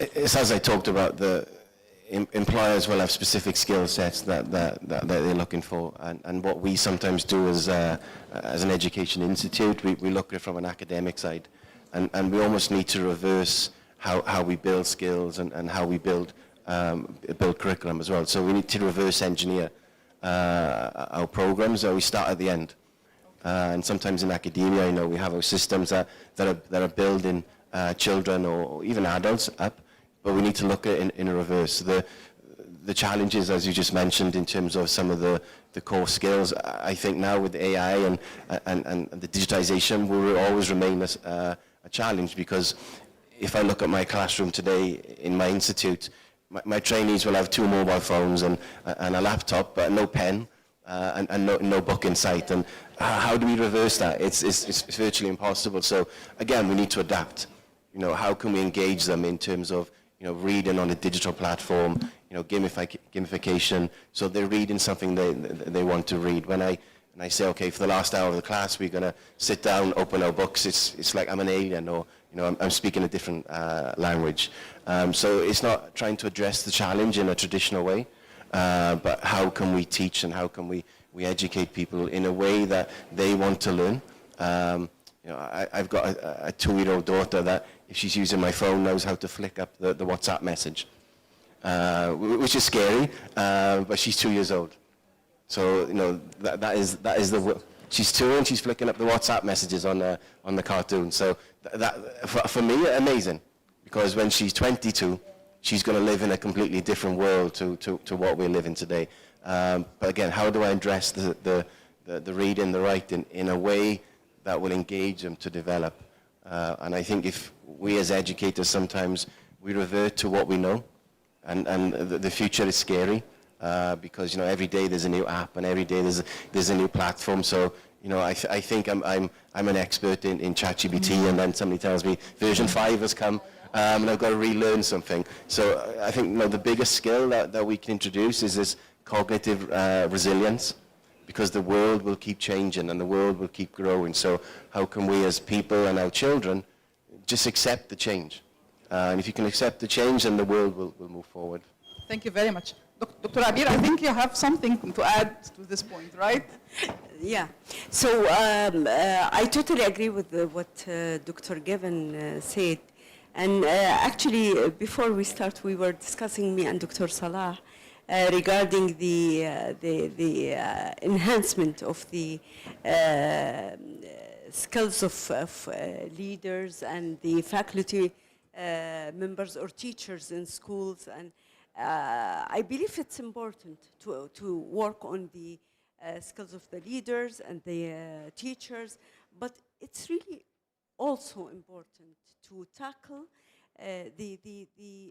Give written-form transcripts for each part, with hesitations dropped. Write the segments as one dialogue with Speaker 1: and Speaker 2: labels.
Speaker 1: it's as I talked about, the employers will have specific skill sets that they're looking for, and what we sometimes do as an education institute, we look at it from an academic side, and we almost need to reverse how we build skills and how we build curriculum as well. So we need to reverse engineer our programs, or we start at the end. And sometimes in academia, you know, we have our systems that are building children or even adults up, but we need to look at it in reverse. The challenges, as you just mentioned, in terms of some of the core skills, I think now with AI and the digitization will always remain a challenge, because if I look at my classroom today in my institute, my trainees will have 2 mobile phones and a laptop, but no pen and no book in sight. And how do we reverse that? It's virtually impossible. So again, we need to adapt. You know, how can we engage them in terms of, you know, reading on a digital platform, you know, gamification, so they're reading something they want to read. When I say, okay, for the last hour of the class, we're going to sit down, open our books, it's like I'm an alien, or, you know, I'm speaking a different language. So it's not trying to address the challenge in a traditional way, but how can we teach and how can we educate people in a way that they want to learn. You know, I've got a 2-year-old daughter that, if she's using my phone, knows how to flick up the WhatsApp message, which is scary, but she's 2 years old. So, you know, that is she's 2 and she's flicking up the WhatsApp messages on the cartoon. So that for me, amazing, because when she's 22, she's going to live in a completely different world to what we're living today. But again, how do I address the reading, the writing in a way that will engage them to develop? And I think if we as educators sometimes we revert to what we know, and the future is scary, because, you know, every day there's a new app and every day there's a new platform. So, you know, I think I'm an expert in ChatGPT, and then somebody tells me version 5 has come, and I've got to relearn something. So I think, you know, the biggest skill that we can introduce is this cognitive resilience, because the world will keep changing and the world will keep growing. So how can we as people and our children just accept the change? And if you can accept the change, then the world will move forward.
Speaker 2: Thank you very much. Dr. Abir, I think you have something to add to this point, right?
Speaker 3: Yeah. So I totally agree with what Dr. Gavin said. And actually, before we start, we were discussing, me and Dr. Salah, regarding the enhancement of the skills of leaders and the faculty members or teachers in schools. And I believe it's important to work on the skills of the leaders and the teachers, but it's really also important to tackle the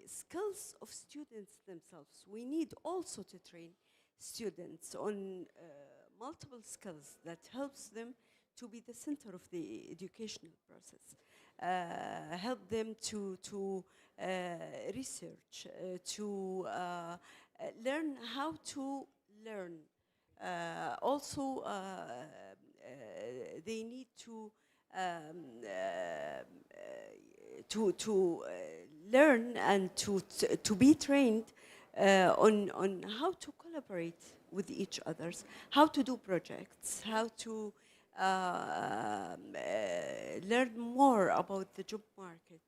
Speaker 3: skills of students themselves. We need also to train students on multiple skills that helps them to be the center of the educational process. Help them to research, to learn how to learn. Also, they need to learn and to be trained on how to collaborate with each others, how to do projects, how to learn more about the job market,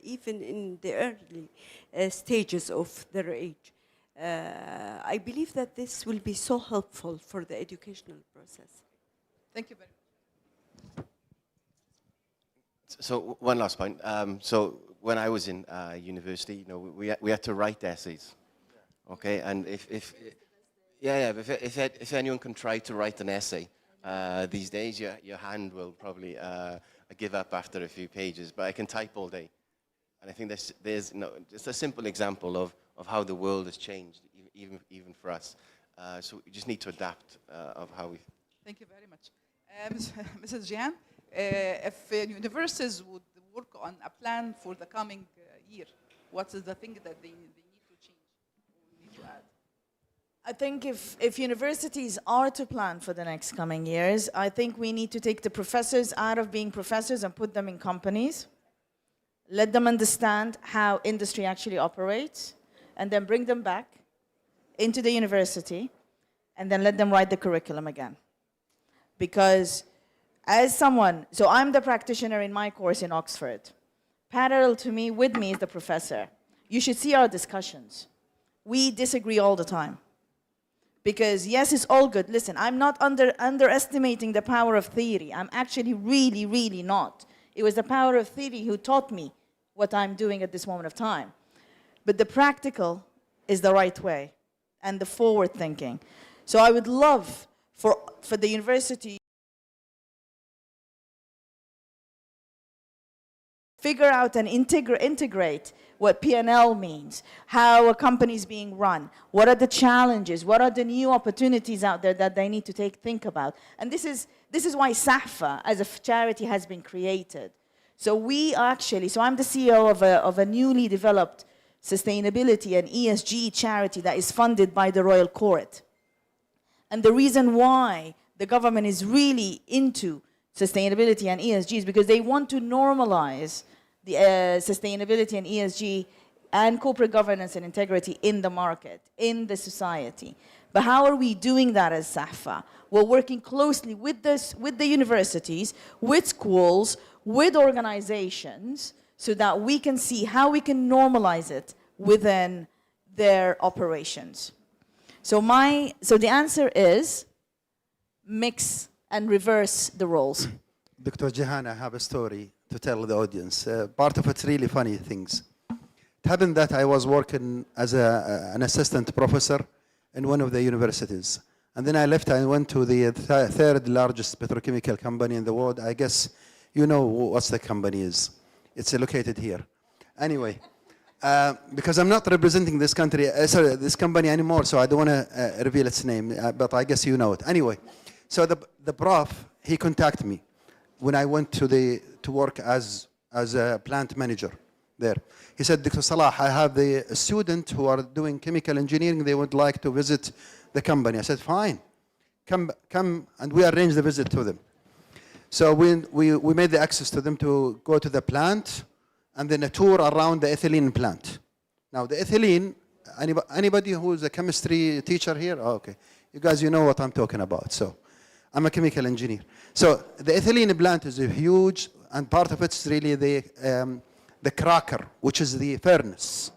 Speaker 3: even in the early stages of their age. I believe that this will be so helpful for the educational process.
Speaker 2: Thank you very much.
Speaker 1: So one last point. So when I was in university, you know, we had to write essays, okay? And if anyone can try to write an essay these days, your hand will probably give up after a few pages. But I can type all day, and I think there's you know, just a simple example of how the world has changed, even for us. So we just need to adapt of how we.
Speaker 2: Thank you very much, Mrs. Jihan. If universities would work on a plan for the coming year, what is the thing that they need to change or need to add?
Speaker 4: I think if universities are to plan for the next coming years, I think we need to take the professors out of being professors and put them in companies. let them understand how industry actually operates, and then bring them back into the university, and then let them write the curriculum again. Because as someone, so I'm the practitioner in my course in Oxford. Parallel to me, with me is the professor. You should see our discussions. We disagree all the time. Because yes, it's all good. Listen, I'm not underestimating the power of theory. I'm actually really, really not. It was the power of theory who taught me what I'm doing at this moment of time. But the practical is the right way, and the forward thinking. So I would love for the university figure out and integrate what P&L means, how a company is being run, what are the challenges, what are the new opportunities out there that they need to think about. And this is why SAFA as a charity has been created. So we actually, so I'm the CEO of a newly developed sustainability and ESG charity that is funded by the Royal Court. And the reason why the government is really into sustainability and ESG is because they want to normalize the sustainability and ESG and corporate governance and integrity in the market, in the society. But how are we doing that as SAFA? We're working closely with the universities, with schools, with organizations, so that we can see how we can normalize it within their operations. So the answer is mix and reverse the roles.
Speaker 5: Dr. Jihan, I have a story to tell the audience. Part of it's really funny things. It happened that I was working as an assistant professor in one of the universities. And then I left and went to the third largest petrochemical company in the world. I guess you know what the company is. It's located here. Anyway, because I'm not representing this country, this company anymore, so I don't want to reveal its name, but I guess you know it. Anyway, so the prof, he contacted me when I went to work as a plant manager there. He said, Dr. Salah, I have the student who are doing chemical engineering. They would like to visit the company. I said, fine, come, and we arranged the visit to them. So we made the access to them to go to the plant, and then a tour around the ethylene plant. Now the ethylene, anybody who's a chemistry teacher here? Oh, okay, you guys, you know what I'm talking about. So I'm a chemical engineer. So the ethylene plant is a huge, and part of it's really the cracker, which is the furnace.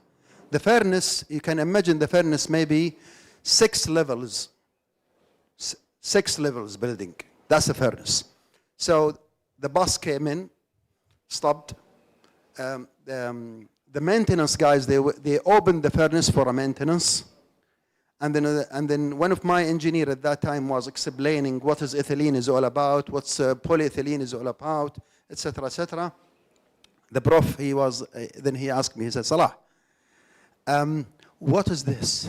Speaker 5: The furnace, you can imagine the furnace maybe 6 levels building. That's the furnace. So the bus came in, stopped. The maintenance guys, they opened the furnace for a maintenance. And then one of my engineers at that time was explaining what is ethylene is all about, what's polyethylene is all about, etc., etc. The prof, then he asked me, he said, Salah, what is this?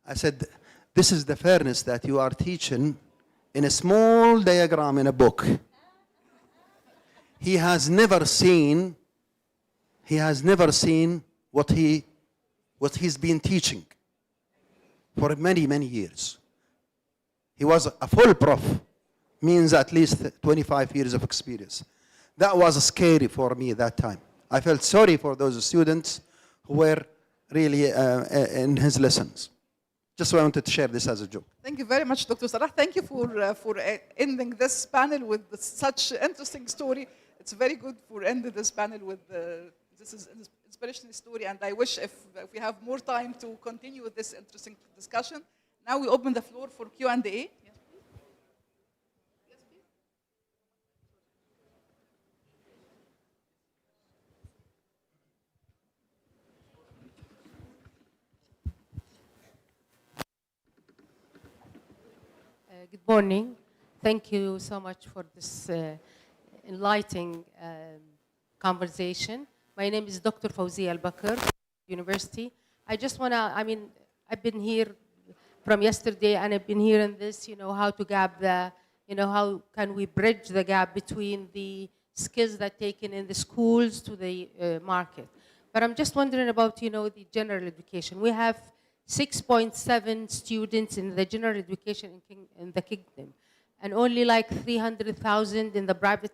Speaker 5: I said, this is the furnace that you are teaching in a small diagram in a book. He has never seen what he's been teaching for many, many years. He was a full prof, means at least 25 years of experience. That was scary for me at that time. I felt sorry for those students who were really in his lessons. Just wanted to share this as a joke.
Speaker 2: Thank you very much, Dr. Salah. Thank you for ending this panel with such interesting story. It's very good for ending this panel with this is an inspirational story, and I wish if we have more time to continue with this interesting discussion. Now we open the floor for Q&A. Yes, please. Yes, please.
Speaker 6: Good morning. Thank you so much for this enlightening conversation. My name is Dr. Fawzia Al-Bakr, University. I just want to, I've been here from yesterday, and I've been hearing this, how to gap how can we bridge the gap between the skills that are taken in the schools to the market. But I'm just wondering about, the general education. We have 6.7 students in the general education in the kingdom, and only like 300,000 in the private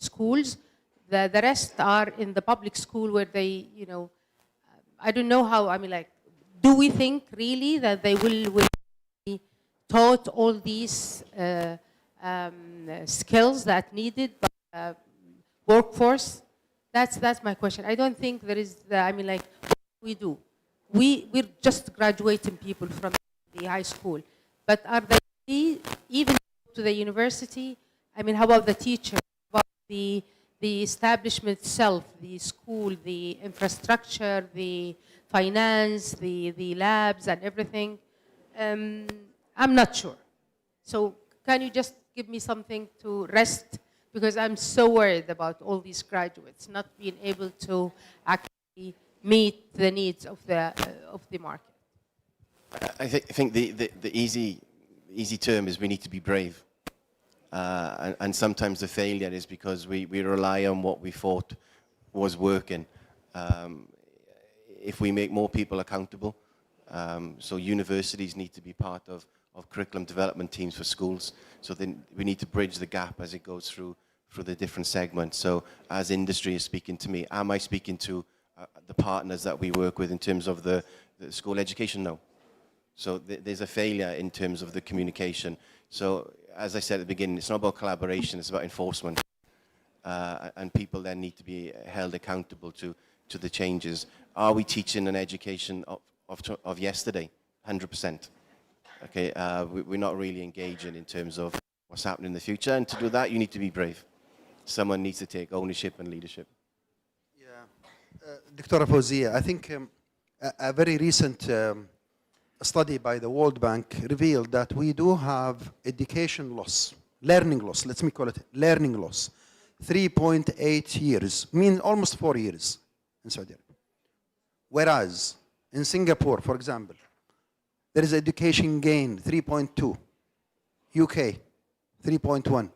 Speaker 6: schools. The rest are in the public school where they, you know, I don't know how, I mean, like, do we think really that they will be taught all these skills that needed by the workforce? That's my question. I don't think there is, I mean, like, what we do. We're just graduating people from the high school, but are they even to the university? I mean, how about the teacher? How about the establishment itself, the school, the infrastructure, the finance, the labs and everything? I'm not sure. So can you just give me something to rest? Because I'm so worried about all these graduates not being able to actually meet the needs of the market.
Speaker 1: I think the easy term is we need to be brave. And sometimes the failure is because we rely on what we thought was working. If we make more people accountable, so universities need to be part of curriculum development teams for schools. So then we need to bridge the gap as it goes through the different segments. So as industry is speaking to me, am I speaking to the partners that we work with in terms of the school education? No. So there's a failure in terms of the communication. So as I said at the beginning, it's not about collaboration, it's about enforcement. And people then need to be held accountable to the changes. Are we teaching an education of yesterday? 100%. Okay, we're not really engaging in terms of what's happening in the future. And to do that, you need to be brave. Someone needs to take ownership and leadership.
Speaker 5: Yeah. Dr. Fawzia, I think a very recent study by the World Bank revealed that we do have education loss, learning loss, let me call it learning loss, 3.8 years, mean almost 4 years in Saudi Arabia. Whereas in Singapore, for example, there is education gain 3.2, UK 3.1,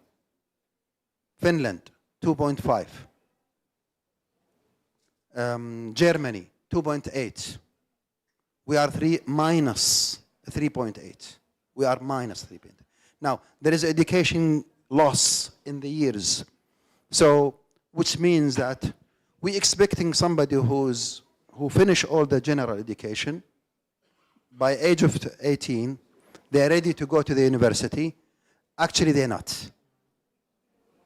Speaker 5: Finland 2.5, Germany 2.8. We are minus 3.8. We are minus 3.8. Now, there is education loss in the years. So, which means that we're expecting somebody who finish all the general education, by age of 18, they're ready to go to the university. Actually, they're not.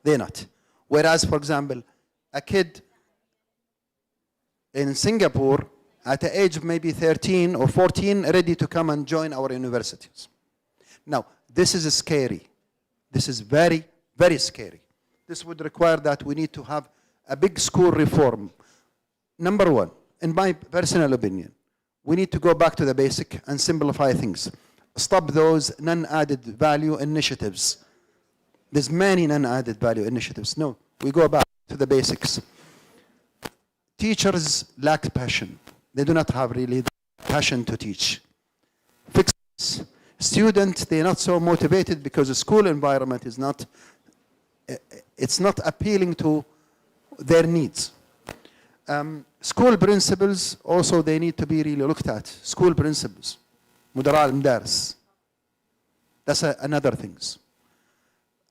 Speaker 5: They're not. Whereas, for example, a kid in Singapore, at the age of maybe 13 or 14, ready to come and join our universities. Now, this is scary. This is very, very scary. This would require that we need to have a big school reform. Number one, in my personal opinion, we need to go back to the basic and simplify things. Stop those non-added value initiatives. There's many non-added value initiatives. No, we go back to the basics. Teachers lack passion. They do not have really the passion to teach. Fix this. Students, they're not so motivated because the school environment is not, it's not appealing to their needs. School principals, also they need to be really looked at. School principals, مدراء المدارس. That's another thing.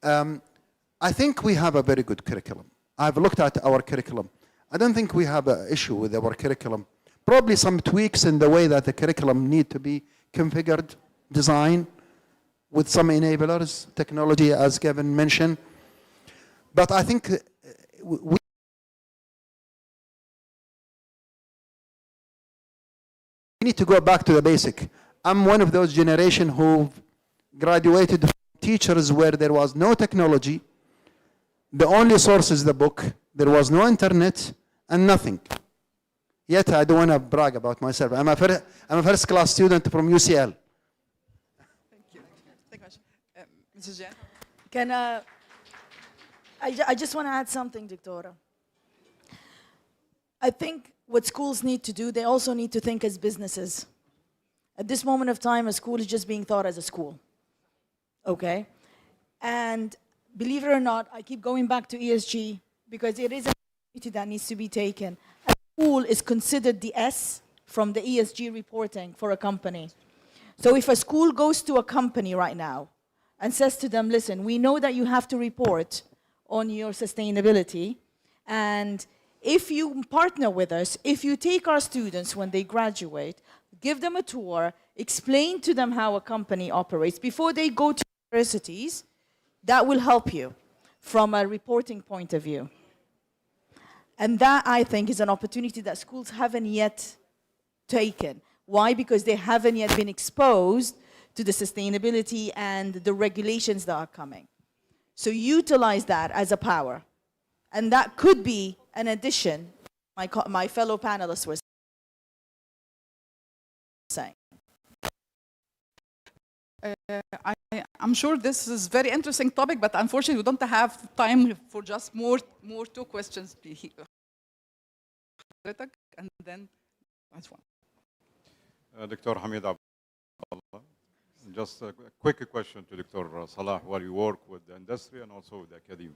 Speaker 5: I think we have a very good curriculum. I've looked at our curriculum. I don't think we have an issue with our curriculum. Probably some tweaks in the way that the curriculum need to be configured, designed, with some enablers, technology as Kevin mentioned. But I think we need to go back to the basic. I'm one of those generation who graduated from teachers where there was no technology. The only source is the book. There was no internet and nothing. Yet I don't want to brag about myself. I'm a first class student from UCL.
Speaker 2: Thank you. Thank you much. Mrs. Jihan?
Speaker 4: Can I just want to add something, Doctora. I think what schools need to do, they also need to think as businesses. At this moment of time, a school is just being thought as a school. Okay? And believe it or not, I keep going back to ESG because it is an opportunity that needs to be taken. A school is considered the S from the ESG reporting for a company. So if a school goes to a company right now and says to them, listen, we know that you have to report on your sustainability, And if you partner with us, if you take our students when they graduate, give them a tour, explain to them how a company operates before they go to universities, that will help you from a reporting point of view. And that, I think, is an opportunity that schools haven't yet taken. Why? Because they haven't yet been exposed to the sustainability and the regulations that are coming. So utilize that as a power. And that could be an addition, my fellow panelists were saying.
Speaker 2: I'm sure this is a very interesting topic, but unfortunately we don't have time for just more two questions. And then last one.
Speaker 7: Dr. Hamid Abdullah, just a quick question to Dr. Salah, while you work with the industry and also with the academia.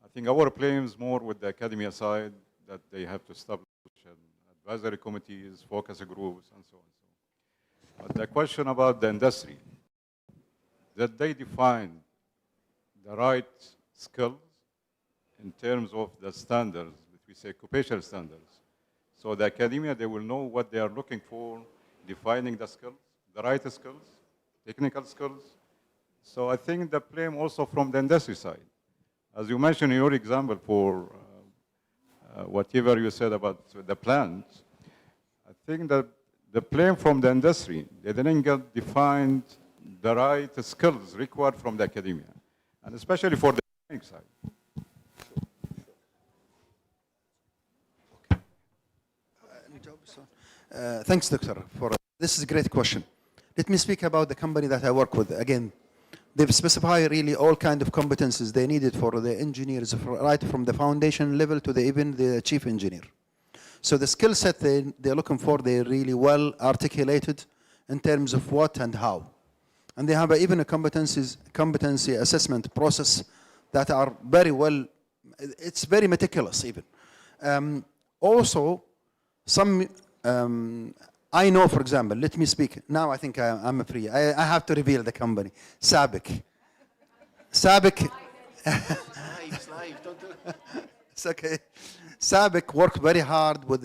Speaker 7: I think our play is more with the academia side, that they have to establish advisory committees, focus groups, and so on. But the question about the industry, that they define the right skills in terms of the standards, that we say occupational standards. So the academia, they will know what they are looking for, defining the skills, the right skills, technical skills. So I think the blame also from the industry side. As you mentioned in your example for whatever you said about the plants, I think that the blame from the industry, they didn't get defined the right skills required from the academia, and especially for the academic side.
Speaker 5: Thanks, Doctor, for this is a great question. Let me speak about the company that I work with. Again, they've specified really all kinds of competencies they needed for the engineers, right from the foundation level to even the chief engineer. So the skill set they're looking for, they're really well articulated in terms of what and how. And they have even a competency assessment process that are very well, it's very meticulous even. Also, some, I know, for example, let me speak. Now I think I'm free. I have to reveal the company. SABIC. SABIC.
Speaker 1: Live, don't do it.
Speaker 5: It's okay. SABIC worked very hard with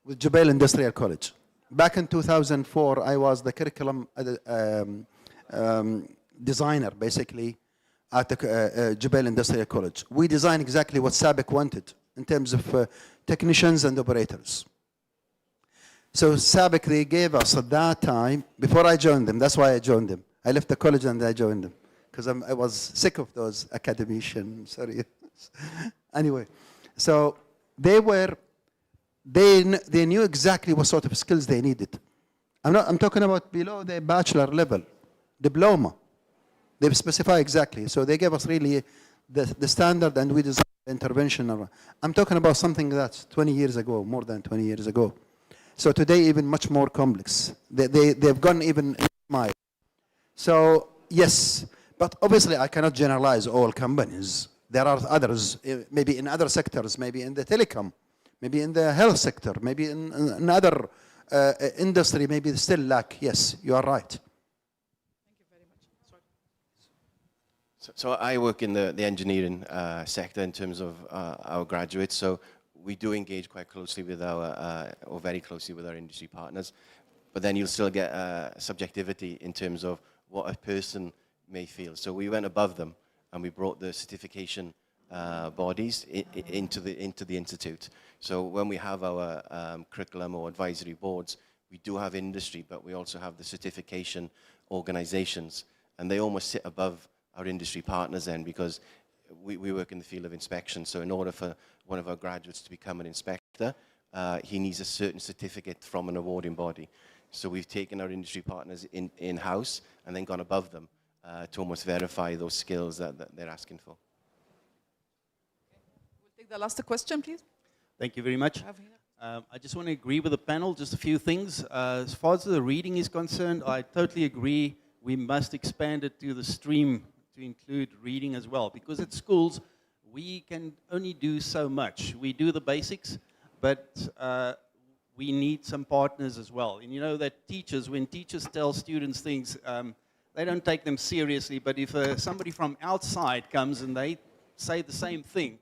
Speaker 5: Jubail Industrial College. Back in 2004, I was the curriculum designer, basically, at the Jubail Industrial College. We designed exactly what SABIC wanted in terms of technicians and operators. So SABIC, they gave us at that time, before I joined them, that's why I joined them. I left the college and I joined them, because I was sick of those academicians, sorry. Anyway, so they knew exactly what sort of skills they needed. I'm talking about below the bachelor level, diploma. They've specified exactly. So they gave us really the standard, and we designed the intervention. I'm talking about something that's 20 years ago, more than 20 years ago. So today, even much more complex. They've gone even a mile. So yes, but obviously I cannot generalize all companies. There are others, maybe in other sectors, maybe in the telecom, maybe in the health sector, maybe in another industry, maybe still lack. Yes, you are right.
Speaker 2: Thank you very much. Sorry.
Speaker 1: So I work in the engineering sector in terms of our graduates. So we do engage quite closely with or very closely with our industry partners. But then you'll still get subjectivity in terms of what a person may feel. So we went above them, and we brought the certification bodies into the institute. So when we have our curriculum or advisory boards, we do have industry, but we also have the certification organizations, and they almost sit above our industry partners then, because we work in the field of inspection. So in order for one of our graduates to become an inspector, he needs a certain certificate from an awarding body. So we've taken our industry partners in-house and then gone above them to almost verify those skills that they're asking for.
Speaker 2: We'll take the last question, please.
Speaker 8: Thank you very much. I just want to agree with the panel, just a few things. As far as the reading is concerned, I totally agree. We must expand it to the stream to include reading as well, because at schools, we can only do so much. We do the basics, but we need some partners as well. And you know that teachers, when teachers tell students things, they don't take them seriously, but if somebody from outside comes and they say the same thing,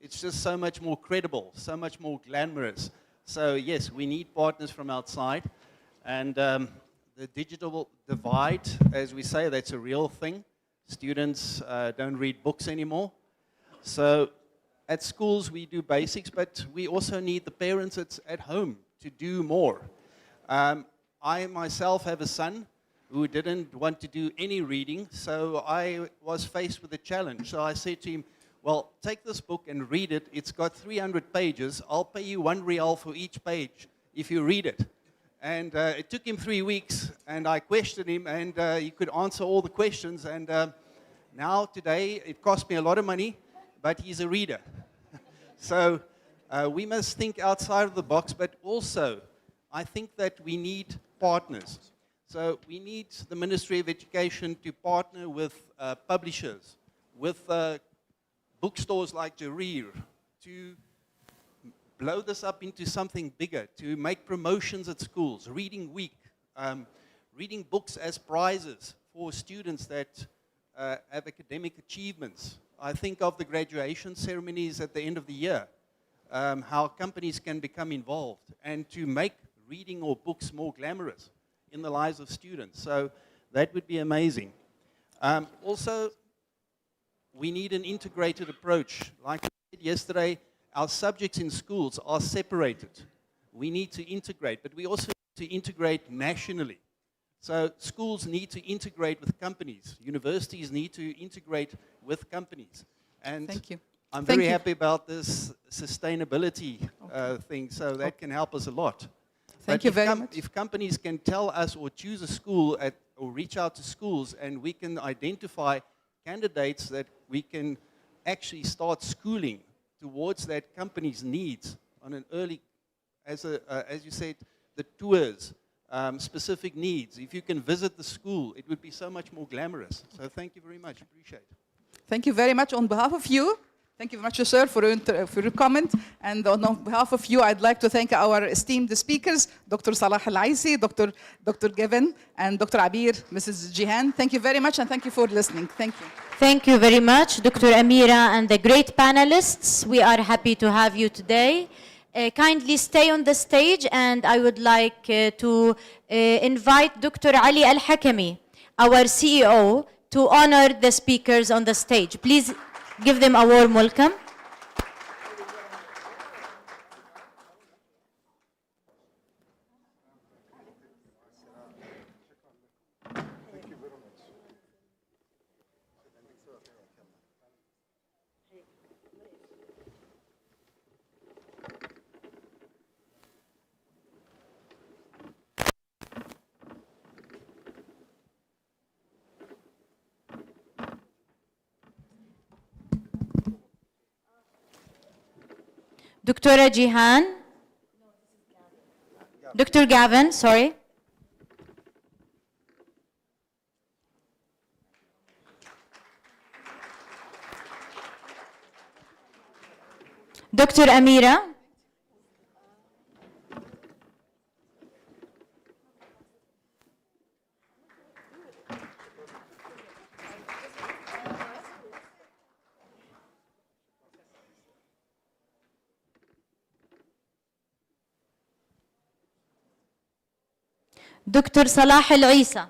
Speaker 8: it's just so much more credible, so much more glamorous. So yes, we need partners from outside. And the digital divide, as we say, that's a real thing. Students don't read books anymore. So at schools, we do basics, but we also need the parents at home to do more. I myself have a son who didn't want to do any reading, so I was faced with a challenge. So I said to him, well, take this book and read it. It's got 300 pages. I'll pay you R1 for each page if you read it. And it took him 3 weeks, and I questioned him, and he could answer all the questions. And now, today, it cost me a lot of money, but he's a reader. So we must think outside of the box, but also, I think that we need partners. So we need the Ministry of Education to partner with publishers, with bookstores like Jarir, to blow this up into something bigger, to make promotions at schools, reading week, reading books as prizes for students that have academic achievements. I think of the graduation ceremonies at the end of the year, how companies can become involved, and to make reading or books more glamorous in the lives of students. So that would be amazing. Also, we need an integrated approach. Like I said yesterday, our subjects in schools are separated. We need to integrate, but we also need to integrate nationally. So schools need to integrate with companies. Universities need to integrate with companies. And
Speaker 2: Thank you.
Speaker 8: I'm
Speaker 2: Thank
Speaker 8: very
Speaker 2: you.
Speaker 8: happy about this sustainability thing, so that can help us a lot.
Speaker 2: Thank
Speaker 8: But
Speaker 2: you
Speaker 8: if
Speaker 2: very much.
Speaker 8: If companies can tell us or choose a school or reach out to schools, and we can identify candidates that we can actually start schooling towards that company's needs on an early, as you said, the tours, specific needs. If you can visit the school, it would be so much more glamorous. So thank you very much. Appreciate it.
Speaker 2: Thank you very much on behalf of you. Thank you very much, sir, for your comment. And on behalf of you, I'd like to thank our esteemed speakers, Dr. Salah Al-Aisi, Dr. Gavin, and Dr. Abir, Mrs. Jihan. Thank you very much, and thank you for listening. Thank you.
Speaker 9: Thank you very much, Dr. Amira, and the great panelists. We are happy to have you today. Kindly stay on the stage, and I would like to invite Dr. Ali Al-Hakami, our CEO, to honor the speakers on the stage. Please give them a warm welcome. Dr. Jihan. Dr. Gavin, sorry. Dr. Amira. دكتور صلاح العيسى.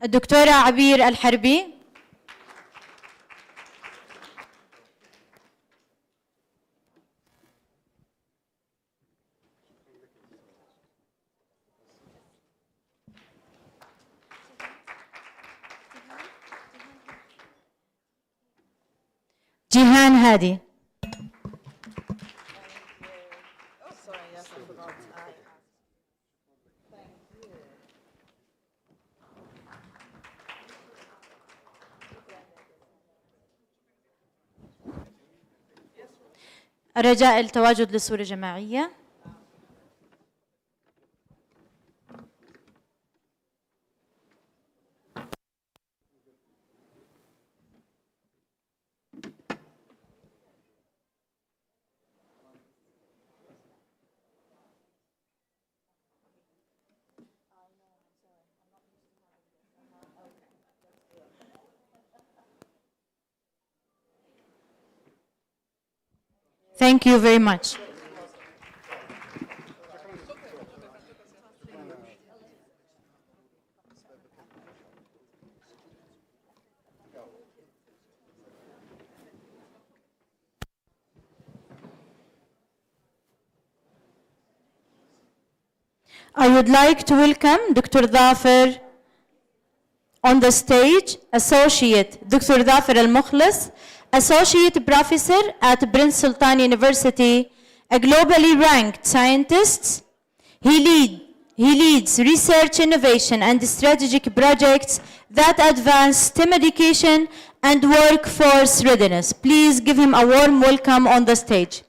Speaker 9: الدكتورة عبير الحربي. جيهان هادي. رجاء التواجد للصورة الجماعية. Thank you very much. I would like to welcome Dr. Dafer on the stage, Associate Dr. Dafer Al-Mukhlis, Associate Professor at Prince Sultan University, a globally ranked scientist. He leads research, innovation, and strategic projects that advance STEM education and workforce readiness. Please give him a warm welcome on the stage.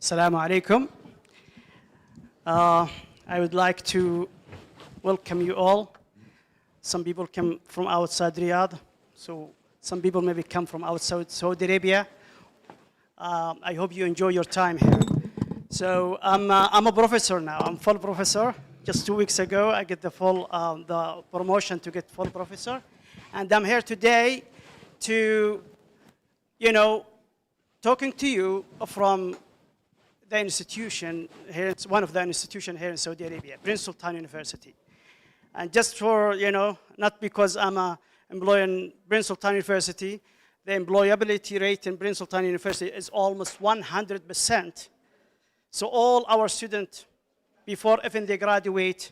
Speaker 10: Assalamu alaikum. I would like to welcome you all. Some people come from outside Riyadh, so some people maybe come from outside Saudi Arabia. I hope you enjoy your time here. So I'm a professor now. I'm full professor. Just 2 weeks ago, I get the promotion to get full professor, and I'm here today to, talking to you from the institution here. It's one of the institutions here in Saudi Arabia, Prince Sultan University. And just for, not because I'm an employee in Prince Sultan University, the employability rate in Prince Sultan University is almost 100%. So all our students, before even they graduate,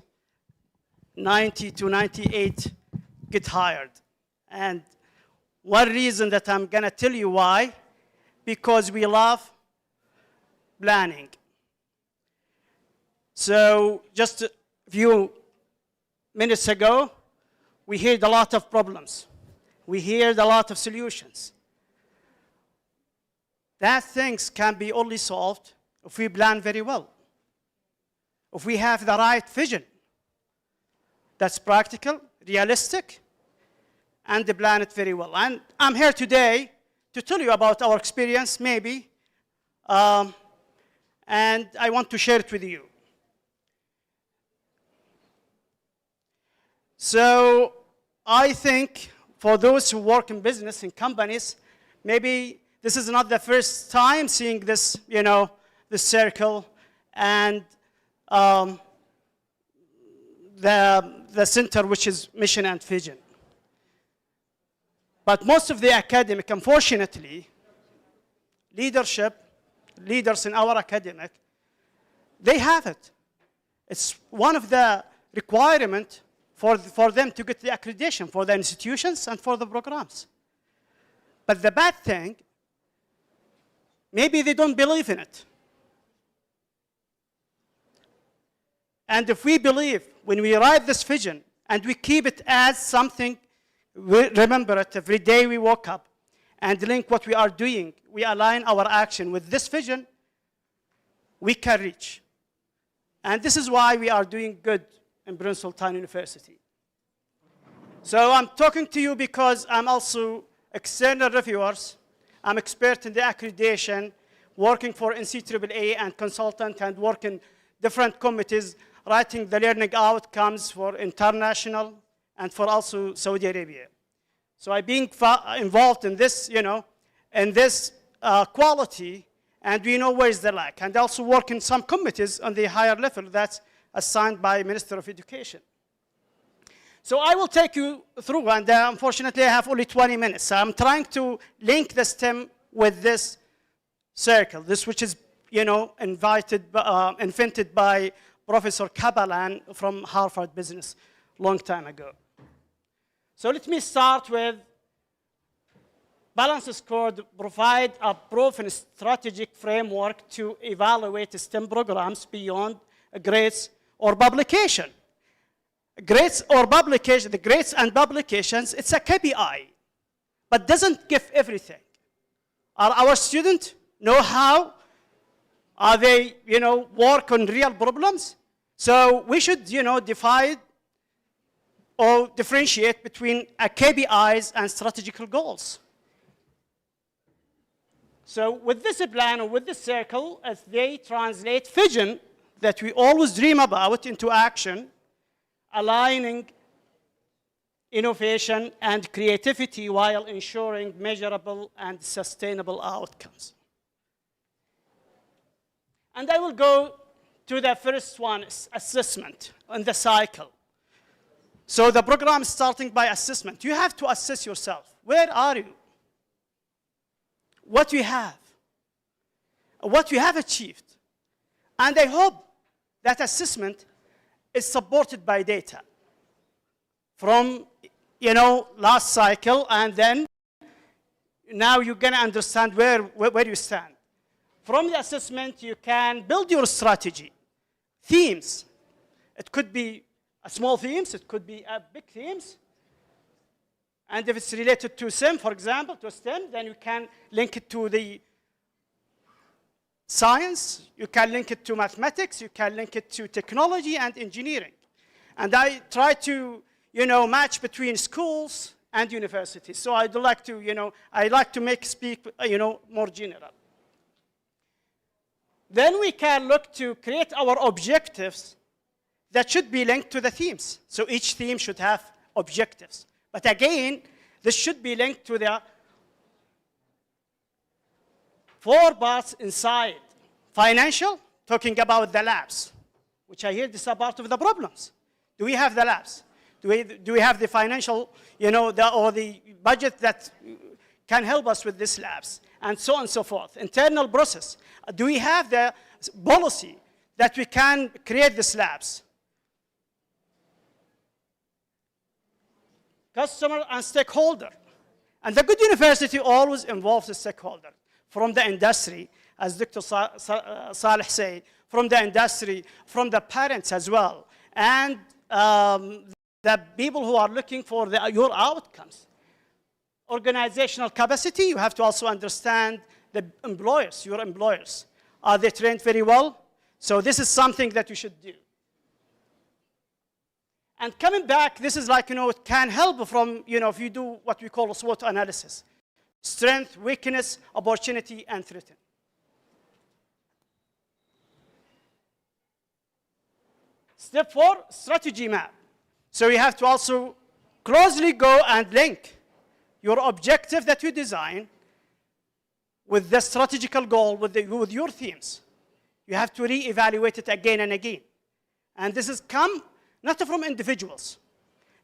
Speaker 10: 90 to 98 get hired. And one reason that I'm gonna tell you why, because we love planning. So just a few minutes ago, we heard a lot of problems. We heard a lot of solutions. That things can be only solved if we plan very well. If we have the right vision that's practical, realistic, and plan it very well. And I'm here today to tell you about our experience, maybe, and I want to share it with you. So I think for those who work in business, in companies, maybe this is not the first time seeing this, this circle and the center, which is mission and vision. But most of the academic, unfortunately, leaders in our academic, they have it. It's one of the requirements for them to get the accreditation for the institutions and for the programs. But the bad thing, maybe they don't believe in it. And if we believe, when we write this vision, and we keep it as something, we remember it every day we woke up, and link what we are doing, we align our action with this vision, we can reach. And this is why we are doing good in Prince Sultan University. So I'm talking to you because I'm also external reviewers. I'm expert in the accreditation, working for NCAA and consultant, and working different committees, writing the learning outcomes for international and for also Saudi Arabia. So I've been involved in this, in this quality, and we know where is the lack. And also work in some committees on the higher level that's assigned by Minister of Education. So I will take you through, and unfortunately I have only 20 minutes. So I'm trying to link the STEM with this circle, this which is, invented by Professor Kabalan from Harvard Business long time ago. So let me start with Balance Score provide a proven strategic framework to evaluate STEM programs beyond grades or publication. Grades or publication, the grades and publications, it's a KPI, but doesn't give everything. Are our students know how? Are they, work on real problems? So we should, divide or differentiate between KPIs and strategical goals. So with this plan or with this circle, as they translate vision that we always dream about into action, aligning innovation and creativity while ensuring measurable and sustainable outcomes. And I will go to the first one, assessment on the cycle. So the program is starting by assessment. You have to assess yourself. Where are you? What you have? What you have achieved? And I hope that assessment is supported by data from, last cycle, and then now you're going to understand where you stand. From the assessment, you can build your strategy. Themes. It could be small themes, it could be big themes. And if it's related to STEM, for example, to STEM, then you can link it to the science, you can link it to mathematics, you can link it to technology and engineering. And I try to, match between schools and universities. So I'd like to, I like to speak, more general. Then we can look to create our objectives that should be linked to the themes. So each theme should have objectives. But again, this should be linked to the 4 parts inside. Financial, talking about the labs, which I hear this is a part of the problems. Do we have the labs? Do we have the financial, or the budget that can help us with these labs? And so on and so forth. Internal process. Do we have the policy that we can create these labs? Customer and stakeholder. And the good university always involves the stakeholder. From the industry, as Dr. Saleh said, from the industry, from the parents as well, and the people who are looking for your outcomes. Organizational capacity, you have to also understand the employers, your employers. Are they trained very well? So this is something that you should do. And coming back, this is like, it can help from, if you do what we call a SWOT analysis. Strength, weakness, opportunity, and threat. Step 4, strategy map. So you have to also closely go and link your objective that you design with the strategical goal, with your themes. You have to re-evaluate it again and again. And this has come not from individuals.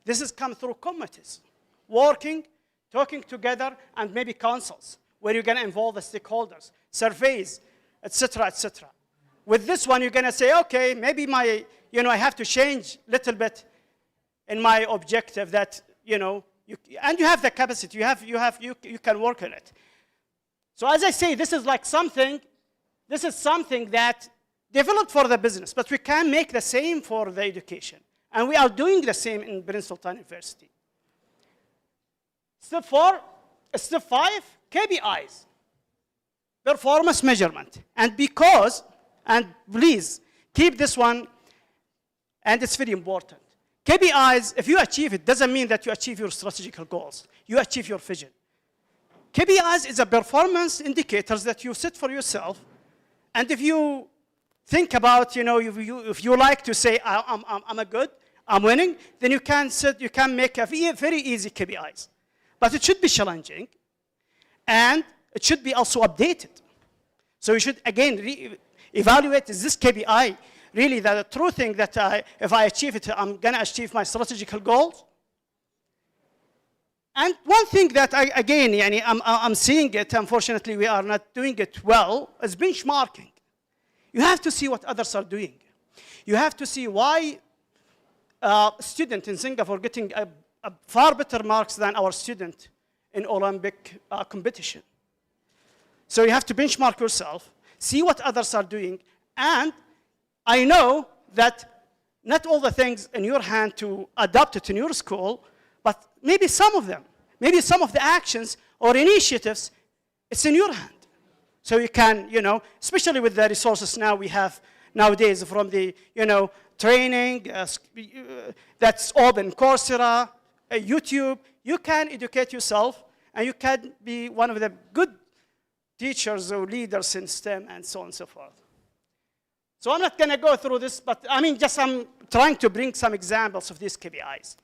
Speaker 10: This has come through committees, working, talking together, and maybe councils, where you're going to involve the stakeholders, surveys, et cetera, et cetera. With this one, you're going to say, okay, maybe I have to change a little bit in my objective that, and you have the capacity, you can work on it. So as I say, this is something that developed for the business, but we can make the same for the education. And we are doing the same in Princeton University. Step 5, KPIs, performance measurement. And please keep this one, and it's very important. KPIs, if you achieve it, doesn't mean that you achieve your strategical goals. You achieve your vision. KPIs is a performance indicators that you set for yourself. And if you think about, if you like to say, I'm winning, then you can make a very easy KPIs. But it should be challenging, and it should be also updated. So you should, again, evaluate, is this KPI really the true thing that if I achieve it, I'm going to achieve my strategical goals? And one thing that, I'm seeing it, unfortunately, we are not doing it well, is benchmarking. You have to see what others are doing. You have to see why student in Singapore getting far better marks than our student in Olympic competition. So you have to benchmark yourself, see what others are doing, and I know that not all the things in your hand to adopt it in your school, but maybe some of them, maybe some of the actions or initiatives, it's in your hand. So you can, especially with the resources now we have nowadays from the, training that's open, Coursera, YouTube, you can educate yourself and you can be one of the good teachers or leaders in STEM and so on and so forth. So I'm not going to go through this, but I mean, just I'm trying to bring some examples of these KPIs.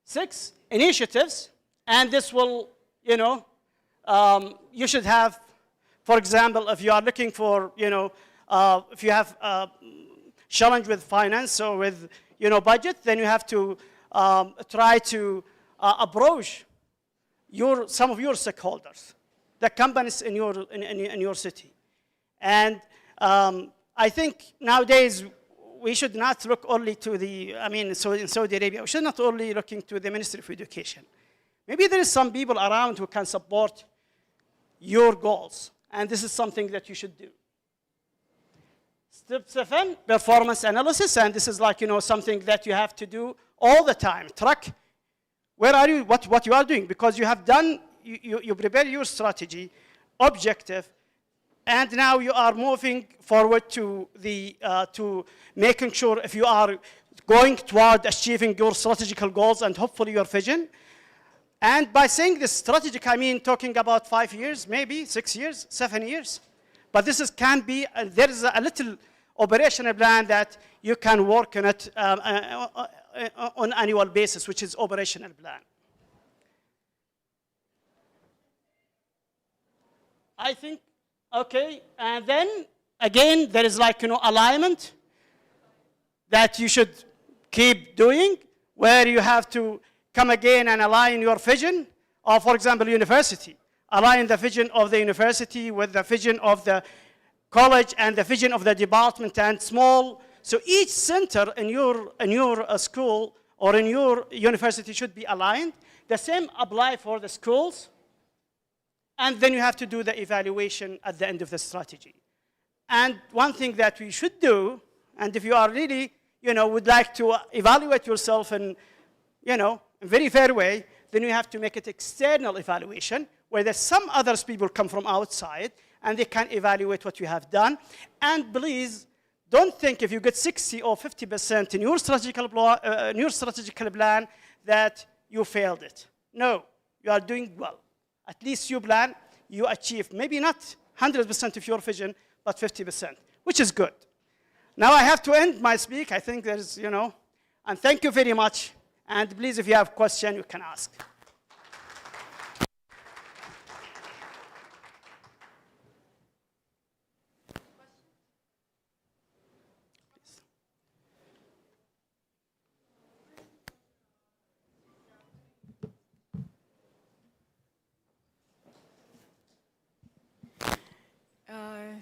Speaker 10: 6 initiatives, and this will, you know, you should have, for example, if you are looking for, you know, if you have a challenge with finance or with, you know, budget, then you have to try to approach some of your stakeholders, the companies in your city. And I think nowadays we should not look only to the, I mean, so in Saudi Arabia, we should not only looking to the Ministry of Education. Maybe there is some people around who can support your goals, and this is something that you should do. Step 7, performance analysis, and this is like, you know, something that you have to do all the time. Track, where are you, what you are doing, because you have done, you prepare your strategy, objective, and now you are moving forward to making sure if you are going toward achieving your strategical goals and hopefully your vision. And by saying this strategic, I mean talking about 5 years, maybe 6 years, 7 years. But this can be, there is a little operational plan that you can work on it on annual basis, which is operational plan. I think, okay, and then again, there is like, you know, alignment that you should keep doing, where you have to come again and align your vision, or for example, university. Align the vision of the university with the vision of the college and the vision of the department and small. So each center in your school or in your university should be aligned. The same apply for the schools. And then you have to do the evaluation at the end of the strategy. And one thing that we should do, and if you are really, you know, would like to evaluate yourself in, you know, a very fair way, then you have to make it external evaluation, where there's some others people come from outside, and they can evaluate what you have done. And please, don't think if you get 60 or 50% in your strategical plan that you failed it. No, you are doing well. At least you plan, you achieve, maybe not 100% of your vision, but 50%, which is good. Now I have to end my speak. I think there's, you know, and thank you very much. And please, if you have a question, you can ask.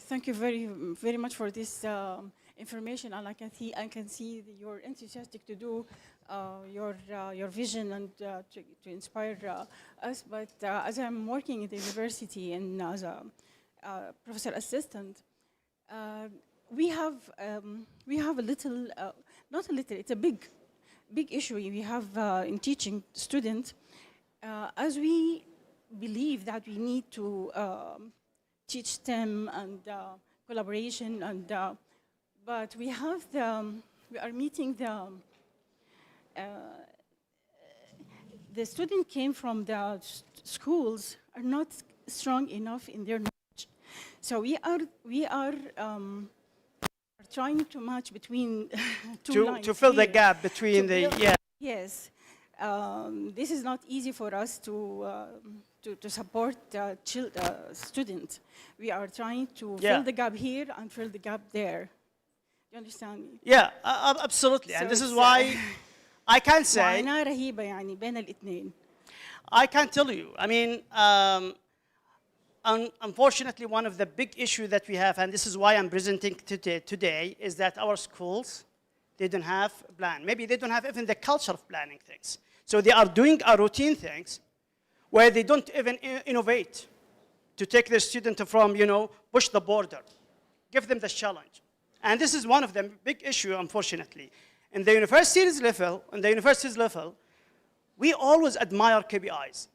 Speaker 11: Thank you very much for this information, and I can see that you're enthusiastic to do your vision and to inspire us. But as I'm working at the university and as a professor assistant, we have a little, not a little, it's a big issue we have in teaching students, as we believe that we need to teach STEM and collaboration, and but we are meeting the student came from the schools are not strong enough in their knowledge, so we are trying to match between two lines
Speaker 10: to fill
Speaker 11: here.
Speaker 10: the gap between
Speaker 11: Yes, this is not easy for us to support students. We are trying to fill the gap here and fill the gap there. You understand me?
Speaker 10: Yeah, absolutely. So and this is why I can say,
Speaker 11: معاناة رهيبة يعني بين الاثنين.
Speaker 10: I can tell you, I mean, unfortunately, one of the big issues that we have, and this is why I'm presenting today, is that our schools, they don't have a plan. Maybe they don't have even the culture of planning things. So they are doing routine things where they don't even innovate to take their student from, you know, push the border, give them the challenge. And this is one of the big issue, unfortunately. In the universities level, we always admire KPIs.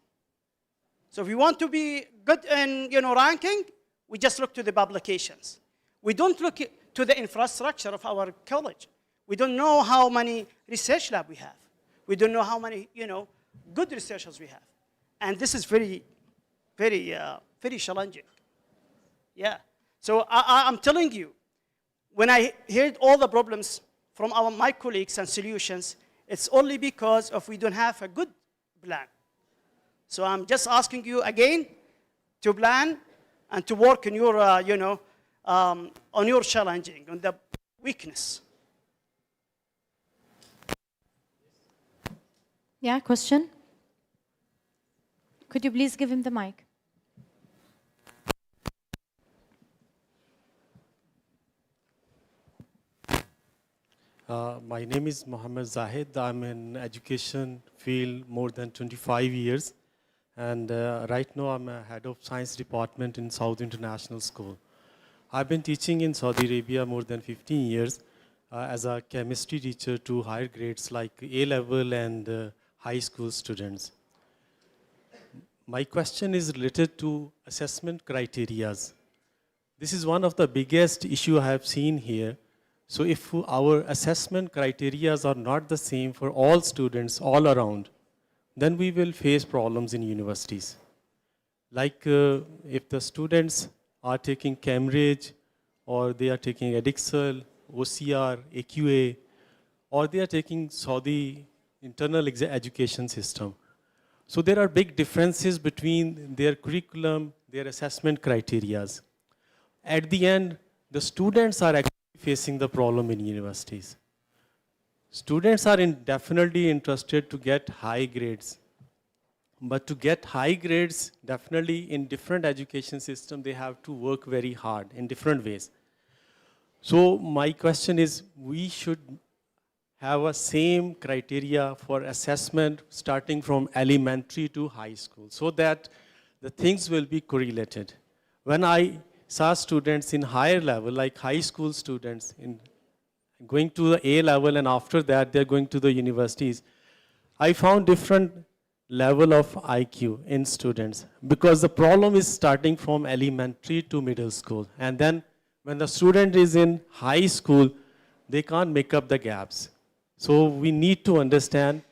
Speaker 10: So if we want to be good in, you know, ranking, we just look to the publications. We don't look to the infrastructure of our college. We don't know how many research labs we have. We don't know how many, you know, good researchers we have. And this is very very challenging. Yeah. So I'm telling you, when I heard all the problems from my colleagues and solutions, it's only because of we don't have a good plan. So I'm just asking you again to plan and to work on your, on your challenging, on the weakness.
Speaker 9: Yeah, question? Could you please give him the mic?
Speaker 12: My name is Mohammed Zahid. I'm in education field more than 25 years. And right now I'm a head of science department in South International School. I've been teaching in Saudi Arabia more than 15 years as a chemistry teacher to higher grades like A-level and high school students. My question is related to assessment criteria. This is one of the biggest issue I have seen here. So if our assessment criteria are not the same for all students all around, then we will face problems in universities. Like if the students are taking Cambridge, or they are taking Edexcel, OCR, AQA, or they are taking Saudi internal education system. So there are big differences between their curriculum, their assessment criteria. At the end, the students are actually facing the problem in universities. Students are definitely interested to get high grades. But to get high grades, definitely in different education systems, they have to work very hard in different ways. So my question is, we should have a same criteria for assessment starting from elementary to high school so that the things will be correlated. When I saw students in higher level, like high school students, in going to the A level and after that they're going to the universities, I found different level of IQ in students because the problem is starting from elementary to middle school. And then when the student is in high school, they can't make up the gaps. So we need to understand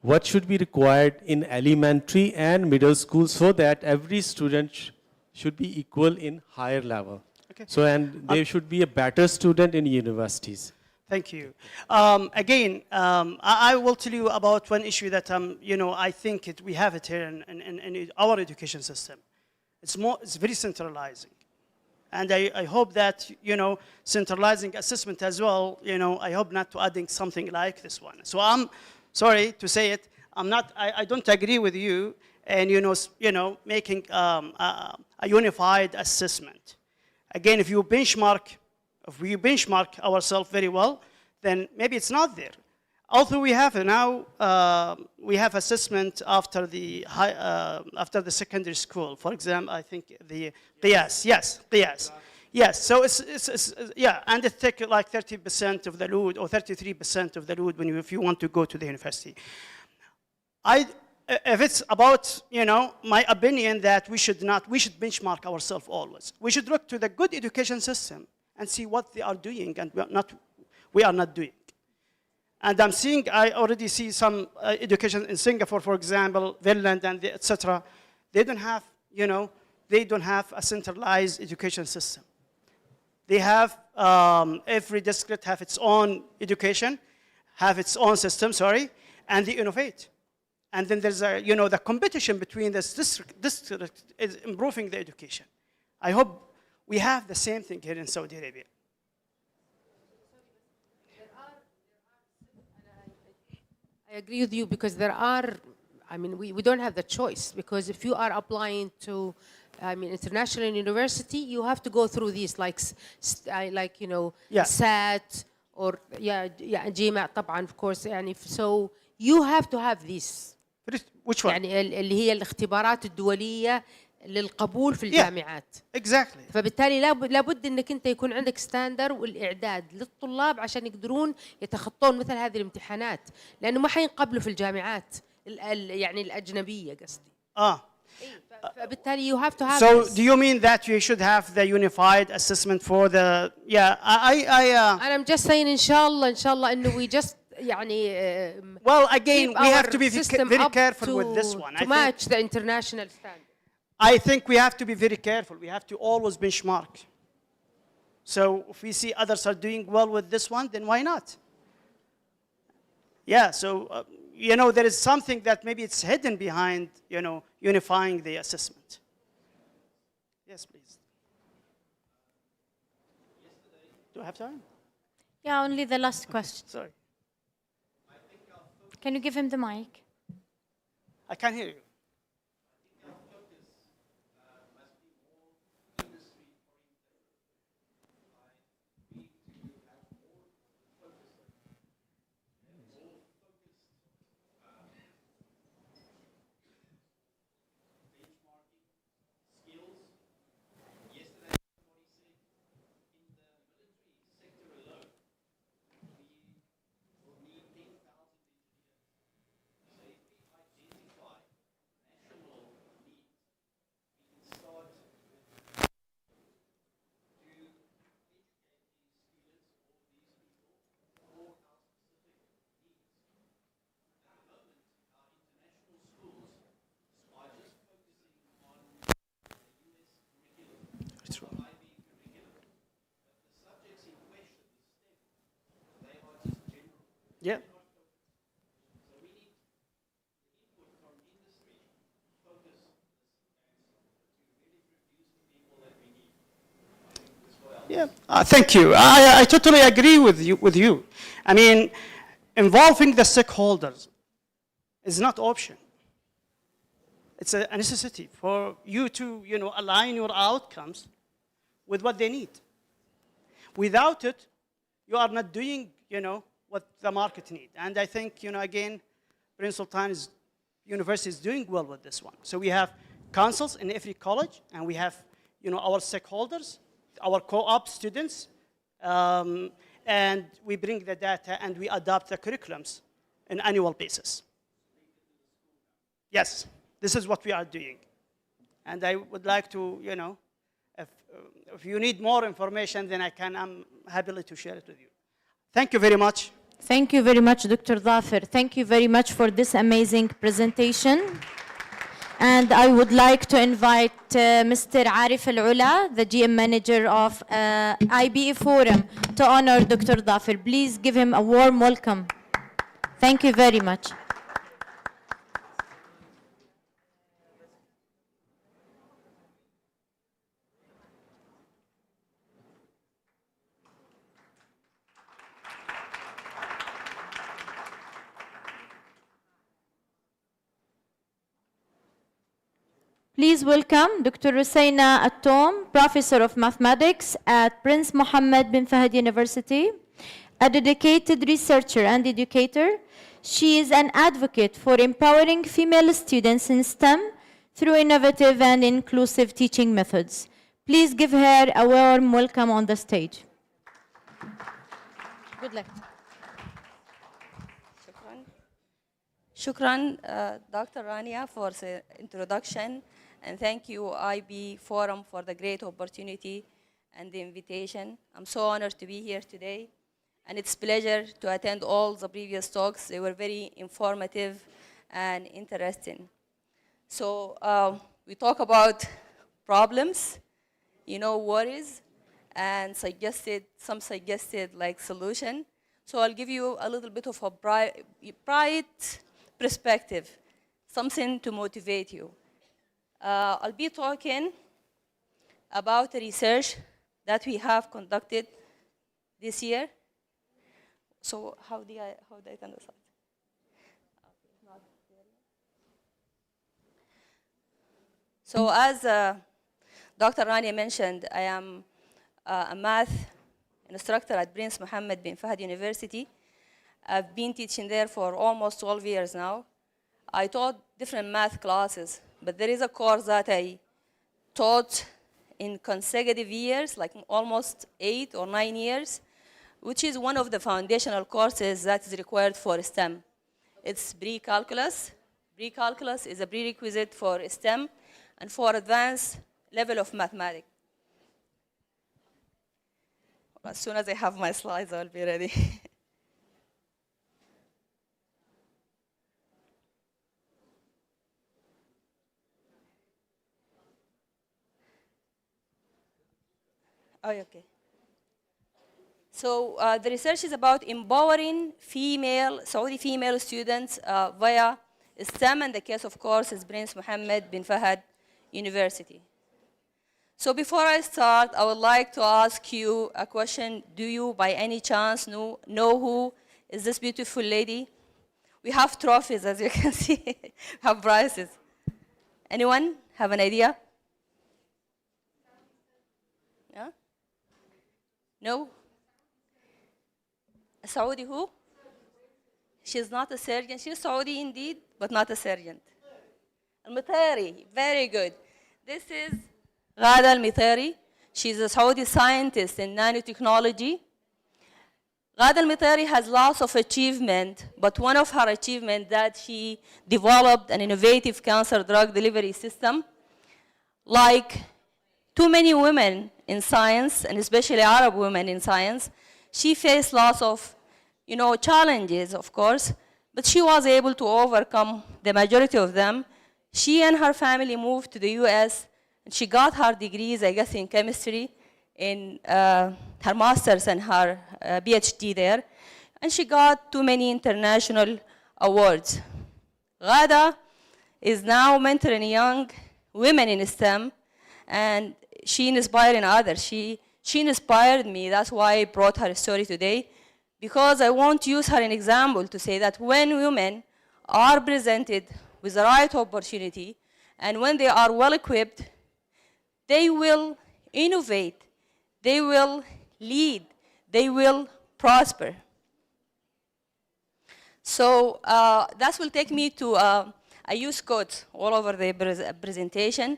Speaker 12: what should be required in elementary and middle school so that every student should be equal in higher level.
Speaker 10: Okay.
Speaker 12: So, and there should be a better student in universities.
Speaker 10: Thank you. I will tell you about one issue that I think we have it here in our education system. It's very centralizing. And I hope that, centralizing assessment as well, I hope not to adding something like this one. So I'm sorry to say it, I don't agree with you and, making a unified assessment. Again, if we benchmark ourselves very well, then maybe it's not there. Although we have now, we have assessment after the secondary school. For example, I think the qiyas, yes. So and it takes like 30% of the load or 33% of the load if you want to go to the university. If it's about, my opinion that we should benchmark ourselves always. We should look to the good education system and see what they are doing and we are not doing. And I already see some education in Singapore, for example, Finland, and etc. They don't have, they don't have a centralized education system. They have, every district have its own education, have its own system, and they innovate. And then there's the competition between this district is improving the education. I hope we have the same thing here in Saudi Arabia.
Speaker 6: I agree with you because we don't have the choice because if you are applying to, international university, you have to go through these SAT or GMAT طبعا of course so you have to have these.
Speaker 10: Which one?
Speaker 6: اللي هي الاختبارات الدولية للقبول في الجامعات.
Speaker 10: Exactly.
Speaker 6: فبالتالي لابد انك انت يكون عندك ستاندر والاعداد للطلاب عشان يقدرون يتخطون مثل هذه الامتحانات لانه ما حينقبلوا في الجامعات الاجنبيه قصدي. فبالتالي you have to have
Speaker 10: So
Speaker 6: this.
Speaker 10: do you mean that you should have the unified assessment for the
Speaker 6: I'm just saying ان شاء الله انه we just
Speaker 10: well again we have to be very careful with this one.
Speaker 6: To match the international standard.
Speaker 10: I think we have to be very careful. We have to always benchmark. So if we see others are doing well with this one, then why not? Yeah, so, you know, there is something that maybe it's hidden behind, you know, unifying the assessment. Yes, please. Do I have time?
Speaker 9: Yeah, only the last question.
Speaker 10: Sorry.
Speaker 9: Can you give him the mic?
Speaker 10: I can't hear you. Yeah. Yeah, thank you. I totally agree with you. I mean, involving the stakeholders is not option. It's a necessity for you to, you know, align your outcomes with what they need. Without it, you are not doing, you know, what the market needs. And I think, you know, again, Prince Sultan's University is doing well with this one. So we have councils in every college, and we have, you know, our stakeholders, our co-op students, and we bring the data and we adopt the curriculums on an annual basis. Yes, this is what we are doing. And I would like to, you know, if you need more information, then I'm happy to share it with you. Thank you very much.
Speaker 9: Thank you very much, Dr. Dafer. Thank you very much for this amazing presentation. And I would like to invite Mr. Arif Al-Ula, the GM manager of IBE Forum, to honor Dr. Dafer. Please give him a warm welcome. Thank you very much. Please welcome Dr. Russina Attom, Professor of Mathematics at Prince Mohammed bin Fahd University, a dedicated researcher and educator. She is an advocate for empowering female students in STEM through innovative and inclusive teaching methods. Please give her a warm welcome on the stage. Good luck.
Speaker 13: Shukran, Dr. Rania, for the introduction, and thank you, IB Forum, for the great opportunity and the invitation. I'm so honored to be here today, and it's a pleasure to attend all the previous talks. They were very informative and interesting. So we talk about problems, you know, worries, and some suggested like solution. So I'll give you a little bit of a bright perspective, something to motivate you. I'll be talking about the research that we have conducted this year. So how do I turn this on? So as Dr. Rania mentioned, I am a math instructor at Prince Mohammed bin Fahd University. I've been teaching there for almost 12 years now. I taught different math classes, but there is a course that I taught in consecutive years, like almost 8 or 9 years, which is one of the foundational courses that is required for STEM. It's pre-calculus. Pre-calculus is a prerequisite for STEM and for advanced level of mathematics. As soon as I have my slides, I'll be ready. Oh, okay. So the research is about empowering Saudi female students via STEM, and the case, of course, is Prince Mohammed bin Fahad University. So before I start, I would like to ask you a question. Do you, by any chance, know who is this beautiful lady? We have trophies, as you can see. We have prizes. Anyone have an idea? Yeah? No? A Saudi who? She's not a surgeon. She's Saudi indeed, but not a surgeon. Al-Mitari, very good. This is Ghada Al-Mitari. She's a Saudi scientist in nanotechnology. Ghada Al-Mitari has lots of achievement, but one of her achievements that she developed an innovative cancer drug delivery system. Like too many women in science, and especially Arab women in science, she faced lots of, challenges, of course, but she was able to overcome the majority of them. She and her family moved to the US, and she got her degrees, I guess, in chemistry, in her master's and her PhD there, and she got too many international awards. Ghada is now mentoring young women in STEM, and she inspiring others. She inspired me. That's why I brought her story today, because I want to use her an example to say that when women are presented with the right opportunity, and when they are well equipped, they will innovate, they will lead, they will prosper. So that will take me to I use quotes all over the presentation.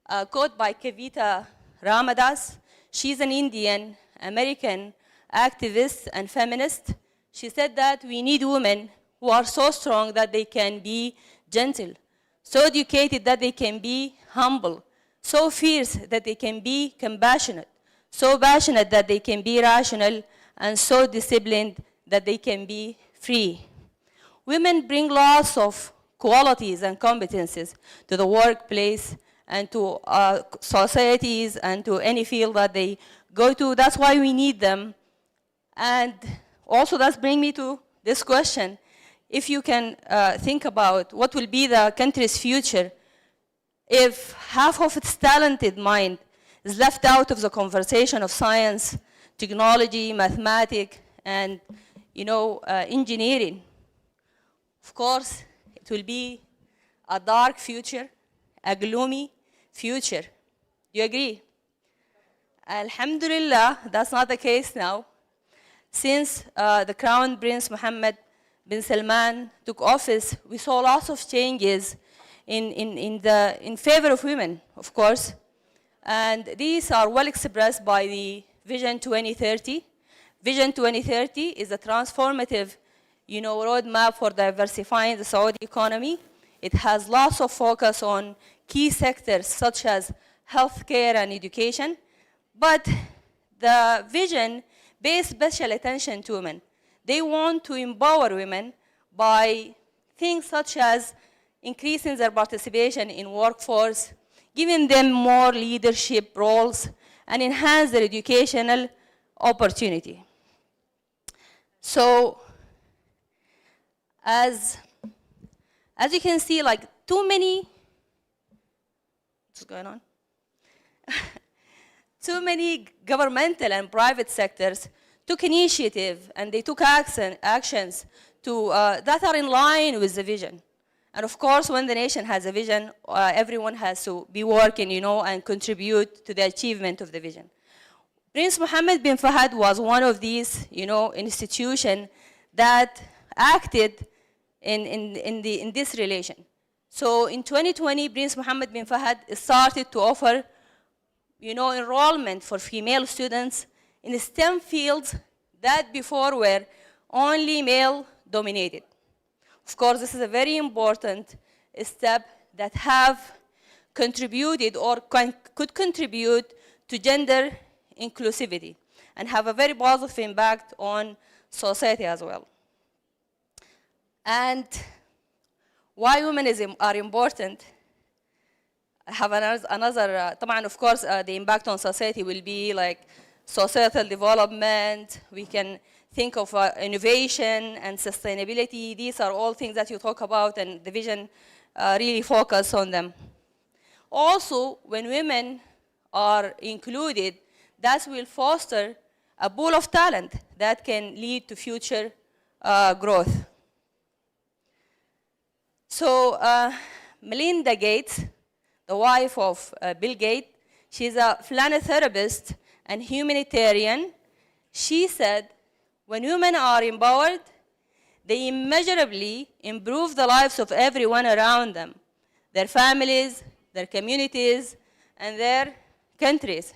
Speaker 13: A quote by Kavita Ramadas. She's an Indian American activist and feminist. She said that we need women who are so strong that they can be gentle, so educated that they can be humble, so fierce that they can be compassionate, so passionate that they can be rational, and so disciplined that they can be free. Women bring lots of qualities and competencies to the workplace and to societies and to any field that they go to. That's why we need them. And also that brings me to this question. If you can think about what will be the country's future if half of its talented mind is left out of the conversation of science, technology, mathematics, and engineering. Of course, it will be a dark future, a gloomy future. Do you agree? Alhamdulillah, that's not the case now. Since the Crown Prince Mohammed bin Salman took office, we saw lots of changes in favor of women, of course. And these are well expressed by the Vision 2030. Vision 2030 is a transformative roadmap for diversifying the Saudi economy. It has lots of focus on key sectors such as healthcare and education. But the vision pays special attention to women. They want to empower women by things such as increasing their participation in workforce, giving them more leadership roles, and enhance their educational opportunity. So, as you can see, like too many, what's going on? Too many governmental and private sectors took initiative and they took actions to, that are in line with the vision. And of course, when the nation has a vision, everyone has to be working, and contribute to the achievement of the vision. Prince Mohammed bin Fahad was one of these, institutions that acted in this relation. So in 2020, Prince Mohammed bin Fahad started to offer, enrollment for female students in STEM fields that before were only male-dominated. Of course, this is a very important step that have contributed or could contribute to gender inclusivity and have a very positive impact on society as well. And why women are important? I have another, of course, the impact on society will be like societal development, we can think of innovation and sustainability. These are all things that you talk about, and the vision really focus on them. Also, when women are included, that will foster a pool of talent that can lead to future growth. So Melinda Gates, the wife of Bill Gates, she's a philanthropist and humanitarian. She said, when women are empowered, they immeasurably improve the lives of everyone around them, their families, their communities, and their countries.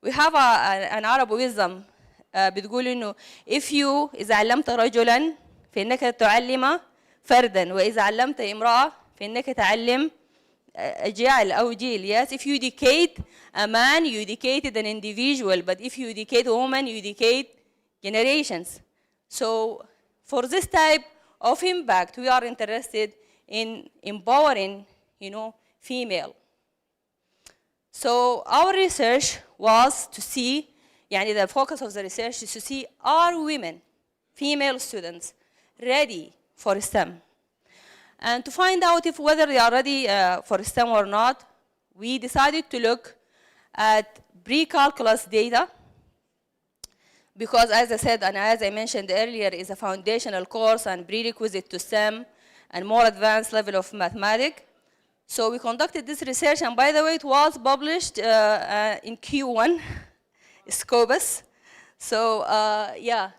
Speaker 13: We have an Arab wisdom بتقول إنه إذا علمت رجلاً فإنك تعلم فرداً وإذا علمت امرأة فإنك تعلم أجيال أو جيل. Yes, if you educate a man, you educated an individual, but if you educate a woman, you educate generations. So for this type of impact, we are interested in empowering, female. So our research was to see, the focus of the research is to see, are women, female students, ready for STEM? And to find out whether they are ready for STEM or not, we decided to look at pre-calculus data, because as I said, and as I mentioned earlier, is a foundational course and prerequisite to STEM and more advanced level of mathematics. So we conducted this research, and by the way, it was published in Q1, Scopus. So yeah,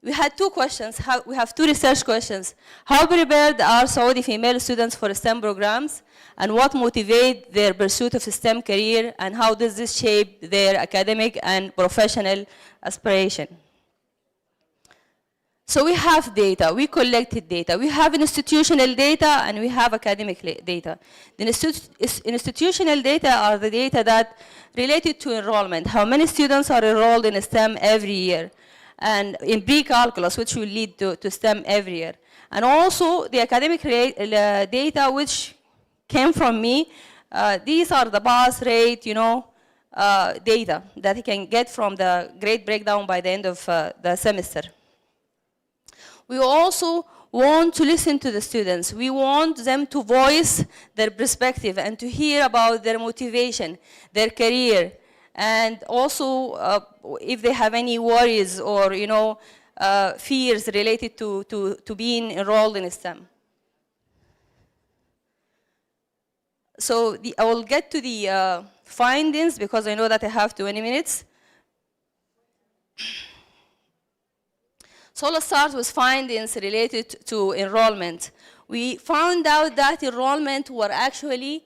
Speaker 13: we had two questions. We have two research questions. How prepared are Saudi female students for STEM programs, and what motivates their pursuit of STEM career, and how does this shape their academic and professional aspiration? So we have data, we collected data. We have institutional data and we have academic data. The institutional data are the data that related to enrollment. How many students are enrolled in STEM every year? And in pre-calculus, which will lead to STEM every year. And also the academic data which came from me. These are the pass rate, data that you can get from the grade breakdown by the end of the semester. We also want to listen to the students. We want them to voice their perspective and to hear about their motivation, their career, and also if they have any worries or fears related to being enrolled in STEM. So I will get to the findings because I know that I have 20 minutes. So let's start with findings related to enrollment. We found out that enrollment were actually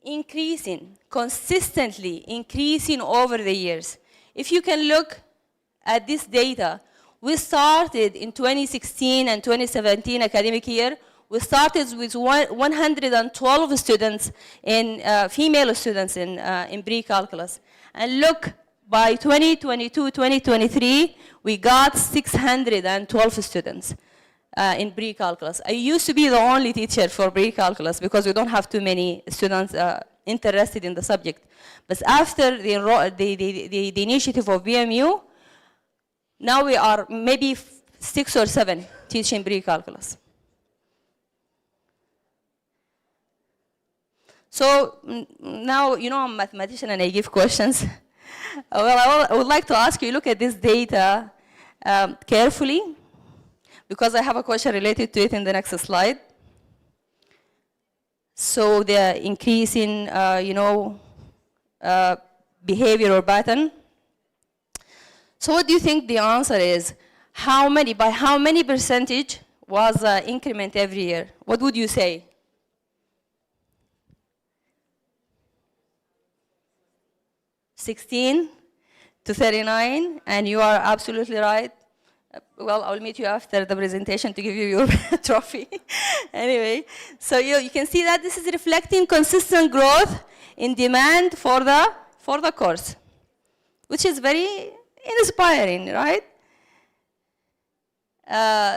Speaker 13: increasing, consistently increasing over the years. If you can look at this data, we started in 2016 and 2017 academic year, we started with 112 students, female students in pre-calculus. And look, by 2022, 2023, we got 612 students in pre-calculus. I used to be the only teacher for pre-calculus because we don't have too many students interested in the subject. But after the initiative of BMU, now we are maybe 6 or 7 teaching pre-calculus. So now, I'm a mathematician and I give questions. Well, I would like to ask you, look at this data carefully, because I have a question related to it in the next slide. So the increasing, behavioral pattern. So what do you think the answer is? By how many percentage was increment every year? What would you say? 16 to 39, and you are absolutely right. Well, I'll meet you after the presentation to give you your trophy. Anyway, so you can see that this is reflecting consistent growth in demand for the course, which is very inspiring, right?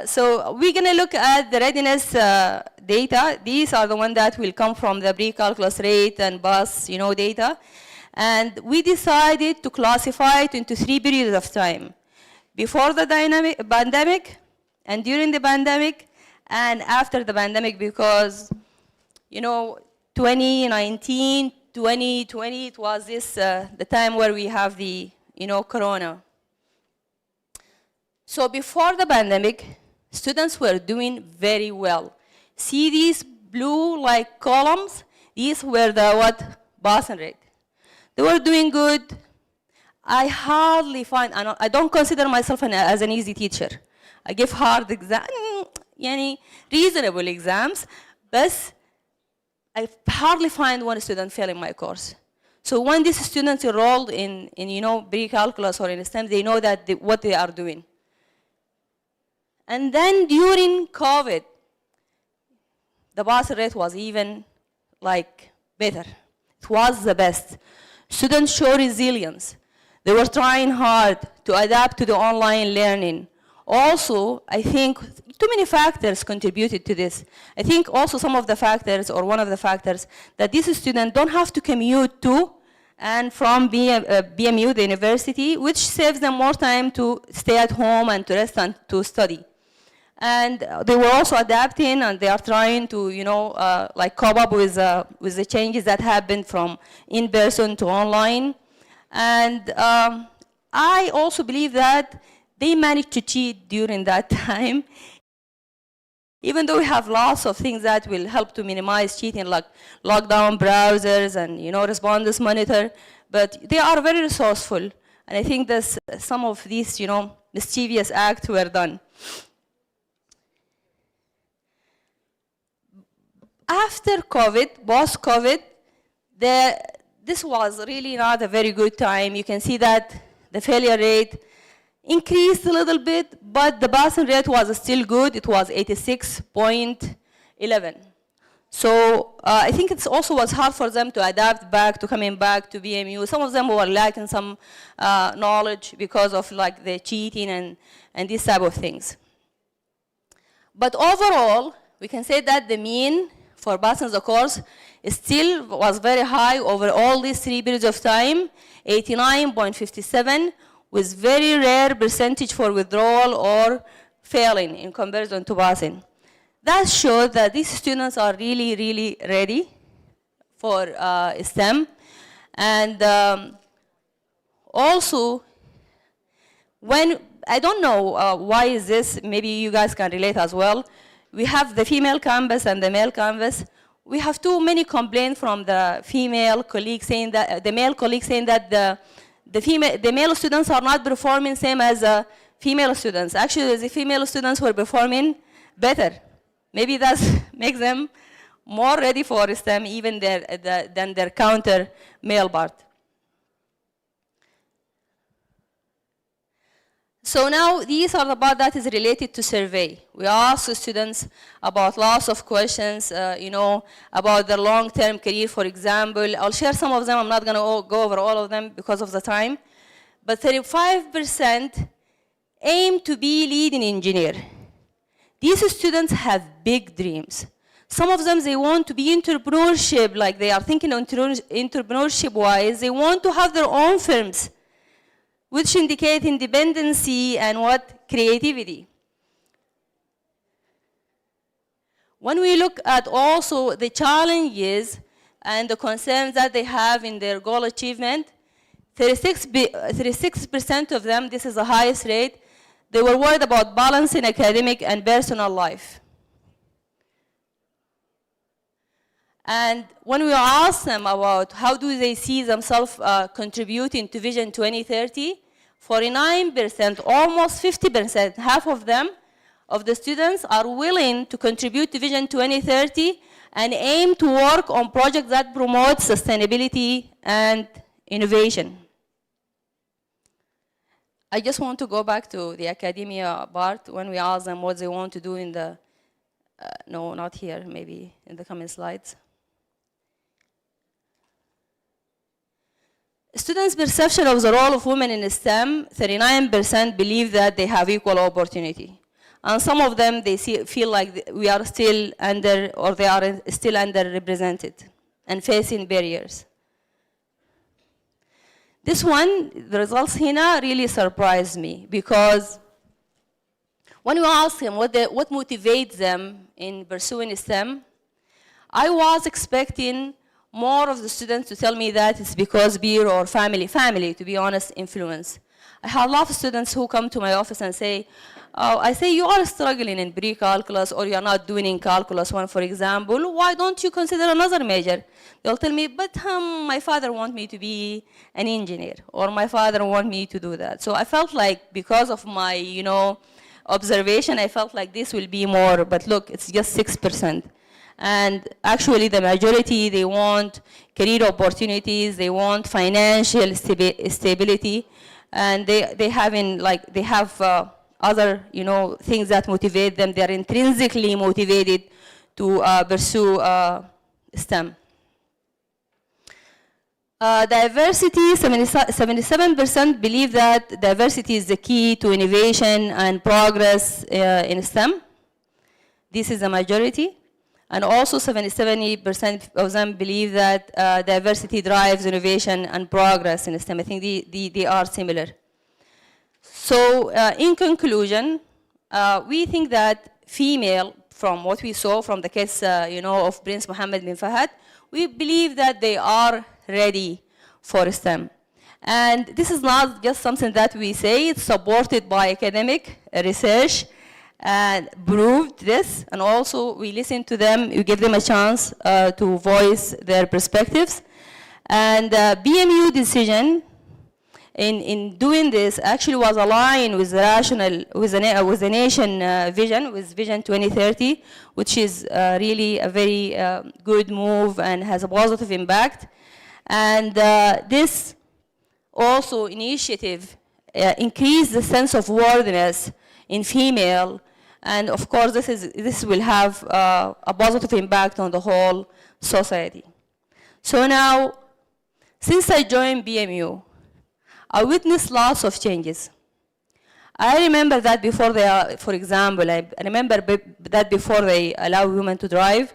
Speaker 13: So we're going to look at the readiness data. These are the ones that will come from the pre-calculus rate and bus, data. And we decided to classify it into 3 periods of time. Before the pandemic, and during the pandemic, and after the pandemic, because, you know, 2019, 2020, it was this, the time where we have the, you know, corona. So before the pandemic, students were doing very well. See these blue like columns? These were the passing rate. They were doing good. I hardly find, I don't consider myself as an easy teacher. I give hard exams, reasonable exams, but I hardly find one student failing my course. So when these students enrolled in you know, pre-calculus or in STEM, they know that what they are doing. And then during COVID, the pass rate was even like better. It was the best. Students show resilience. They were trying hard to adapt to the online learning. Also, I think too many factors contributed to this. I think also some of the factors, or one of the factors, that these students don't have to commute to and from BMU, the university, which saves them more time to stay at home and to rest and to study. And they were also adapting, and they are trying to, you know, like cope up with the changes that happened from in-person to online. And I also believe that they managed to cheat during that time. Even though we have lots of things that will help to minimize cheating, like lockdown browsers and, you know, responders monitor, but they are very resourceful. And I think that some of these, you know, mischievous acts were done. After COVID, post-COVID, this was really not a very good time. You can see that the failure rate increased a little bit, but the passing rate was still good. It was 86.11. So I think it also was hard for them to adapt back, to coming back to BMU. Some of them were lacking some knowledge because of like the cheating and these type of things. But overall, we can say that the mean for passing the course still was very high over all these 3 periods of time, 89.57, with very rare percentage for withdrawal or failing in comparison to passing. That showed that these students are really, really ready for STEM. And also, when, I don't know why is this, maybe you guys can relate as well. We have the female campus and the male campus. We have too many complaints from the female colleagues saying that, the male colleagues saying that the male students are not performing same as female students. Actually, the female students were performing better. Maybe that makes them more ready for STEM even than their counter male part. So now these are the part that is related to survey. We ask students about lots of questions, you know, about their long-term career, for example. I'll share some of them. I'm not going to go over all of them because of the time. But 35% aim to be leading engineer. These students have big dreams. Some of them, they want to be entrepreneurship, like they are thinking entrepreneurship-wise. They want to have their own firms, which indicate independency and creativity. When we look at also the challenges and the concerns that they have in their goal achievement, 36% of them, this is the highest rate, they were worried about balancing academic and personal life. And when we ask them about how do they see themselves contributing to Vision 2030, 49%, almost 50%, half of them, of the students are willing to contribute to Vision 2030 and aim to work on projects that promote sustainability and innovation. I just want to go back to the academia part when we ask them what they want to do in the, no, not here, maybe in the coming slides. Students' perception of the role of women in STEM, 39% believe that they have equal opportunity. And some of them, they feel like we are still under, or they are still underrepresented and facing barriers. This one, the results here really surprised me, because when you ask them what motivates them in pursuing STEM, I was expecting more of the students to tell me that it's because peer or family, to be honest, influence. I have a lot of students who come to my office and say, oh, I say, you are struggling in pre-calculus, or you're not doing in calculus 1, for example, why don't you consider another major? They'll tell me, but my father wants me to be an engineer, or my father wants me to do that. So I felt like, because of my, observation, I felt like this will be more, but look, it's just 6%. And actually the majority, they want career opportunities, they want financial stability, and they have other things that motivate them. They are intrinsically motivated to pursue STEM. Diversity, 77% believe that diversity is the key to innovation and progress in STEM. This is a majority. And also 77% of them believe that diversity drives innovation and progress in STEM. I think they are similar. So in conclusion, we think that female, from what we saw from the case of Prince Mohammed bin Fahad, we believe that they are ready for STEM. And this is not just something that we say, it's supported by academic research and proved this, and also we listen to them, we give them a chance to voice their perspectives. And BMU decision in doing this actually was aligned with the nation vision, with Vision 2030, which is really a very good move and has a positive impact. And this also initiative increased the sense of worthiness in female, and of course this will have a positive impact on the whole society. So now, since I joined BMU, I witnessed lots of changes. I remember that before they, for example, I remember that before they allow women to drive,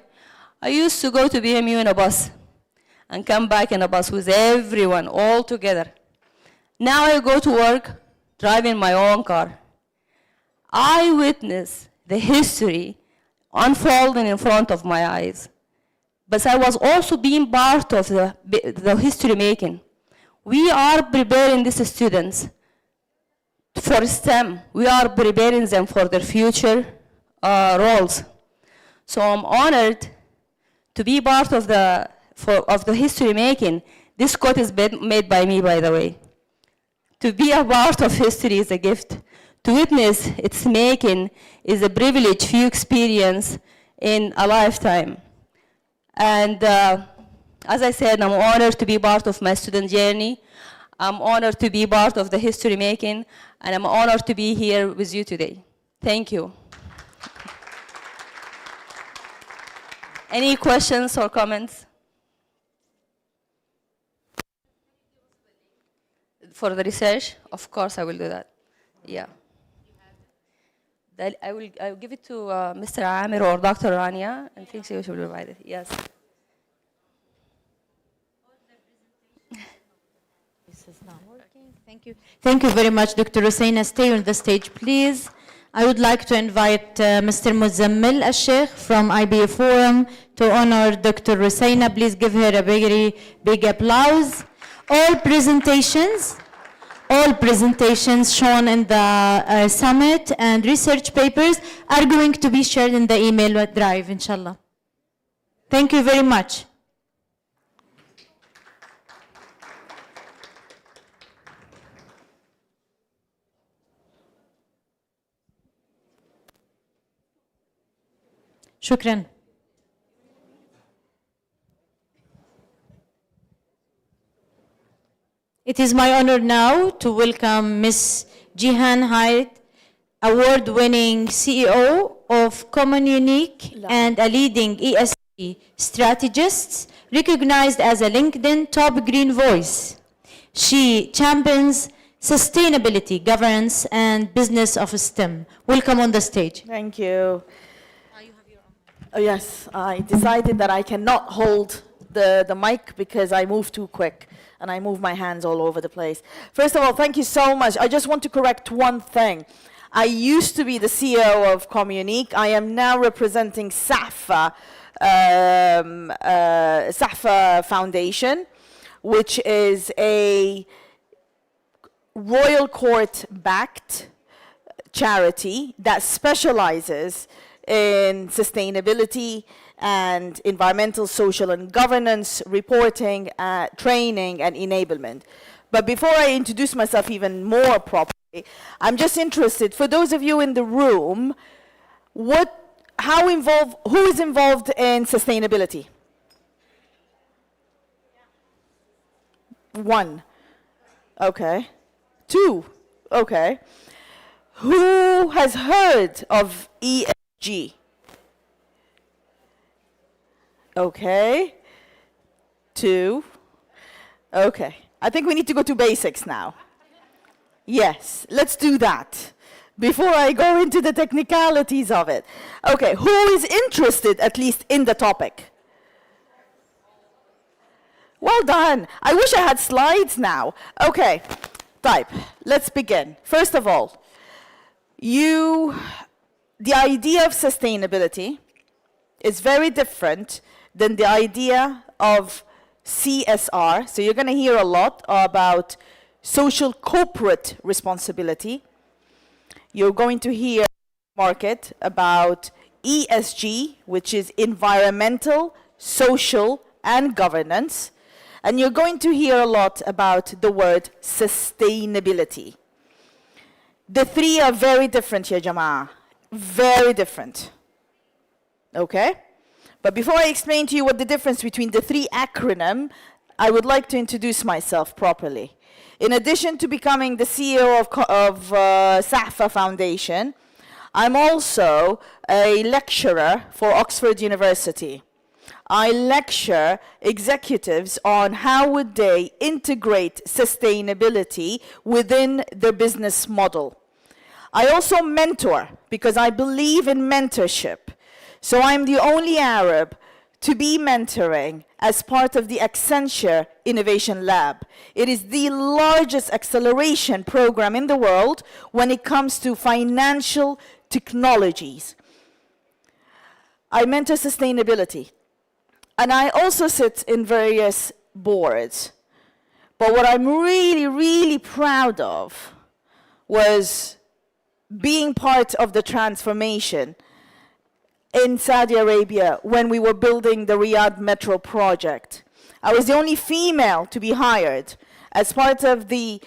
Speaker 13: I used to go to BMU in a bus and come back in a bus with everyone, all together. Now I go to work driving my own car. I witnessed the history unfolding in front of my eyes. But I was also being part of the history making. We are preparing these students for STEM. We are preparing them for their future roles. So I'm honored to be part of the history making. This quote is made by me, by the way. To be a part of history is a gift. To witness its making is a privilege few experience in a lifetime. And as I said, I'm honored to be part of my student journey. I'm honored to be part of the history making, and I'm honored to be here with you today. Thank you. Any questions or comments? For the research? Of course I will do that. Yeah. I will give it to Mr. Amir or Dr. Rania, and think she will provide it. Yes.
Speaker 9: This is not working. Thank you. Thank you very much, Dr. Russina. Stay on the stage, please. I would like to invite Mr. Muzammil Al-Sheikh from IBA Forum to honor Dr. Russina. Please give her a very big applause. All presentations shown in the summit and research papers are going to be shared in the email drive, inshallah. Thank you very much. Shukran. It is my honor now to welcome Ms. Jihan Hyde, award-winning CEO of Common Unique and a leading ESG strategist, recognized as a LinkedIn top green voice. She champions sustainability, governance, and business of STEM. Welcome on the stage.
Speaker 4: Thank you. Oh, yes, I decided that I cannot hold the mic because I move too quick. and I move my hands all over the place. First of all, thank you so much. I just want to correct one thing. I used to be the CEO of Communique. I am now representing SAFA, SAFA Foundation, which is a royal court-backed charity that specializes in sustainability and environmental, social, and governance reporting, training, and enablement. But before I introduce myself even more properly, I'm just interested, for those of you in the room, who is involved in sustainability? One. Okay. Two. Okay. Who has heard of ESG? Okay. Two. Okay. I think we need to go to basics now. Yes, let's do that before I go into the technicalities of it. Okay, who is interested at least in the topic? Well done. I wish I had slides now. Okay, type. Let's begin. First of all, the idea of sustainability is very different than the idea of CSR. So you're going to hear a lot about social corporate responsibility. You're going to hear market about ESG, which is environmental, social, and governance. And you're going to hear a lot about the word sustainability. The three are very different, ya Jama'ah. Very different. Okay? But before I explain to you what the difference between the three acronyms, I would like to introduce myself properly. In addition to becoming the CEO of SAFA Foundation, I'm also a lecturer for Oxford University. I lecture executives on how would they integrate sustainability within their business model. I also mentor because I believe in mentorship. So I'm the only Arab to be mentoring as part of the Accenture Innovation Lab. It is the largest acceleration program in the world when it comes to financial technologies. I mentor sustainability. And I also sit in various boards. But what I'm really, really proud of was being part of the transformation in Saudi Arabia when we were building the Riyadh Metro project. I was the only female to be hired as part of the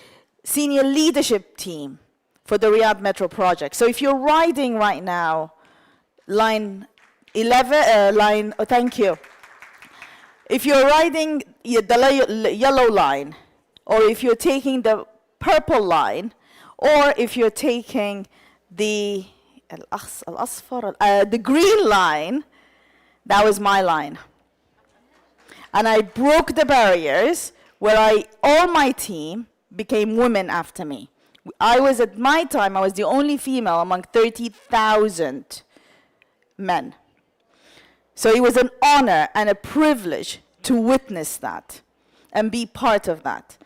Speaker 4: senior leadership team for the Riyadh Metro project. So if you're riding right now, line 11, thank you. If you're riding the yellow line, or if you're taking the purple line, or if you're taking the green line, that was my line. And I broke the barriers where all my team became women after me. At my time, I was the only female among 30,000 men. So it was an honor and a privilege to witness that and be part of that.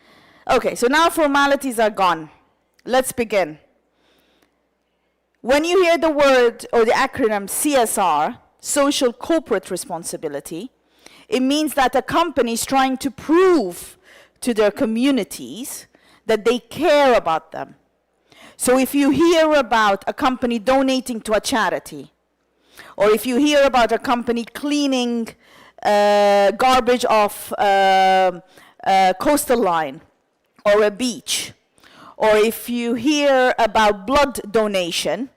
Speaker 4: Okay, so now formalities are gone. Let's begin. When you hear the word or the acronym CSR, Social Corporate Responsibility, it means that a company is trying to prove to their communities that they care about them. So if you hear about a company donating to a charity, or if you hear about a company cleaning garbage off a coastal line or a beach, or if you hear about blood donation,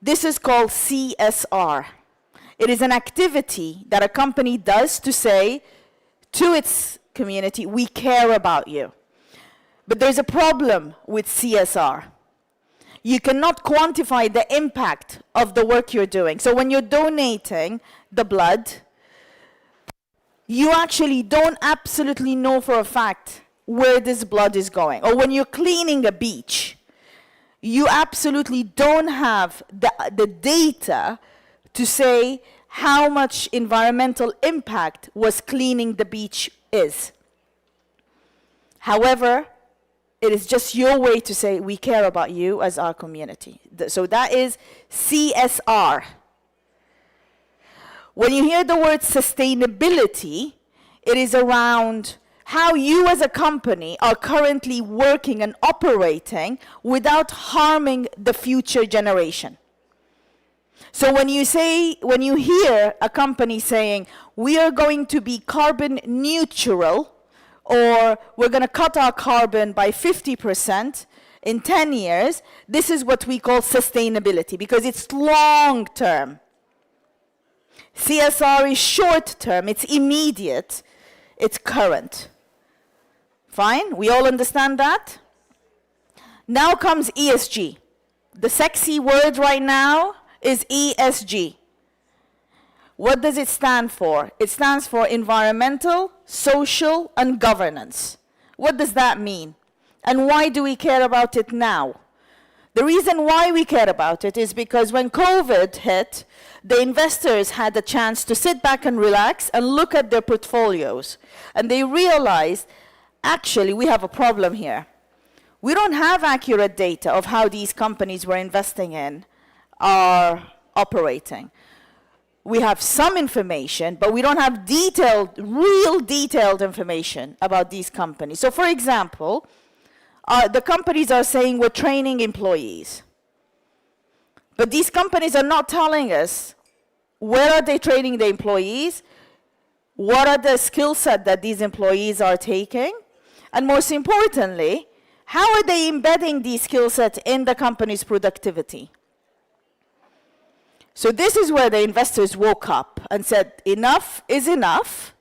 Speaker 4: this is called CSR. It is an activity that a company does to say to its community, we care about you. But there's a problem with CSR. You cannot quantify the impact of the work you're doing. So when you're donating the blood, you actually don't absolutely know for a fact where this blood is going. Or when you're cleaning a beach, you absolutely don't have the data to say how much environmental impact was cleaning the beach is. However, it is just your way to say we care about you as our community. So that is CSR. When you hear the word sustainability, it is around how you as a company are currently working and operating without harming the future generation. So when you hear a company saying, we are going to be carbon neutral, or we're going to cut our carbon by 50% in 10 years, this is what we call sustainability, because it's long term. CSR is short term, it's immediate, it's current. Fine, we all understand that? Now comes ESG. The sexy word right now is ESG. What does it stand for? It stands for environmental, social, and governance. What does that mean? And why do we care about it now? The reason why we care about it is because when COVID hit, the investors had a chance to sit back and relax and look at their portfolios. And they realized, actually, we have a problem here. We don't have accurate data of how these companies we're investing in are operating. We have some information, but we don't have real detailed information about these companies. So for example, the companies are saying we're training employees. But these companies are not telling us where are they training the employees, what are the skill set that these employees are taking, and most importantly, how are they embedding these skill sets in the company's productivity? So this is where the investors woke up and said, enough is enough.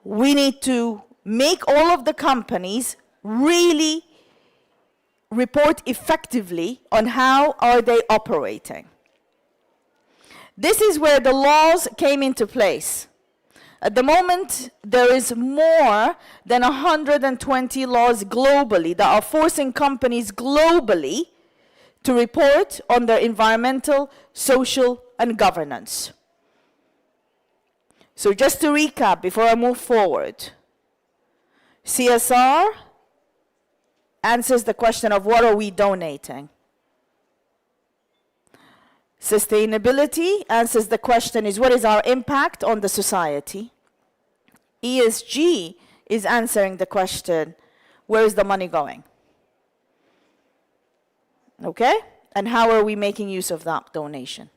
Speaker 4: We need to make all of the companies really report effectively on how are they operating. This is where the laws came into place. At the moment, there is more than 120 laws globally that are forcing companies globally to report on their environmental, social, and governance. So just to recap before I move forward, CSR answers the question of what are we donating? Sustainability answers the question is what is our impact on the society? ESG is answering the question, where is the money going? Okay? And how are we making use of that donation?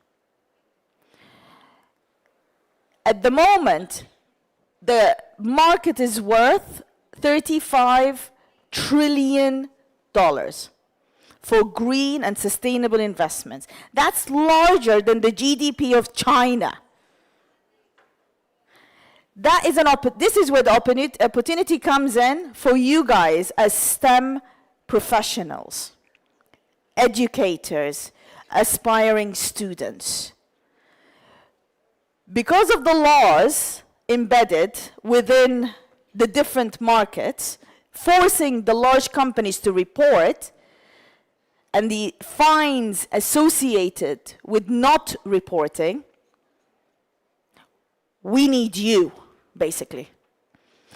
Speaker 4: At the moment, the market is worth $35 trillion for green and sustainable investments. That's larger than the GDP of China. That is this is where the opportunity comes in for you guys as STEM professionals, educators, aspiring students. Because of the laws embedded within the different markets, forcing the large companies to report, and the fines associated with not reporting, we need you, basically.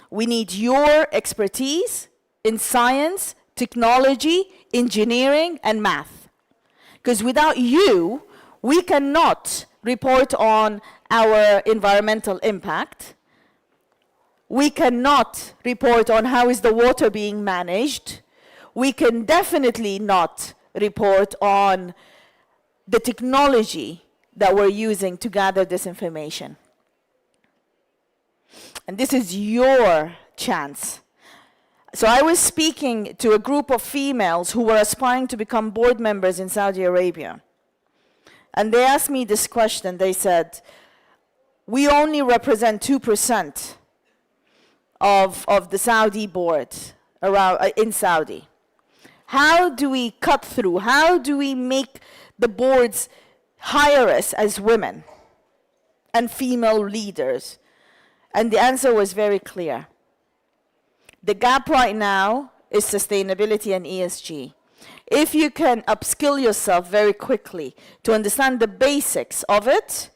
Speaker 4: We need your expertise in science, technology, engineering, and math. Because without you, we cannot report on our environmental impact. We cannot report on how is the water being managed. We can definitely not report on the technology that we're using to gather this information. And this is your chance. So I was speaking to a group of females who were aspiring to become board members in Saudi Arabia. And they asked me this question. They said, we only represent 2% of the Saudi board in Saudi. How do we cut through? How do we make the boards hire us as women and female leaders? And the answer was very clear. The gap right now is sustainability and ESG. If you can upskill yourself very quickly to understand the basics of it,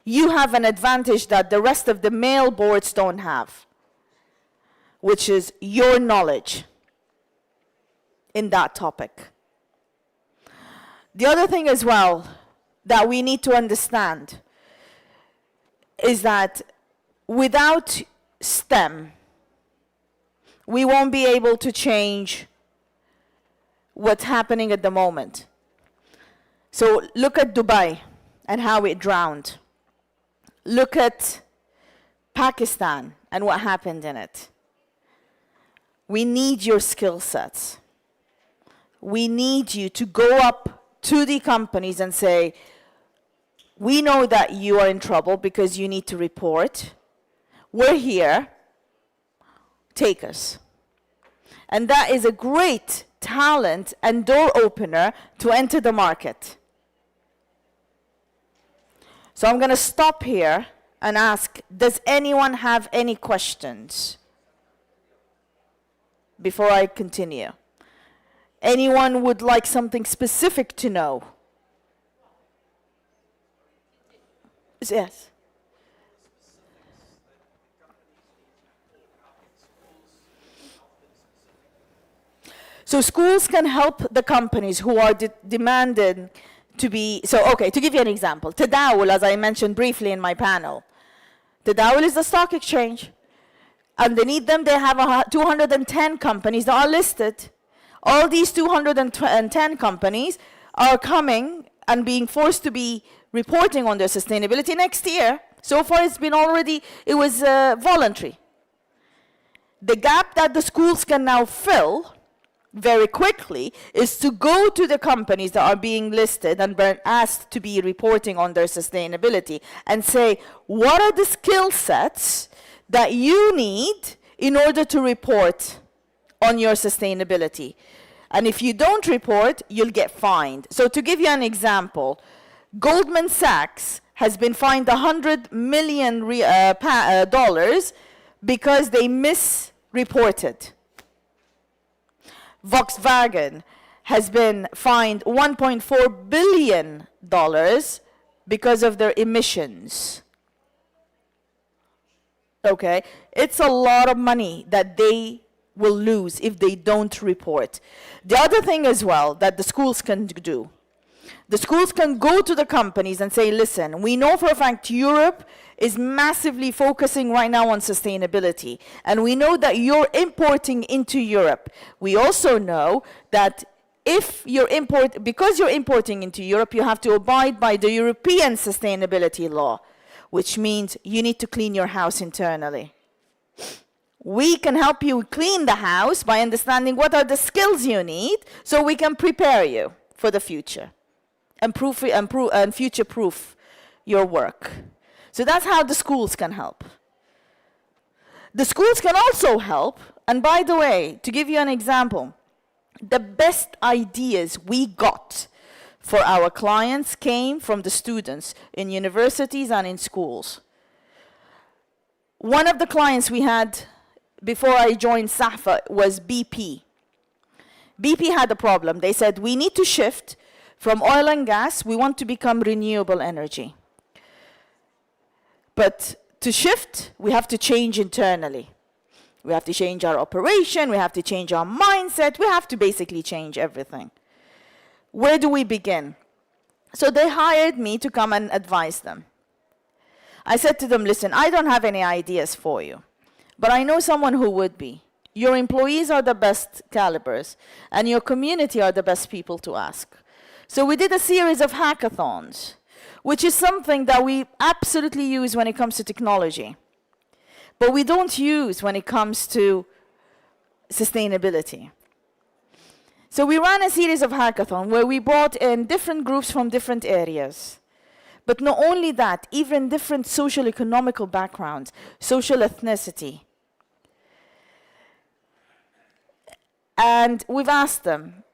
Speaker 4: you have an advantage that the rest of the male boards don't have. which is your knowledge in that topic. The other thing as well that we need to understand is that without STEM, we won't be able to change what's happening at the moment. So look at Dubai and how it drowned. Look at Pakistan and what happened in it. We need your skill sets. We need you to go up to the companies and say, we know that you are in trouble because you need to report. We're here. Take us. And that is a great talent and door opener to enter the market. So I'm going to stop here and ask, does anyone have any questions before I continue? Anyone would like something specific to know? Yes. So schools can help the companies who are demanded to be, so okay, to give you an example, Tadawul, as I mentioned briefly in my panel. Tadawul is the stock exchange. Underneath them, they have 210 companies that are listed. All these 210 companies are coming and being forced to be reporting on their sustainability next year. So far, it's been already, it was voluntary. The gap that the schools can now fill very quickly is to go to the companies that are being listed and been asked to be reporting on their sustainability and say, what are the skill sets that you need in order to report on your sustainability? And if you don't report, you'll get fined. So to give you an example, Goldman Sachs has been fined $100 million because they misreported. Volkswagen has been fined $1.4 billion because of their emissions. Okay, it's a lot of money that they will lose if they don't report. The other thing as well that the schools can do, the schools can go to the companies and say, listen, we know for a fact Europe is massively focusing right now on sustainability. And we know that you're importing into Europe. We also know that if you're because you're importing into Europe, you have to abide by the European sustainability law, which means you need to clean your house internally. We can help you clean the house by understanding what are the skills you need so we can prepare you for the future and future-proof your work. So that's how the schools can help. The schools can also help, and by the way, to give you an example, the best ideas we got for our clients came from the students in universities and in schools. One of the clients we had before I joined SAFA was BP. BP had a problem. They said, we need to shift from oil and gas, we want to become renewable energy. But to shift, we have to change internally. We have to change our operation, we have to change our mindset, we have to basically change everything. Where do we begin? So they hired me to come and advise them. I said to them, listen, I don't have any ideas for you, but I know someone who would be. Your employees are the best calibers, and your community are the best people to ask. So we did a series of hackathons, which is something that we absolutely use when it comes to technology, but we don't use when it comes to sustainability. So we ran a series of hackathons where we brought in different groups from different areas. But not only that, even different social economical backgrounds, social ethnicity. And we've asked them,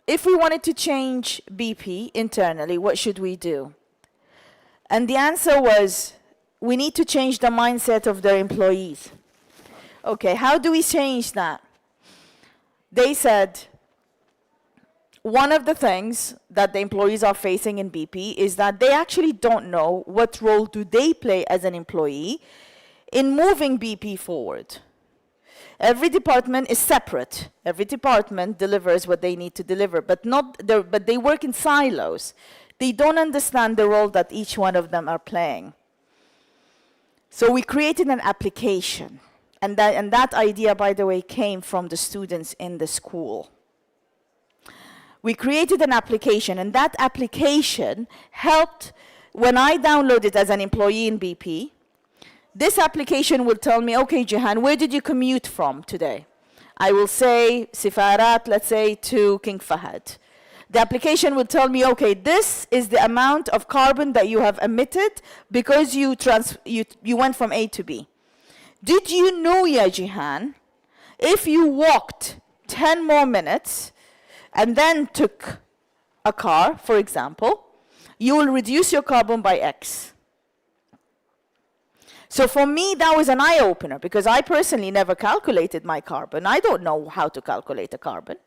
Speaker 4: if we wanted to change BP internally, what should we do? And the answer was, we need to change the mindset of their employees. Okay, how do we change that? They said, one of the things that the employees are facing in BP is that they actually don't know what role do they play as an employee in moving BP forward. Every department is separate. Every department delivers what they need to deliver, but they work in silos. They don't understand the role that each one of them are playing. So we created an application, and that idea, by the way, came from the students in the school. We created an application, and that application helped when I download it as an employee in BP. This application will tell me, okay, Jihan, where did you commute from today? I will say Sifarat, let's say, to King Fahad. The application will tell me, okay, this is the amount of carbon that you have emitted because you went from A to B. Did you know, ya Jihan, if you walked 10 more minutes and then took a car, for example, you will reduce your carbon by X. So for me, that was an eye-opener because I personally never calculated my carbon. I don't know how to calculate a carbon.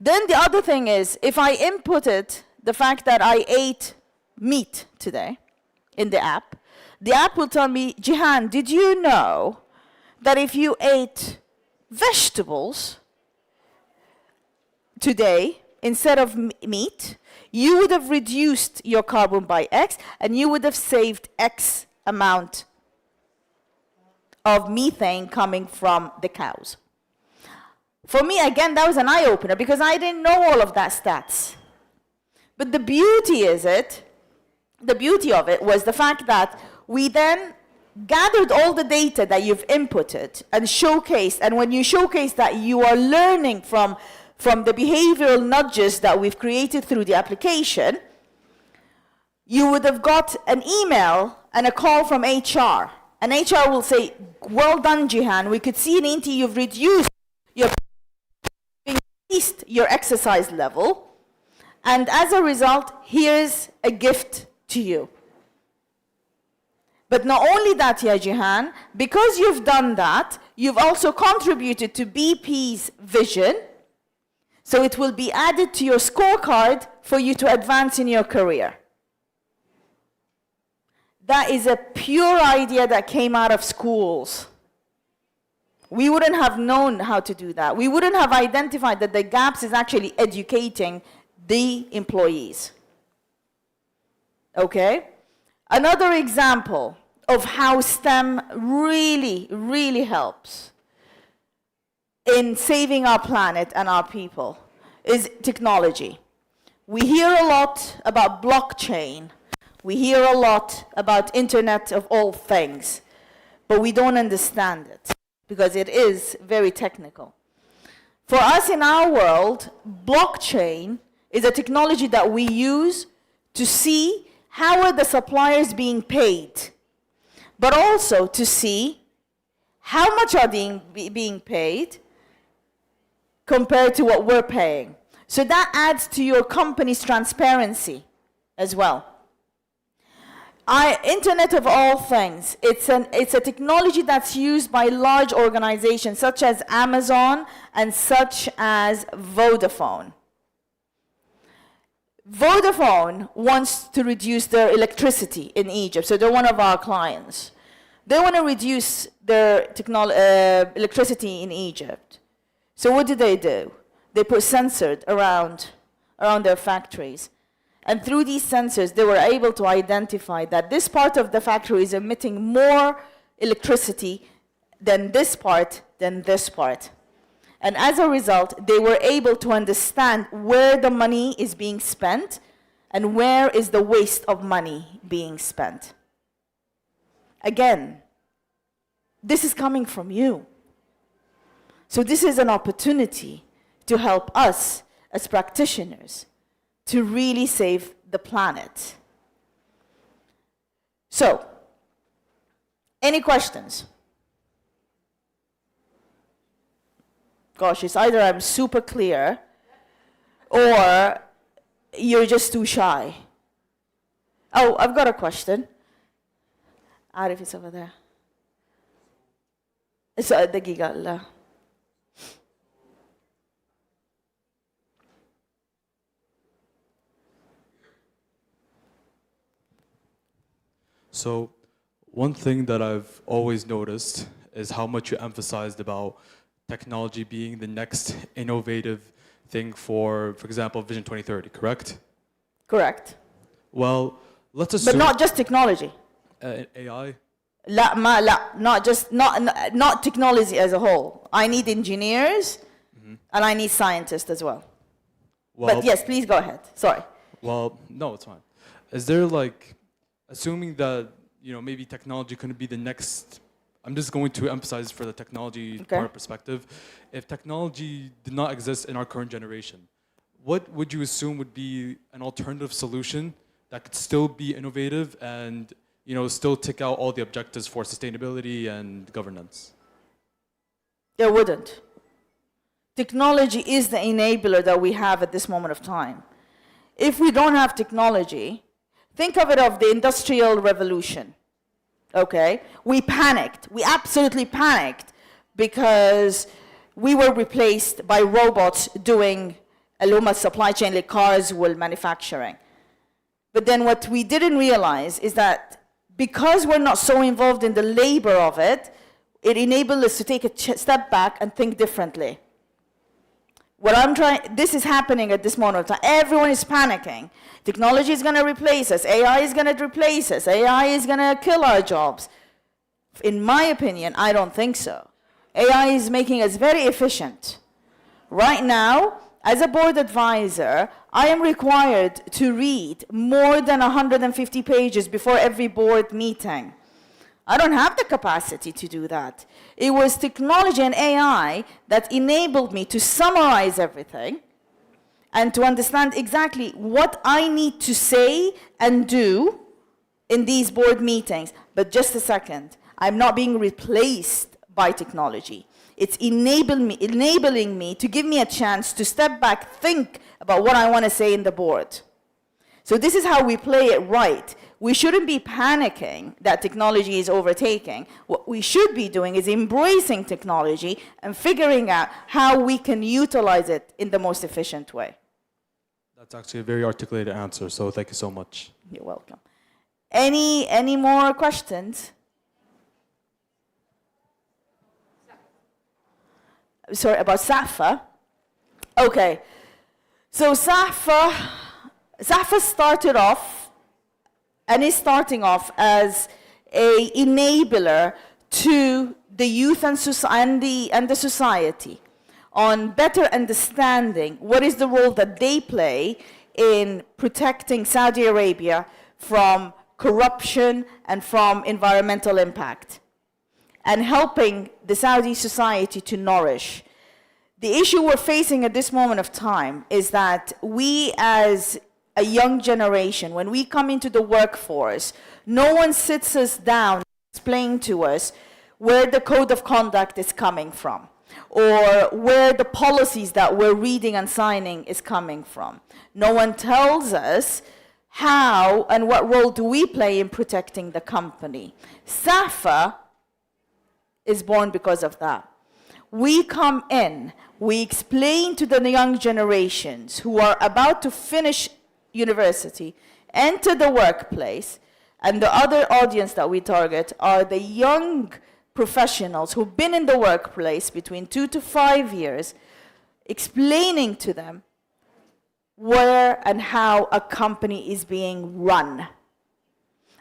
Speaker 4: Then the other thing is, if I inputted the fact that I ate meat today in the app will tell me, Jihan, did you know that if you ate vegetables today instead of meat, you would have reduced your carbon by X, and you would have saved X amount of methane coming from the cows. For me, again, that was an eye-opener because I didn't know all of that stats. But the beauty of it was the fact that we then gathered all the data that you've inputted and showcased, and when you showcase that you are learning from the behavioral nudges that we've created through the application, you would have got an email and a call from HR. And HR will say, well done, Jihan. We could see in Inti you've reduced your exercise level. And as a result, here's a gift to you. But not only that, ya Jihan, because you've done that, you've also contributed to BP's vision. So it will be added to your scorecard for you to advance in your career. That is a pure idea that came out of schools. We wouldn't have known how to do that. We wouldn't have identified that the gaps is actually educating the employees. Okay? Another example of how STEM really, really helps in saving our planet and our people is technology. We hear a lot about blockchain. We hear a lot about Internet of all things, but we don't understand it because it is very technical. For us in our world, blockchain is a technology that we use to see how are the suppliers being paid, but also to see how much are being paid compared to what we're paying. So that adds to your company's transparency as well. Internet of all things, it's a technology that's used by large organizations such as Amazon and such as Vodafone. Vodafone wants to reduce their electricity in Egypt, so they're one of our clients. They want to reduce their electricity in Egypt. So what do? They put sensors around their factories. And through these sensors, they were able to identify that this part of the factory is emitting more electricity than this part, than this part. And as a result, they were able to understand where the money is being spent and where is the waste of money being spent. Again, this is coming from you. So this is an opportunity to help us as practitioners to really save the planet. So, any questions? Gosh, it's either I'm super clear or you're just too shy. Oh, I've got a question. Arif is over there. It's دقيقة لا.
Speaker 14: So one thing that I've always noticed is how much you emphasized about technology being the next innovative thing for example, Vision 2030, correct?
Speaker 4: Correct.
Speaker 14: Well, let's assume...
Speaker 4: But not just technology.
Speaker 14: AI?
Speaker 4: Not technology as a whole. I need engineers and I need scientists as well. But yes, please go ahead. Sorry.
Speaker 14: Well, no, it's fine. Is there like, assuming that, you know, maybe technology couldn't be the next, I'm just going to emphasize for the technology part perspective, if technology did not exist in our current generation, what would you assume would be an alternative solution that could still be innovative and, you know, still tick out all the objectives for sustainability and governance?
Speaker 4: There wouldn't. Technology is the enabler that we have at this moment of time. If we don't have technology, think of it of the Industrial Revolution, okay? We panicked, we absolutely panicked because we were replaced by robots doing almost supply chain like cars will manufacturing. But then what we didn't realize is that because we're not so involved in the labor of it, it enabled us to take a step back and think differently. This is happening at this moment of time. Everyone is panicking. Technology is going to replace us. AI is going to replace us. AI is going to kill our jobs. In my opinion, I don't think so. AI is making us very efficient. Right now, as a board advisor, I am required to read more than 150 pages before every board meeting. I don't have the capacity to do that. It was technology and AI that enabled me to summarize everything and to understand exactly what I need to say and do in these board meetings. But just a second, I'm not being replaced by technology. It's enabling me to give me a chance to step back, think about what I want to say in the board. So this is how we play it right. We shouldn't be panicking that technology is overtaking. What we should be doing is embracing technology and figuring out how we can utilize it in the most efficient way.
Speaker 14: That's actually a very articulated answer, so thank you so much.
Speaker 4: You're welcome. Any more questions? Sorry, about SAFA. Okay, so SAFA started off and is starting off as an enabler to the youth and the society on better understanding what is the role that they play in protecting Saudi Arabia from corruption and from environmental impact, and helping the Saudi society to nourish. The issue we're facing at this moment of time is that we as a young generation, when we come into the workforce, no one sits us down and explains to us where the code of conduct is coming from, or where the policies that we're reading and signing is coming from. No one tells us how and what role do we play in protecting the company. SAFA is born because of that. We come in, we explain to the young generations who are about to finish university, enter the workplace, and the other audience that we target are the young professionals who've been in the workplace between 2 to 5 years, explaining to them where and how a company is being run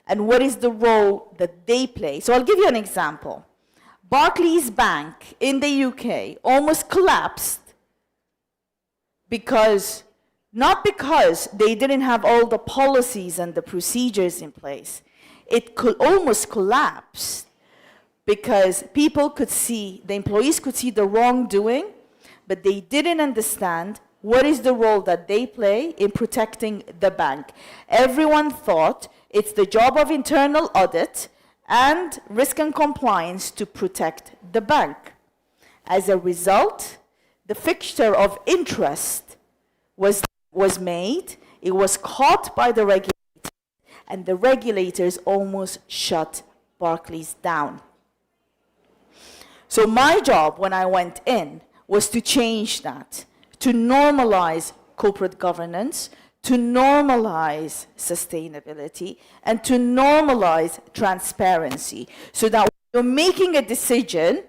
Speaker 4: and what is the role that they play. So I'll give you an example. Barclays Bank in the UK almost collapsed not because they didn't have all the policies and the procedures in place. It almost collapsed because the employees could see the wrongdoing, but they didn't understand what is the role that they play in protecting the bank. Everyone thought it's the job of internal audit and risk and compliance to protect the bank. As a result, the fixture of interest was made, it was caught by the regulators, and the regulators almost shut Barclays down. So my job when I went in was to change that, to normalize corporate governance, to normalize sustainability, and to normalize transparency, so that You're making a decision,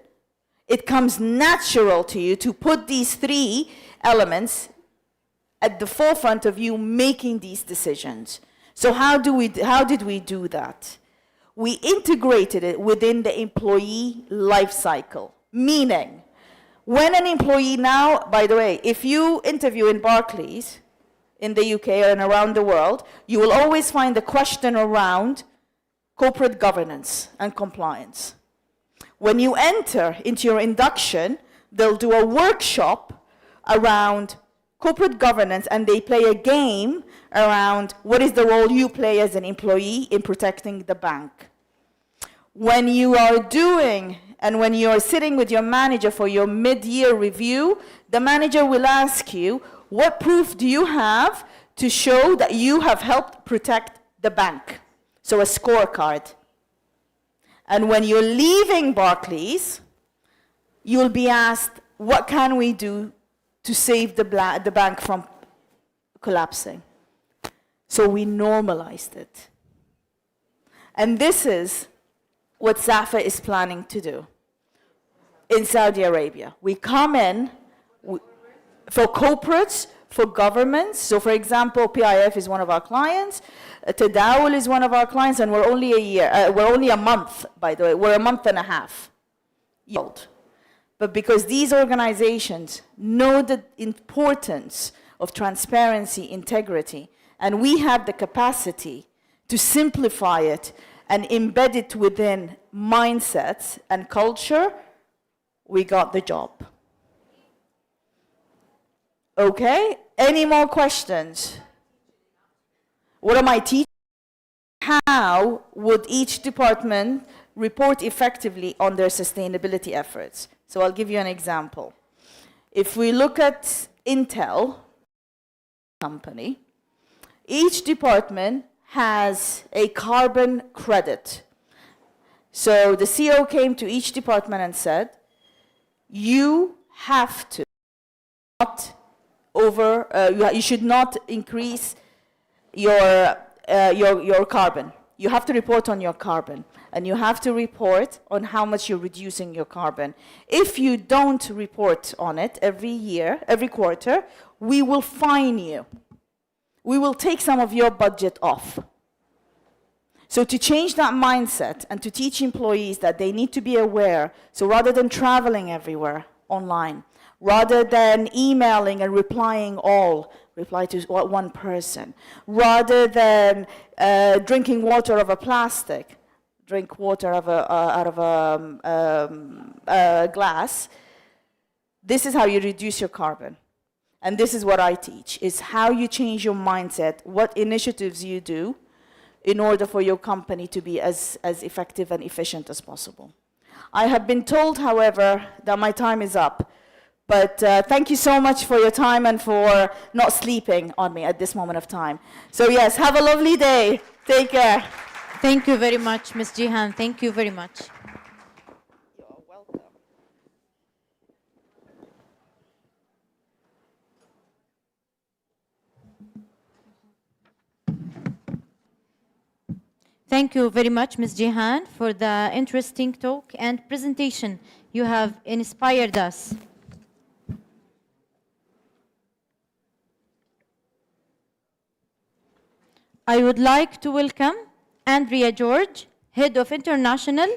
Speaker 4: it comes natural to you to put these three elements at the forefront of you making these decisions. So how did we do that? We integrated it within the employee life cycle, meaning when an employee now, by the way, if you interview in Barclays, in the UK and around the world, you will always find a question around corporate governance and compliance. When you enter into your induction, they'll do a workshop around corporate governance, and they play a game around what is the role you play as an employee in protecting the bank. When you are doing, and when you are sitting with your manager for your mid-year review, the manager will ask you, what proof do you have to show that you have helped protect the bank? So a scorecard. And when you're leaving Barclays, you'll be asked, what can we do to save the bank from collapsing? So we normalized it. And this is what Dafer is planning to do in Saudi Arabia. We come in for corporates, for governments. So for example, PIF is one of our clients, Tadawul is one of our clients, and we're only a month, by the way, we're a month and a half old. But because these organizations know the importance of transparency, integrity, and we have the capacity to simplify it and embed it within mindsets and culture, we got the job. Okay, any more questions? What am I teaching? How would each department report effectively on their sustainability efforts? So I'll give you an example. If we look at Intel company, each department has a carbon credit. So the CEO came to each department and said, you have to not you should not increase your carbon. You have to report on your carbon, and you have to report on how much you're reducing your carbon. If you don't report on it every year, every quarter, we will fine you. We will take some of your budget off. So to change that mindset and to teach employees that they need to be aware, so rather than traveling everywhere online, rather than emailing and replying all, reply to one person, rather than drinking water out of a plastic, drink water out of a glass, this is how you reduce your carbon. And this is what I teach, is how you change your mindset, what initiatives you do in order for your company to be as effective and efficient as possible. I have been told, however, that my time is up. But thank you so much for your time and for not sleeping on me at this moment of time. So yes, have a lovely day. Take care.
Speaker 9: Thank you very much, Ms. Jihan. Thank you very much.
Speaker 4: You're welcome.
Speaker 9: Thank you very much, Ms. Jihan, for the interesting talk and presentation. You have inspired us. I would like to welcome Andrea George, Head of International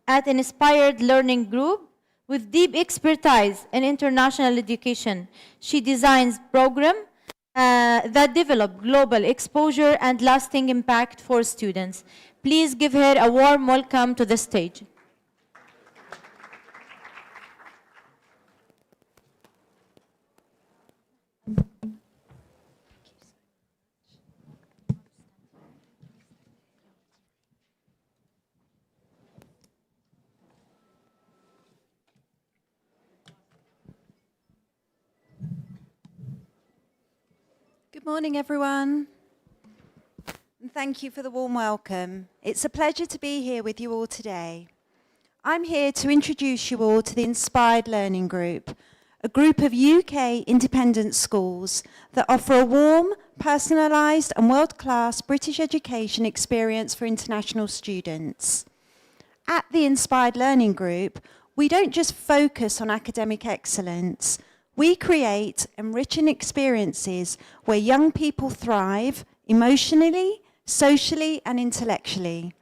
Speaker 9: at Inspired Learning Group, with deep expertise in international education. She designs programs that develop global exposure and lasting impact for students. Please give her a warm welcome to the stage.
Speaker 15: Good morning, everyone. And thank you for the warm welcome. It's a pleasure to be here with you all today. I'm here to introduce you all to the Inspired Learning Group, a group of UK independent schools that offer a warm, personalised and world-class British education experience for international students. at the Inspired Learning Group, we don't just focus on academic excellence. We create enriching experiences where young people thrive emotionally, socially, and intellectually.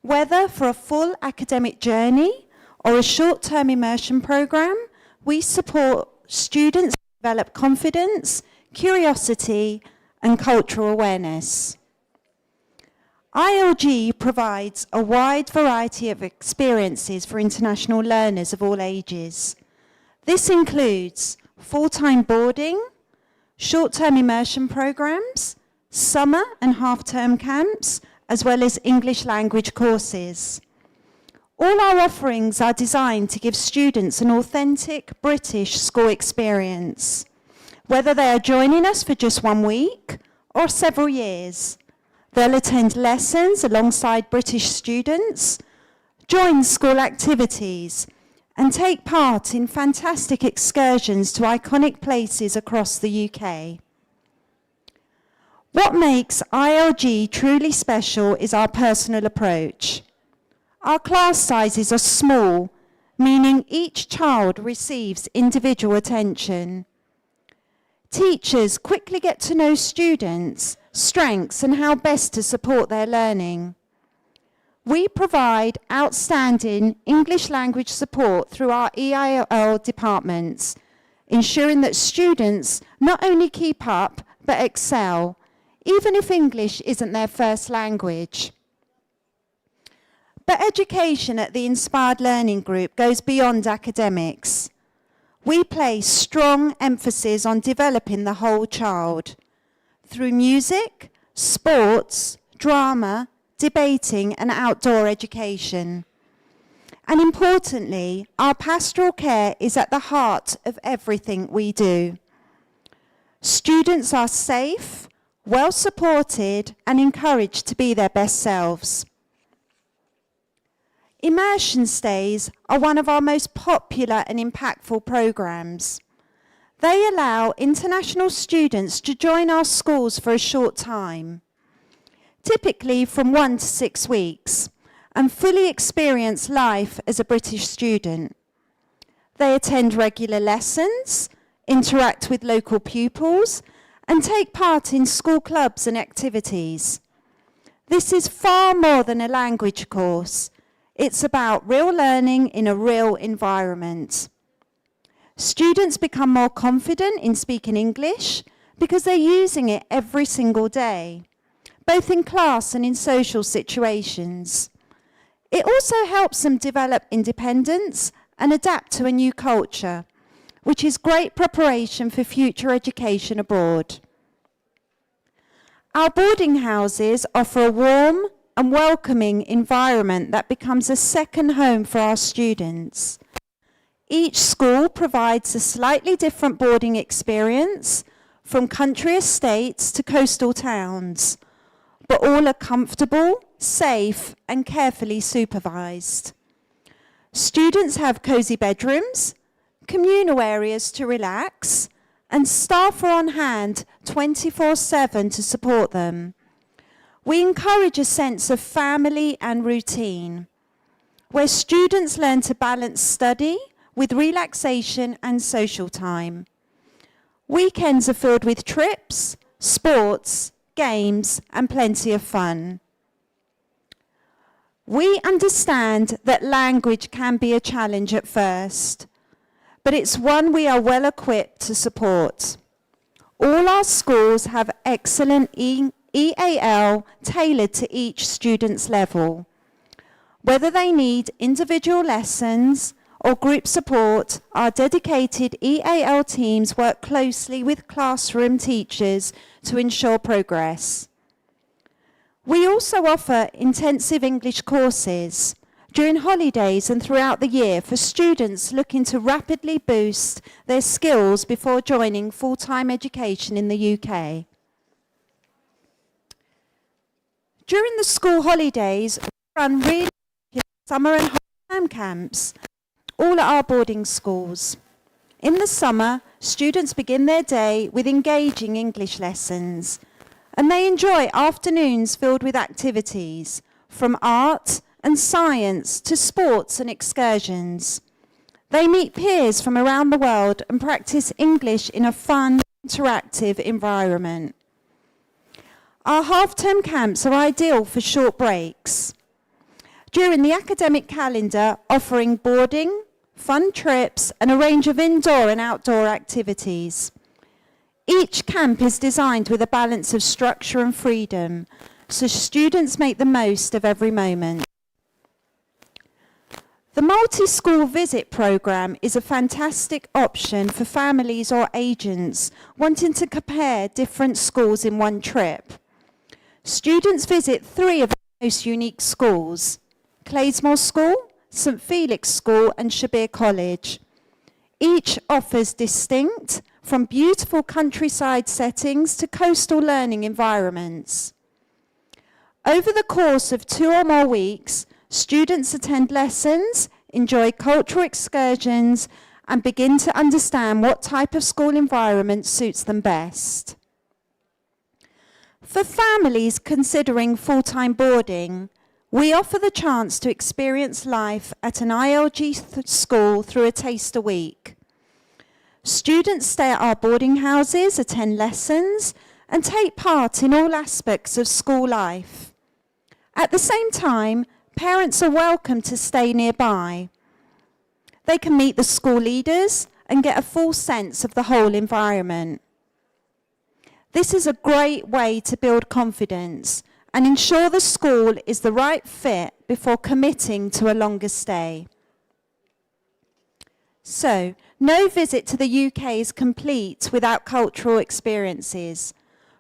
Speaker 15: Whether for a full academic journey or a short-term immersion program, we support students develop confidence, curiosity, and cultural awareness. ILG provides a wide variety of experiences for international learners of all ages. This includes full-time boarding, short-term immersion programs, summer and half-term camps, as well as English language courses. All our offerings are designed to give students an authentic British school experience, whether they are joining us for just 1 week or several years. They'll attend lessons alongside British students, join school activities, and take part in fantastic excursions to iconic places across the UK. What makes ILG truly special is our personal approach. Our class sizes are small, meaning each child receives individual attention. Teachers quickly get to know students' strengths and how best to support their learning. We provide outstanding English language support through our EIL departments, ensuring that students not only keep up but excel, even if English isn't their first language. But education at the Inspired Learning Group goes beyond academics. We place strong emphasis on developing the whole child through music, sports, drama, debating, and outdoor education. And importantly, our pastoral care is at the heart of everything we do. Students are safe, well supported, and encouraged to be their best selves. Immersion stays are one of our most popular and impactful programs. They allow international students to join our schools for a short time, typically from 1 to 6 weeks, and fully experience life as a British student. They attend regular lessons, interact with local pupils, and take part in school clubs and activities. This is far more than a language course. It's about real learning in a real environment. Students become more confident in speaking English because they're using it every single day, both in class and in social situations. It also helps them develop independence and adapt to a new culture, which is great preparation for future education abroad. Our boarding houses offer a warm and welcoming environment that becomes a second home for our students. Each school provides a slightly different boarding experience, from country estates to coastal towns, but all are comfortable, safe, and carefully supervised. Students have cozy bedrooms, communal areas to relax, and staff are on hand 24/7 to support them. We encourage a sense of family and routine, where students learn to balance study with relaxation and social time. Weekends are filled with trips, sports, games, and plenty of fun. We understand that language can be a challenge at first, but it's one we are well equipped to support. All our schools have excellent EAL tailored to each student's level. Whether they need individual lessons or group support, our dedicated EAL teams work closely with classroom teachers to ensure progress. We also offer intensive English courses during holidays and throughout the year for students looking to rapidly boost their skills before joining full-time education in the UK. During the school holidays, we run really summer and half-term camps, all at our boarding schools. In the summer, students begin their day with engaging English lessons, and they enjoy afternoons filled with activities, from art and science to sports and excursions. They meet peers from around the world and practice English in a fun, interactive environment. Our half-term camps are ideal for short breaks during the academic calendar, offering boarding, fun trips, and a range of indoor and outdoor activities. Each camp is designed with a balance of structure and freedom, so students make the most of every moment. The multi-school visit program is a fantastic option for families or agents wanting to compare different schools in one trip. Students visit 3 of the most unique schools: Claysmore School, St Felix School and Shabir College. Each offers distinct, from beautiful countryside settings to coastal learning environments. Over the course of 2 or more weeks, students attend lessons, enjoy cultural excursions, and begin to understand what type of school environment suits them best. For families considering full-time boarding, we offer the chance to experience life at an ILG school through a taster week. Students stay at our boarding houses, attend lessons, and take part in all aspects of school life. At the same time, parents are welcome to stay nearby. They can meet the school leaders and get a full sense of the whole environment. This is a great way to build confidence and ensure the school is the right fit before committing to a longer stay. So, no visit to the UK is complete without cultural experiences.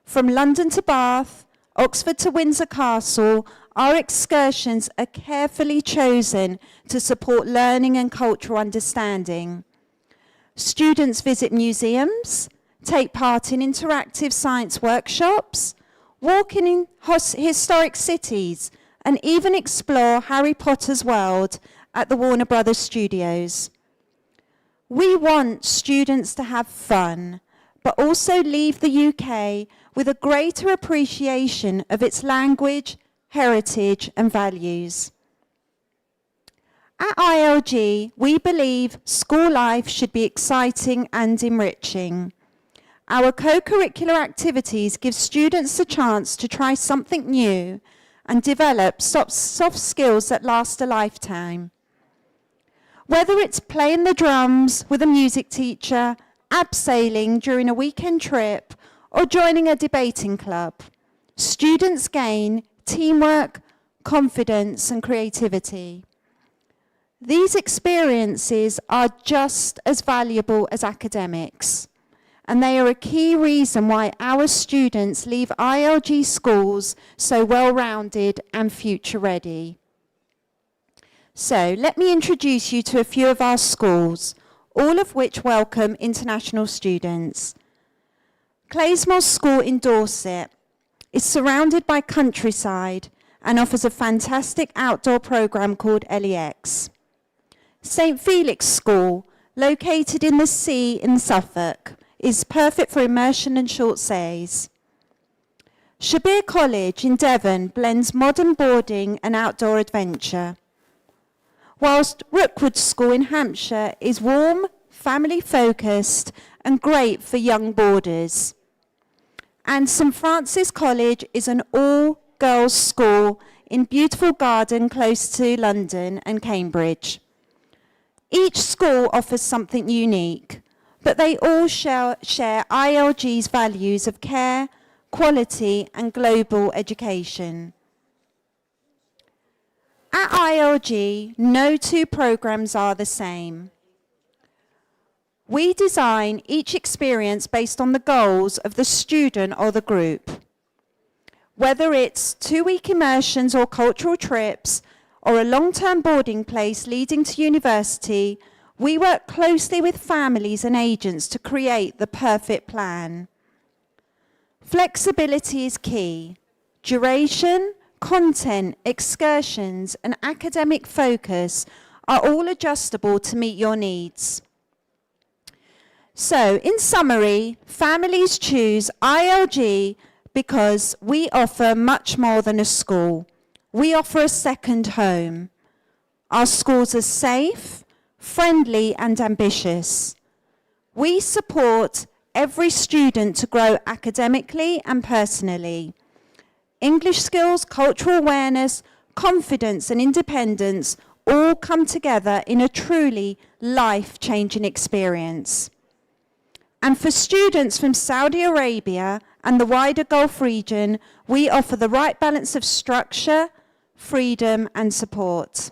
Speaker 15: From London to Bath, Oxford to Windsor Castle, our excursions are carefully chosen to support learning and cultural understanding. Students visit museums, take part in interactive science workshops, walk in historic cities, and even explore Harry Potter's world at the Warner Brothers Studios. We want students to have fun, but also leave the UK with a greater appreciation of its language, heritage, and values. At ILG, we believe school life should be exciting and enriching. Our co-curricular activities give students the chance to try something new and develop soft skills that last a lifetime. Whether it's playing the drums with a music teacher, abseiling during a weekend trip, or joining a debating club, students gain teamwork, confidence, and creativity. These experiences are just as valuable as academics, and they are a key reason why our students leave ILG schools so well-rounded and future-ready. So, let me introduce you to a few of our schools, all of which welcome international students. Claysmore School in Dorset is surrounded by countryside and offers a fantastic outdoor program called LEX. St Felix School, located in the sea in Suffolk, is perfect for immersion and short stays. Shabir College in Devon blends modern boarding and outdoor adventure, whilst Rookwood School in Hampshire is warm, family-focused, and great for young boarders. And St Francis College is an all-girls school in beautiful garden close to London and Cambridge. Each school offers something unique, but they all share ILG's values of care, quality, and global education. At ILG, no 2 programs are the same. We design each experience based on the goals of the student or the group. Whether it's 2-week immersions or cultural trips, or a long-term boarding place leading to university, we work closely with families and agents to create the perfect plan. Flexibility is key. Duration, content, excursions, and academic focus are all adjustable to meet your needs. So, in summary, families choose ILG because we offer much more than a school. we offer a second home. Our schools are safe, friendly, and ambitious. We support every student to grow academically and personally. English skills, cultural awareness, confidence, and independence all come together in a truly life-changing experience. And for students from Saudi Arabia and the wider Gulf region, we offer the right balance of structure, freedom, and support.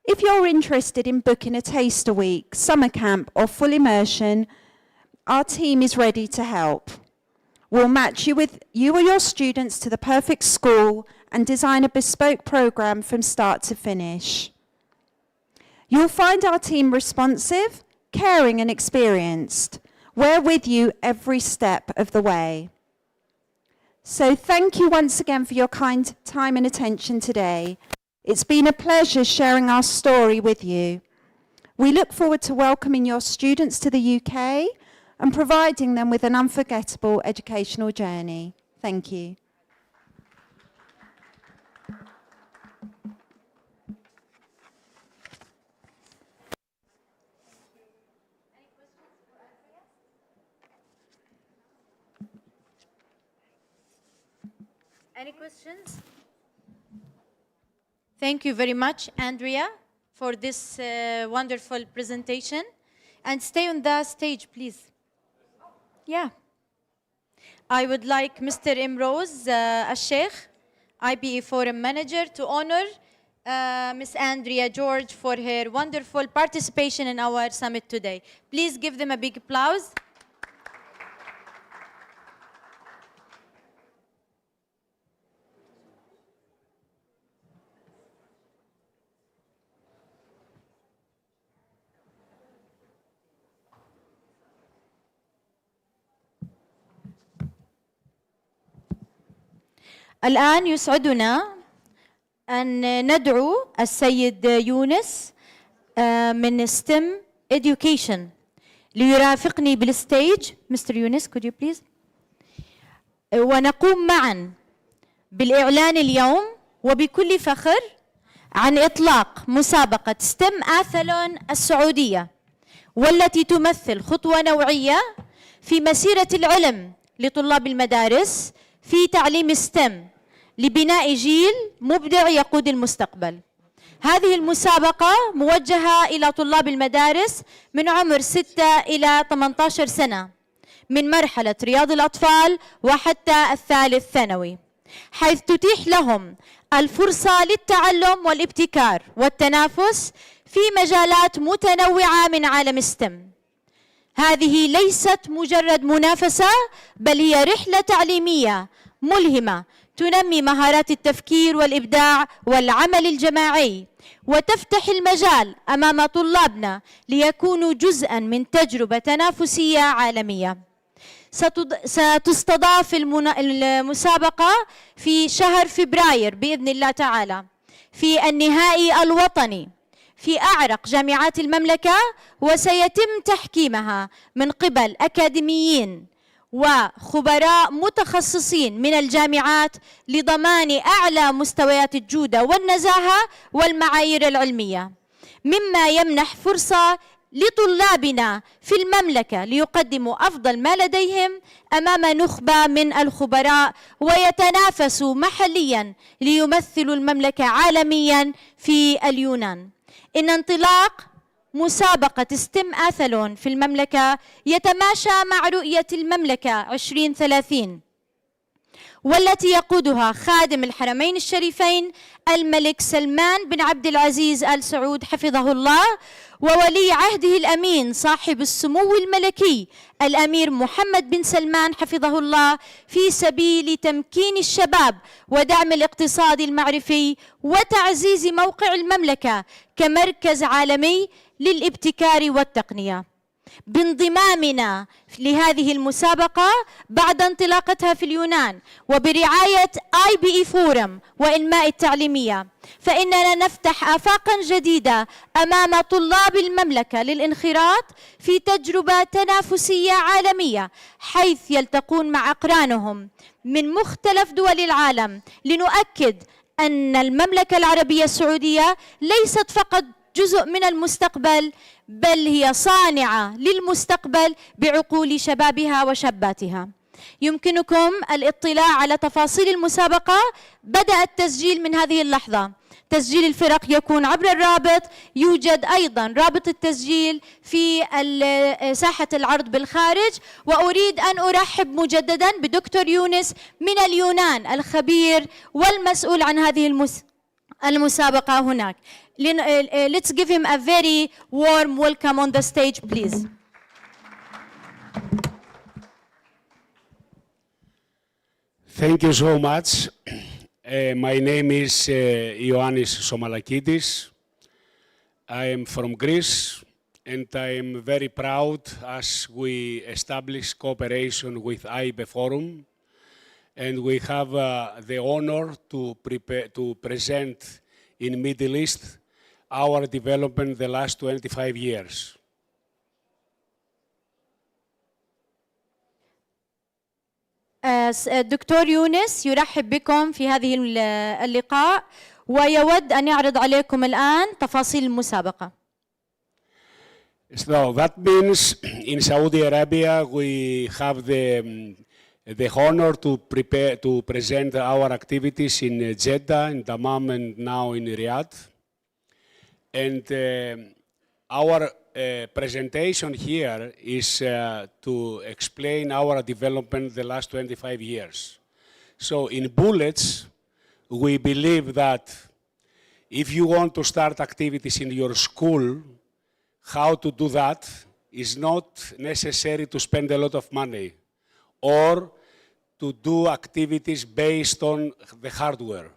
Speaker 15: If you're interested in booking a taster week, summer camp, or full immersion, our team is ready to help. We'll match you with you or your students to the perfect school and design a bespoke program from start to finish. You'll find our team responsive, caring, and experienced. We're with you every step of the way. So thank you once again for your kind time and attention today. It's been a pleasure sharing our story with you. We look forward to welcoming your students to the UK and providing them with an unforgettable educational journey. Thank you.
Speaker 9: Any questions? Thank you very much, Andrea, for this wonderful presentation. And stay on the stage, please. Yeah. I would like Mr. Imroz Al-Sheikh, IBE Forum Manager, to honor Ms. Andrea George for her wonderful participation in our summit today. Please give them a big applause. الآن يسعدنا أن ندعو السيد يونس من STEM Education ليرافقني بالستيج. Mr. Yunus, could you please? ونقوم معا بالإعلان اليوم وبكل فخر عن إطلاق مسابقة STEM آثلون السعودية، والتي تمثل خطوة نوعية في مسيرة العلم لطلاب المدارس في تعليم STEM لبناء جيل مبدع يقود المستقبل. هذه المسابقة موجهة إلى طلاب المدارس من عمر 6 إلى 18 سنة من مرحلة رياض الأطفال وحتى الثالث ثانوي، حيث تتيح لهم الفرصة للتعلم والابتكار والتنافس في مجالات متنوعة من عالم STEM. هذه ليست مجرد منافسة، بل هي رحلة تعليمية ملهمة تنمي مهارات التفكير والإبداع والعمل الجماعي، وتفتح المجال أمام طلابنا ليكونوا جزءاً من تجربة تنافسية عالمية. ستستضاف المسابقة في شهر فبراير بإذن الله تعالى في النهائي الوطني في أعرق جامعات المملكة، وسيتم تحكيمها من قبل أكاديميين وخبراء متخصصين من الجامعات لضمان أعلى مستويات الجودة والنزاهة والمعايير العلمية، مما يمنح فرصة لطلابنا في المملكة ليقدموا أفضل ما لديهم أمام نخبة من الخبراء ويتنافسوا محليا ليمثلوا المملكة عالميا في اليونان. إن انطلاق مسابقة STEM آثلون في المملكة يتماشى مع رؤية المملكة 2030، والتي يقودها خادم الحرمين الشريفين الملك سلمان بن عبد العزيز آل سعود حفظه الله، وولي عهده الأمين صاحب السمو الملكي الأمير محمد بن سلمان حفظه الله، في سبيل تمكين الشباب ودعم الاقتصاد المعرفي وتعزيز موقع المملكة كمركز عالمي للابتكار والتقنية. بانضمامنا لهذه المسابقة بعد انطلاقتها في اليونان وبرعاية IBE فورم وإنماء التعليمية، فإننا نفتح آفاقا جديدة أمام طلاب المملكة للانخراط في تجربة تنافسية عالمية، حيث يلتقون مع أقرانهم من مختلف دول العالم لنؤكد أن المملكة العربية السعودية ليست فقط جزء من المستقبل، بل هي صانعة للمستقبل بعقول شبابها وشاباتها. يمكنكم الاطلاع على تفاصيل المسابقة. بدأ التسجيل من هذه اللحظة. تسجيل الفرق يكون عبر الرابط. يوجد أيضا رابط التسجيل في ساحة العرض بالخارج. وأريد أن أرحب مجددا بدكتور يونس من اليونان، الخبير والمسؤول عن هذه المسابقة هناك. Let's give him a very warm welcome on the stage, please.
Speaker 16: Thank you so much. My name is Ioannis Somalakidis. I am from Greece, and I am very proud as we establish cooperation with IBE Forum, and we have the honor to present in Middle East our development the last 25 years.
Speaker 9: الدكتور يونس يرحب بكم في هذه اللقاء ويود أن يعرض عليكم الآن تفاصيل المسابقة.
Speaker 16: So that means in Saudi Arabia we have the honor to present our activities in Jeddah, in Dammam, and now in Riyadh. And our presentation here is to explain our development the last 25 years. So in bullets, we believe that if you want to start activities in your school, how to do that is not necessary to spend a lot of money or to do activities based on the hardware.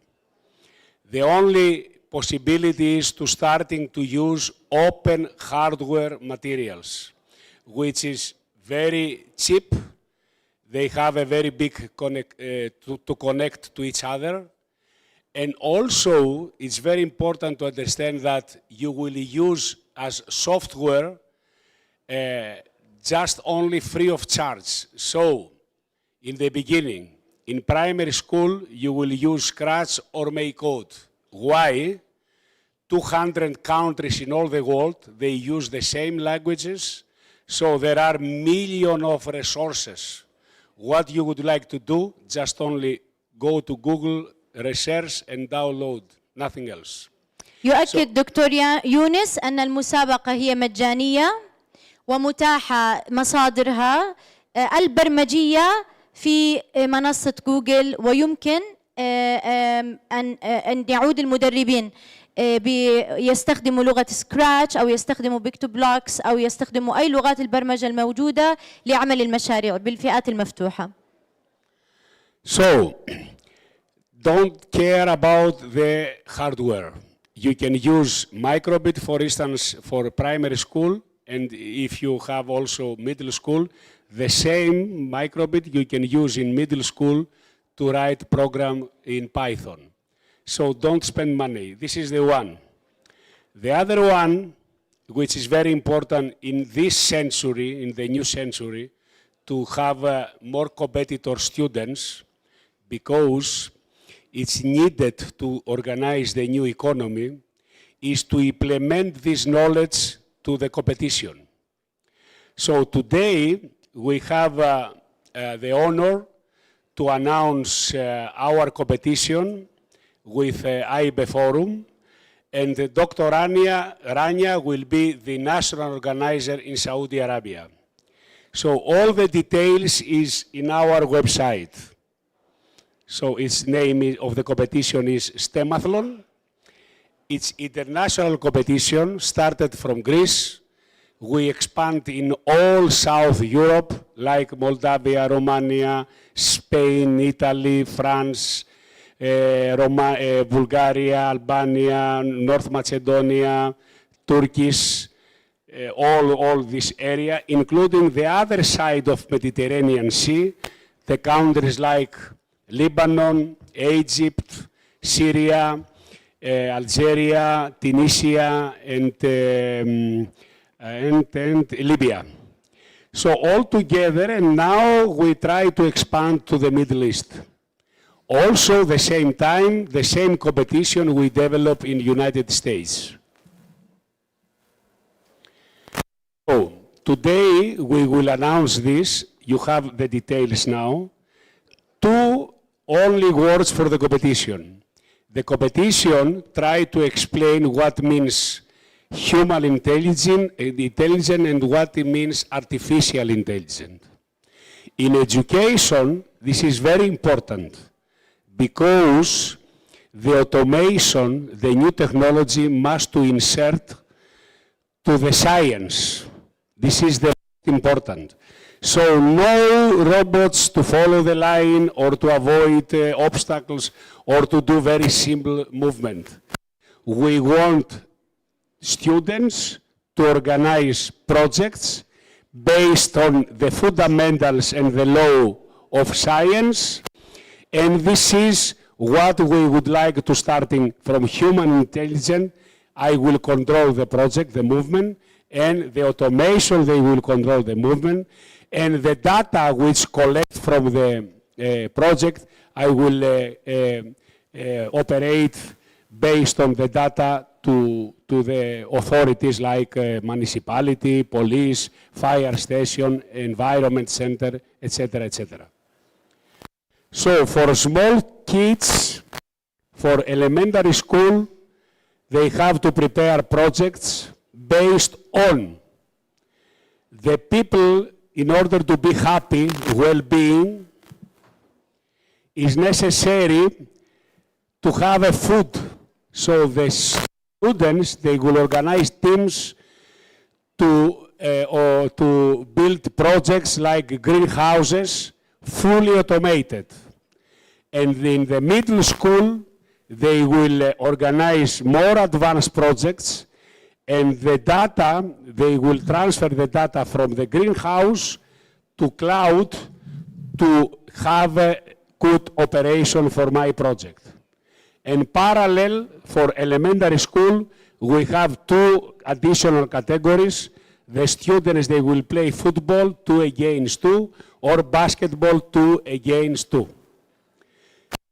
Speaker 16: The only possibility is to starting to use open hardware materials, which is very cheap. They have a very big to connect to each other. And also, it's very important to understand that you will use as software just only free of charge. So, in the beginning, in primary school, you will use Scratch or Make Code. Why? 200 countries in all the world, they use the same languages, so there are millions of resources. What you would like to do, just only go to Google, research and download, nothing else.
Speaker 9: يؤكد دكتور يونس أن المسابقة هي مجانية ومتاحة مصادرها البرمجية في منصة جوجل، ويمكن أن يعود المدربين يستخدموا لغة سكراتش أو يستخدموا بيكتو بلوكس أو يستخدموا أي لغات البرمجة الموجودة لعمل المشاريع بالفئات المفتوحة.
Speaker 16: So, don't care about the hardware. You can use microbit, for instance, for primary school, and if you have also middle school, the same microbit you can use in middle school to write program in Python. So don't spend money. This is the one. The other one, which is very important in this century, in the new century, to have more competitor students, because it's needed to organize the new economy, is to implement this knowledge to the competition. So today, we have the honor to announce our competition with IBE Forum, and Dr. Rania will be the national organizer in Saudi Arabia. So all the details is in our website. So its name of the competition is STEMathlon. It's international competition, started from Greece. We expand in all South Europe, like Moldavia, Romania, Spain, Italy, France, Bulgaria, Albania, North Macedonia, Turkish, all this area, including the other side of Mediterranean Sea, the countries like Lebanon, Egypt, Syria, Algeria, Tunisia, and Libya. So all together, and now we try to expand to the Middle East. Also, the same time, the same competition we develop in United States. So today we will announce this. You have the details now. 2 only words for the competition. The competition try to explain what means human intelligence and what it means artificial intelligence. In education, this is very important because the automation, the new technology must to insert to the science. This is the most important. So no robots to follow the line or to avoid obstacles or to do very simple movement. We want students to organize projects based on the fundamentals and the law of science, and this is what we would like to starting from human intelligence. I will control the project, the movement, and the automation, they will control the movement, and the data which collect from the project, I will operate based on the data to the authorities like municipality, police, fire station, environment center, etc., etc. So for small kids, for elementary school, they have to prepare projects based on the people. In order to be happy, well-being, is necessary to have a food. So the students, they will organize teams to build projects like greenhouses, fully automated. And in the middle school, they will organize more advanced projects, and the data, they will transfer the data from the greenhouse to cloud to have a good operation for my project. And parallel, for elementary school, we have 2 additional categories. The students, they will play football 2 against 2, or basketball 2 against 2.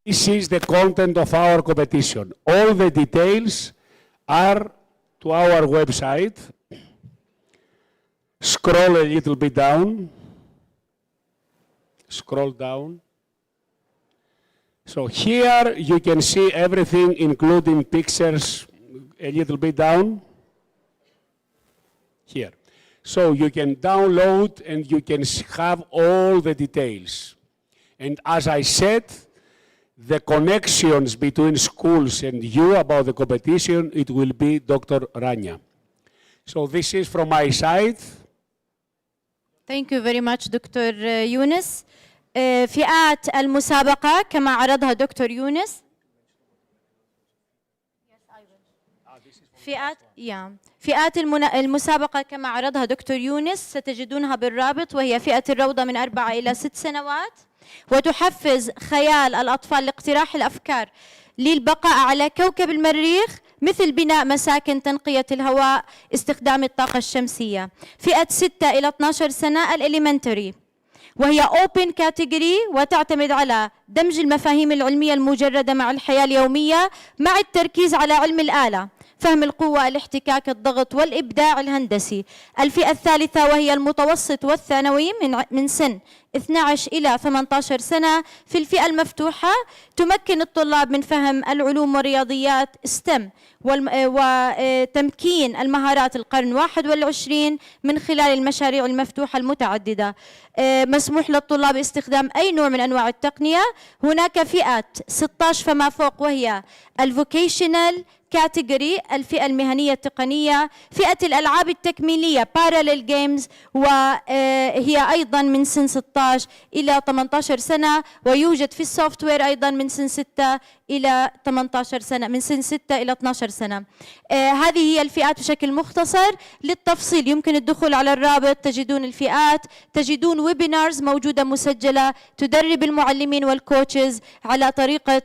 Speaker 16: This is the content of our competition. All the details are to our website. Scroll a little bit down. Scroll down. So here you can see everything, including pictures, a little bit down. Here. So you can download and you can have all the details. And as I said, the connections between schools and you about the competition, it will be Dr. Rania. So this is from my side.
Speaker 9: Thank you very much, Dr. Yunus. فئات المسابقة كما عرضها دكتور يونس. فئات المسابقة كما عرضها دكتور يونس ستجدونها بالرابط، وهي فئة الروضة من 4 إلى 6 سنوات، وتحفز خيال الأطفال لاقتراح الأفكار للبقاء على كوكب المريخ، مثل بناء مساكن، تنقية الهواء، استخدام الطاقة الشمسية. فئة 6 إلى 12 سنة الإليمنتري، وهي open category وتعتمد على دمج المفاهيم العلمية المجردة مع الحياة اليومية، مع التركيز على علم الآلة، فهم القوة، الاحتكاك، الضغط والإبداع الهندسي. الفئة الثالثة وهي المتوسط والثانوي من سن 12 إلى 18 سنة. في الفئة المفتوحة تمكن الطلاب من فهم العلوم والرياضيات STEM وتمكين المهارات القرن 21 من خلال المشاريع المفتوحة المتعددة. مسموح للطلاب استخدام أي نوع من أنواع التقنية. هناك فئة 16 فما فوق وهي الفوكيشنال كاتيجوري، الفئة المهنية التقنية. فئة الألعاب التكميلية Parallel Games، وهي أيضا من سن 16 إلى 18 سنة، ويوجد في السوفت وير أيضا من سن 6 إلى 18 سنة، من سن 6 إلى 12 سنة. هذه هي الفئات بشكل مختصر. للتفصيل يمكن الدخول على الرابط، تجدون الفئات، تجدون ويبينارز موجودة مسجلة تدرب المعلمين والكوتشز على طريقة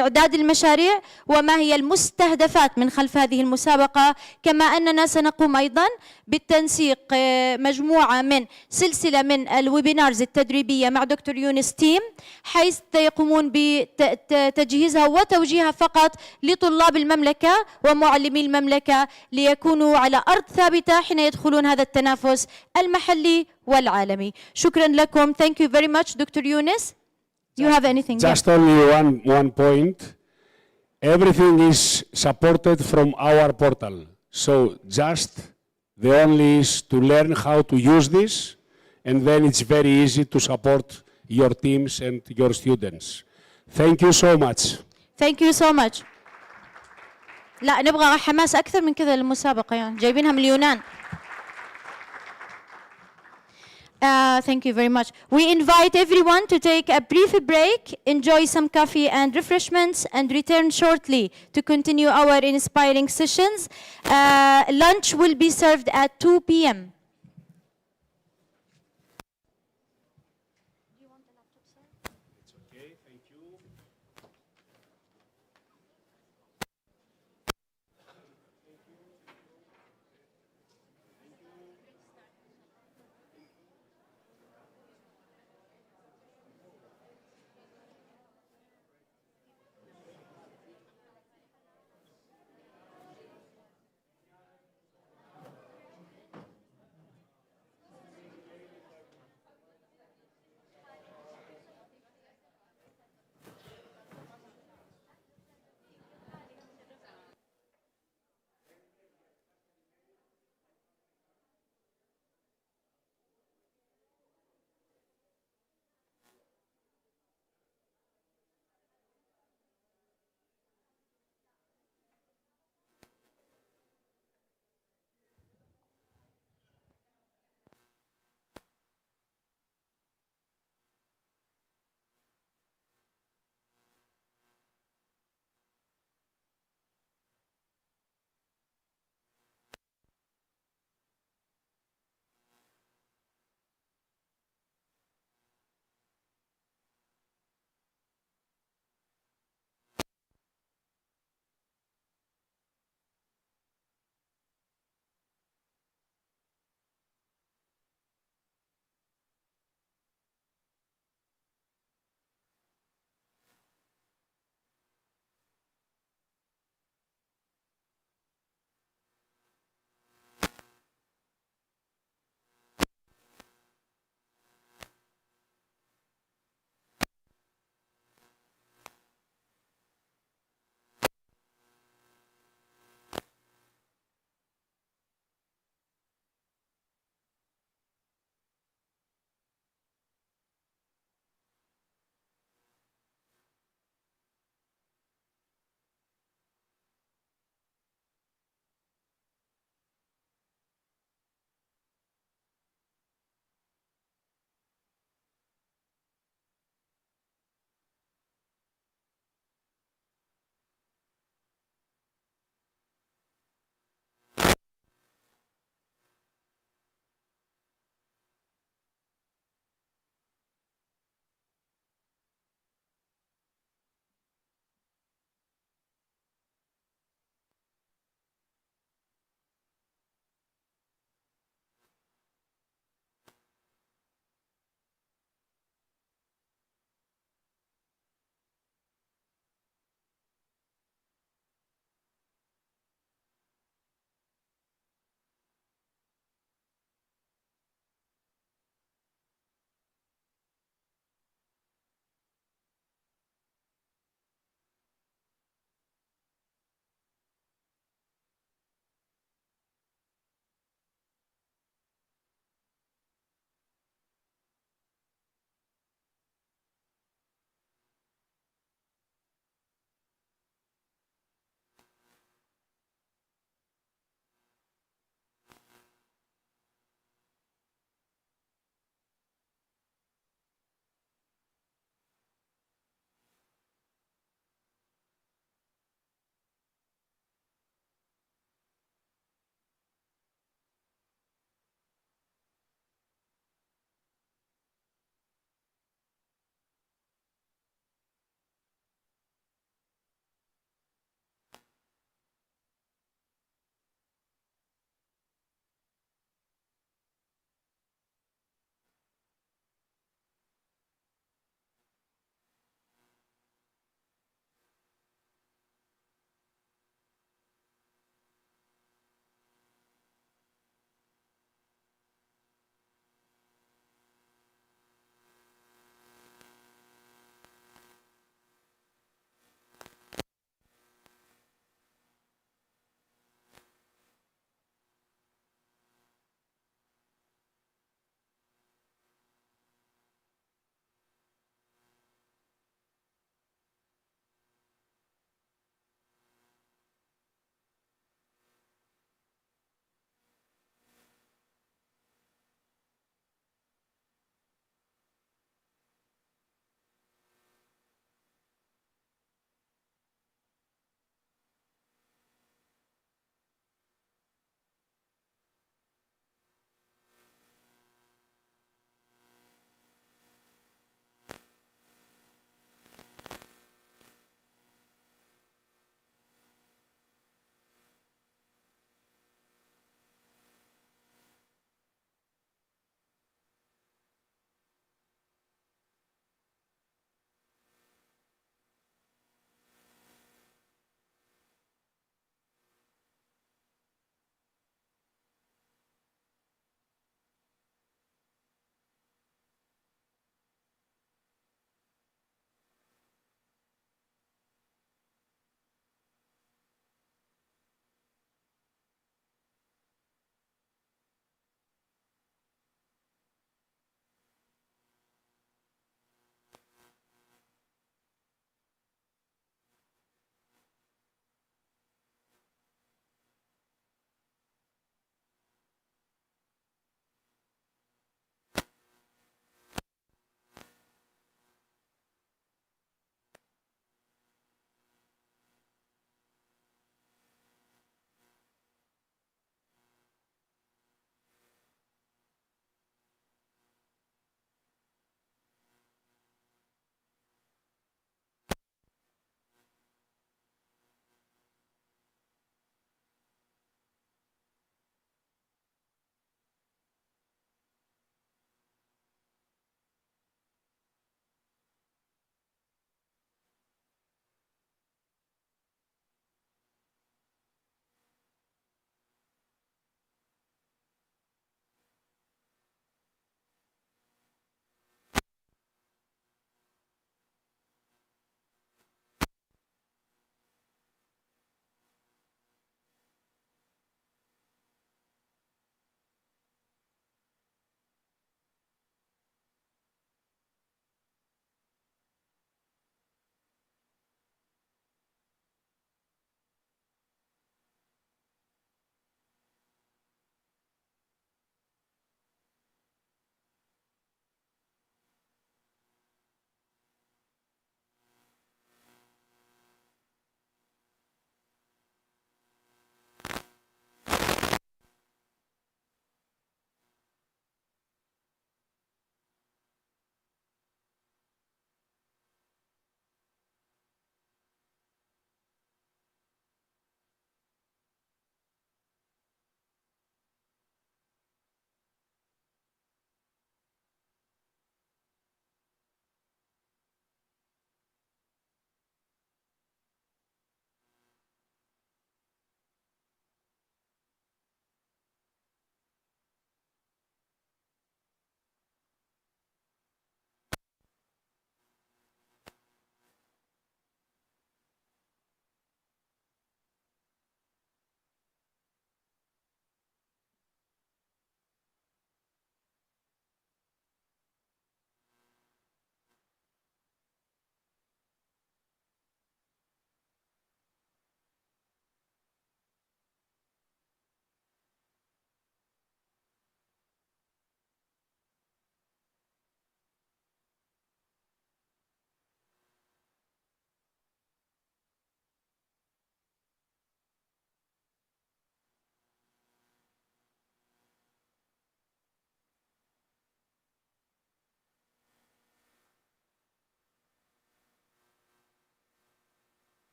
Speaker 9: إعداد المشاريع وما هي المستهدفات من خلف هذه المسابقة. كما أننا سنقوم أيضا بالتنسيق مجموعة من سلسلة من الويبينارز التدريبية مع دكتور يونس تيم، حيث يقومون بتجهيزها وتوجيهها فقط لطلاب المملكة ومعلمي المملكة ليكونوا على أرض ثابتة حين يدخلون هذا التنافس المحلي والعالمي. شكرا لكم. Thank you very much, Dr. Yunus. You have anything?
Speaker 16: Just only one point. Everything is supported from our portal. So just the only is to learn how to use this, and then it's very easy to support your teams and your students. Thank you so much.
Speaker 9: Thank you so much. لا نبغى حماس أكثر من كذا للمسابقة، يعني جايبينها من اليونان. Thank you very much. We invite everyone to take a brief break, enjoy some coffee and refreshments, and return shortly to continue our inspiring sessions. Lunch will be served at 2 p.m.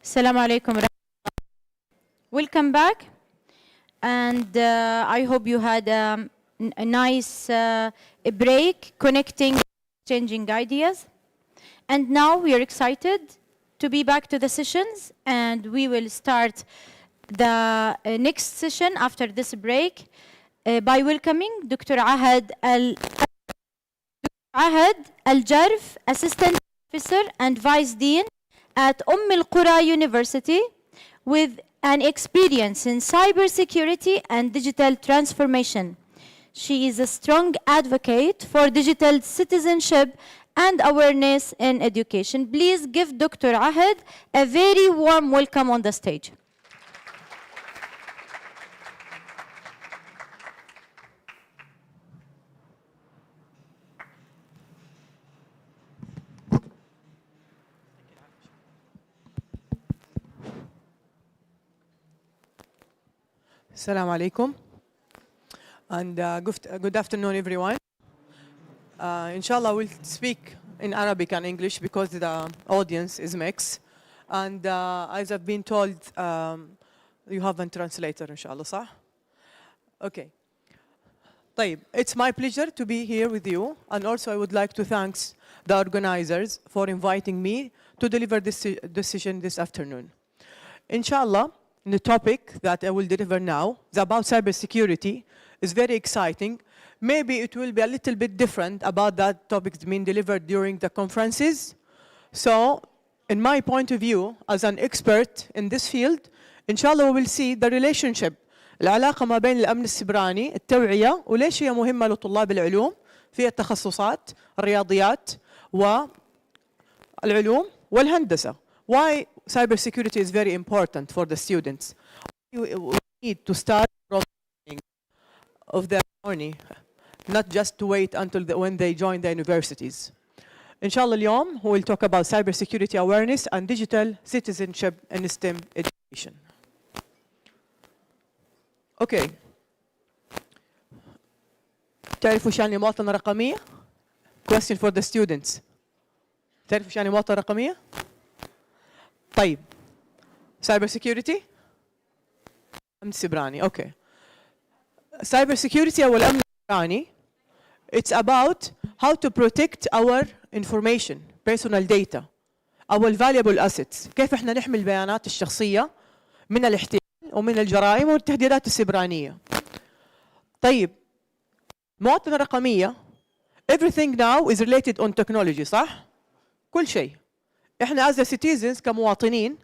Speaker 9: Assalamu alaikum. Welcome back. And I hope you had a nice break, connecting, changing ideas. And now we are excited to be back to the sessions, and we will start the next session after this break by welcoming Dr. Ahmed Al-Jarf, Assistant Professor and Vice Dean at Al Qura University, with an experience in cybersecurity and digital transformation. She is a strong advocate for digital citizenship and awareness in education. Please give Dr. Ahmed a very warm welcome on the stage.
Speaker 17: Assalamu alaikum, and good afternoon, everyone. Inshallah, we'll speak in Arabic and English because the audience is mixed. And as I've been told, you have a translator, inshallah, صح? Okay. طيب, it's my pleasure to be here with you, and also I would like to thank the organizers for inviting me to deliver this session this afternoon. Inshallah, the topic that I will deliver now is about cybersecurity. It's very exciting. Maybe it will be a little bit different about that topic being delivered during the conferences. So, in my point of view, as an expert in this field, inshallah we will see the relationship, العلاقة ما بين الأمن السيبراني، التوعية، وليش هي مهمة لطلاب العلوم في التخصصات، الرياضيات والعلوم والهندسة. Why cybersecurity is very important for the students. You need to start from the beginning of their journey, not just to wait until when they join the universities. Inshallah, اليوم we will talk about cybersecurity awareness and digital citizenship in STEM education. Okay. تعرفوا شو يعني مواطنة رقمية؟ Question for the students. تعرفوا شو يعني مواطنة رقمية؟ طيب. Cybersecurity؟ أمن سيبراني. Okay. Cybersecurity أو الأمن السيبراني. It's about how to protect our information, personal data, our valuable assets. كيف احنا نحمي البيانات الشخصية من الاحتيال ومن الجرائم والتهديدات السيبرانية. طيب. المواطنة الرقمية. Everything now is related on technology, صح؟ كل شيء. احنا as a citizens كمواطنين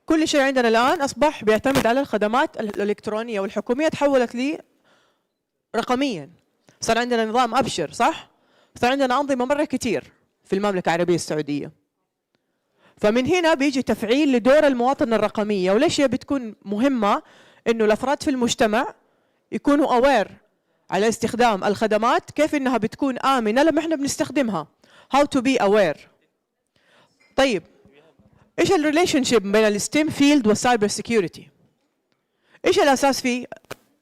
Speaker 17: كل شيء عندنا الآن أصبح بيعتمد على الخدمات الإلكترونية والحكومية تحولت لي رقميا. صار عندنا نظام أبشر، صح؟ صار عندنا أنظمة مرة كتير في المملكة العربية السعودية. فمن هنا بيجي تفعيل لدور المواطنة الرقمية، وليش هي بتكون مهمة؟ إنه الأفراد في المجتمع يكونوا aware على استخدام الخدمات، كيف إنها بتكون آمنة لما إحنا بنستخدمها. How to be aware. طيب ايش الريليشن شيب بين الستيم فيلد والسايبر سيكيورتي؟ ايش الاساس في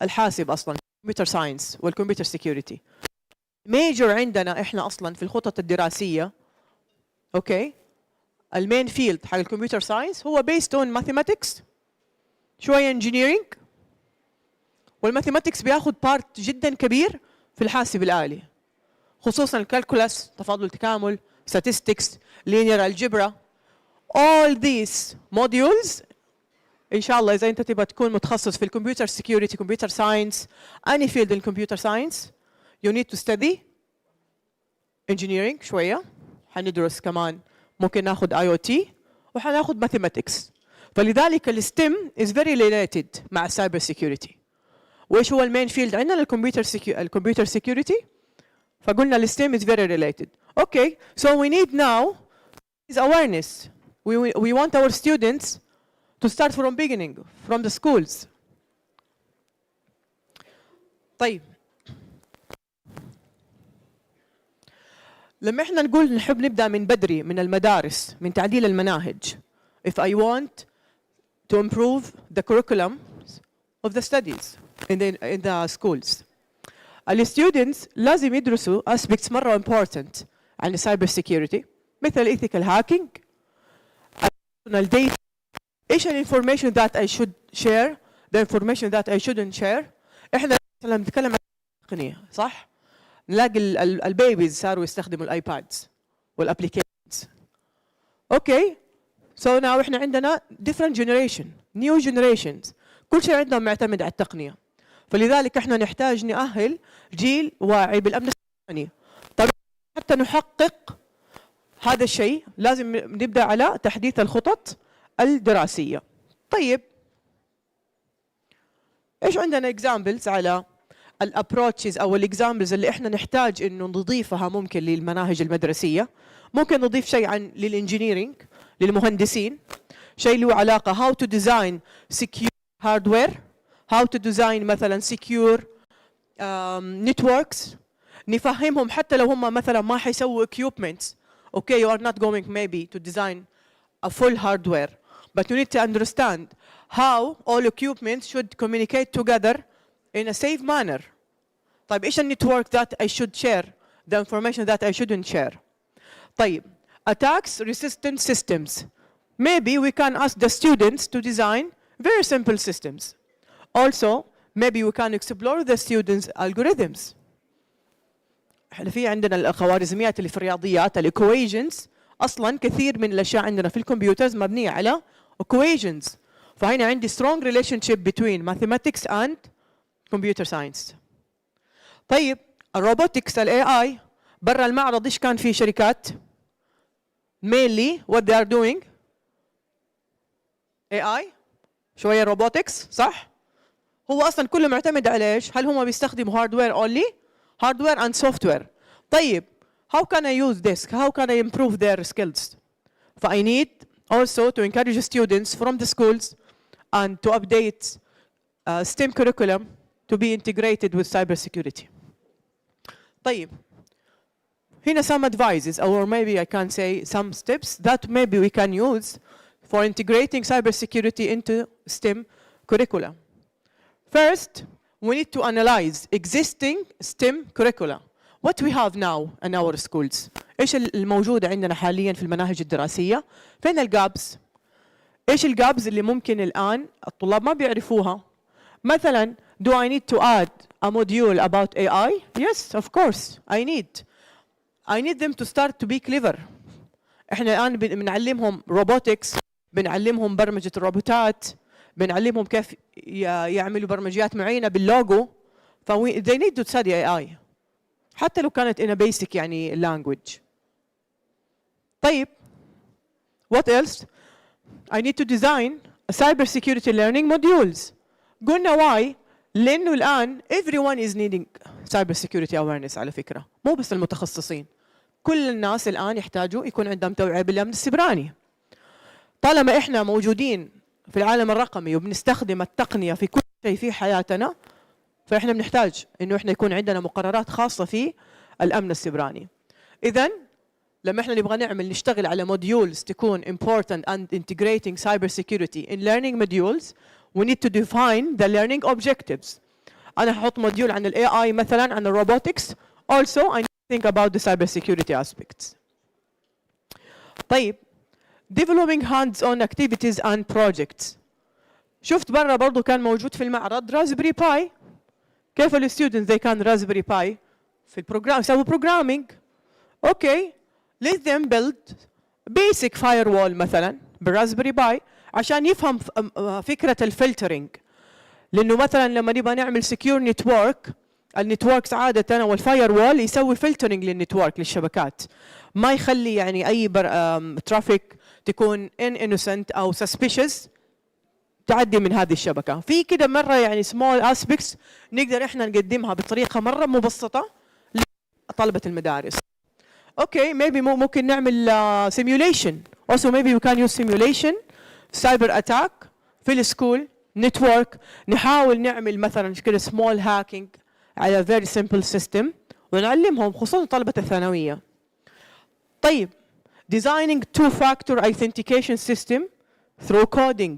Speaker 17: الحاسب اصلا؟ كمبيوتر ساينس والكمبيوتر سيكيورتي. ميجر عندنا احنا اصلا في الخطط الدراسيه، اوكي؟ المين فيلد حق الكمبيوتر ساينس هو بيست اون ماثيماتكس، شويه انجينيرنج، والماثيماتكس بياخذ بارت جدا كبير في الحاسب الآلي، خصوصا الكالكولاس، تفاضل تكامل، statistics, linear algebra. All these modules إن شاء الله إذا أنت تبغى تكون متخصص في الكمبيوتر security, computer science, any field in computer science, you need to study engineering شوية، حندرس كمان ممكن ناخذ IoT وحناخذ mathematics. فلذلك الSTEM is very related مع cyber security. وإيش هو المين فيلد عندنا؟ الكمبيوتر security. فقلنا الSTEM is very related. Okay, so we need now is awareness. We want our students to start from beginning, from the schools. طيب. لما احنا نقول نحب نبدأ من بدري من المدارس من تعديل المناهج. If I want to improve the curriculum of the studies in the schools. الستودنتس لازم يدرسوا aspects مرة important عن السايبر سيكيورتي مثل ethical hacking, personal data, ايش الانفورميشن that I should share the information that I shouldn't share. احنا مثلا بنتكلم عن التقنيه صح؟ نلاقي البيبيز صاروا يستخدموا الايبادز والابلكيشنز. اوكي سو ناو احنا عندنا different generation new generations كل شيء عندهم معتمد على التقنيه. فلذلك احنا نحتاج نأهل جيل واعي بالامن السيبراني. طبعا حتى نحقق هذا الشيء لازم نبدا على تحديث الخطط الدراسيه. طيب ايش عندنا examples على الابروتشز او الاكزامبلز اللي احنا نحتاج انه نضيفها ممكن للمناهج المدرسيه؟ ممكن نضيف شيء عن للانجينيرينج للمهندسين، شيء له علاقه how to design secure hardware، how to design مثلا secure networks. نفهمهم حتى لو هم مثلا ما حيسووا equipments. Okay, you are not going maybe to design a full hardware, but you need to understand how all equipments should communicate together in a safe manner. طيب ايش النتورك that I should share, the information that I shouldn't share. طيب attacks resistant systems. Maybe we can ask the students to design very simple systems. Also maybe we can explore the students algorithms. احنا في عندنا الخوارزميات اللي في الرياضيات الايكويشنز، اصلا كثير من الاشياء عندنا في الكمبيوترز مبنيه على equations. فهنا عندي strong relationship between mathematics and computer science. طيب الروبوتكس الاي اي برا المعرض ايش كان في شركات؟ mainly what they are doing AI شويه روبوتكس صح؟ هو اصلا كله معتمد على ايش؟ هل هم بيستخدموا hardware only؟ hardware and software. طيب how can I use this? How can I improve their skills? I need also to encourage students from the schools and to update STEM curriculum to be integrated with cybersecurity. طيب هنا some advices or maybe I can say some steps that maybe we can use for integrating cybersecurity into STEM curricula. First, we need to analyze existing STEM curricula. What we have now in our schools. ايش الموجود عندنا حاليا في المناهج الدراسية؟ فين الجابس؟ ايش الجابس اللي ممكن الآن الطلاب ما بيعرفوها؟ مثلا do I need to add a module about AI? Yes, of course, I need them to start to be clever. احنا الآن بنعلمهم robotics، بنعلمهم برمجة الروبوتات، بنعلمهم كيف يعملوا برمجيات معينة باللوجو. they need to study AI حتى لو كانت in a basic يعني language. طيب what else? I need to design a cybersecurity learning modules. قلنا why؟ لأنه الآن everyone is needing cybersecurity awareness على فكرة، مو بس المتخصصين، كل الناس الآن يحتاجوا يكون عندهم توعية بالأمن السيبراني. طالما إحنا موجودين في العالم الرقمي وبنستخدم التقنية في كل شيء في حياتنا، فإحنا بنحتاج إنه إحنا يكون عندنا مقررات خاصة في الأمن السيبراني. إذن لما إحنا نبغى نشتغل على modules تكون important and integrating cybersecurity in learning modules, we need to define the learning objectives. أنا هحط موديول عن ال AI مثلا، عن ال robotics. Also I need to think about the cybersecurity aspects. طيب developing hands-on activities and projects. شفت برا برضو كان موجود في المعرض رازبري باي. كيف الستودنتس they كان رازبري باي في البروجرام يسووا programming. اوكي let them build basic firewall مثلا بالرازبري باي عشان يفهم فكرة الفلترنج. لأنه مثلا لما نبغى نعمل secure network، النتوركس عادة أو الفاير وول يسوي فلترنج للنتورك للشبكات، ما يخلي يعني أي ترافيك تكون innocent أو suspicious تعدي من هذه الشبكة. في كده مرة يعني small aspects نقدر إحنا نقدمها بطريقة مرة مبسطة لطلبة المدارس. Okay, maybe ممكن نعمل simulation. Also maybe we can use simulation, cyber attack في السكول network. نحاول نعمل مثلا كده small hacking على very simple system ونعلمهم خصوصا طلبة الثانوية. طيب designing two-factor authentication system through coding,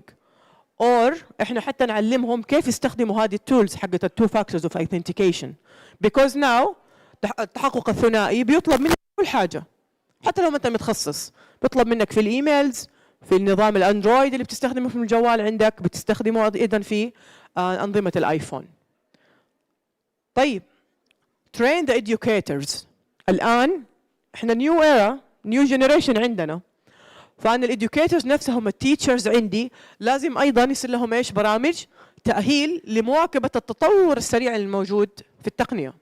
Speaker 17: or احنا حتى نعلمهم كيف يستخدموا هذه التولز حقت two factors of authentication, because now التحقق الثنائي بيطلب منك كل حاجة حتى لو ما انت متخصص، بيطلب منك في الايميلز، في النظام الاندرويد اللي بتستخدمه في الجوال عندك، بتستخدمه ايضا في انظمه الايفون. طيب train the educators. الان احنا نيو ايرا، نيو جنريشن عندنا، فان الاديوكيتورز نفسهم التيتشرز عندي لازم ايضا يصير لهم ايش؟ برامج تاهيل لمواكبه التطور السريع الموجود في التقنيه.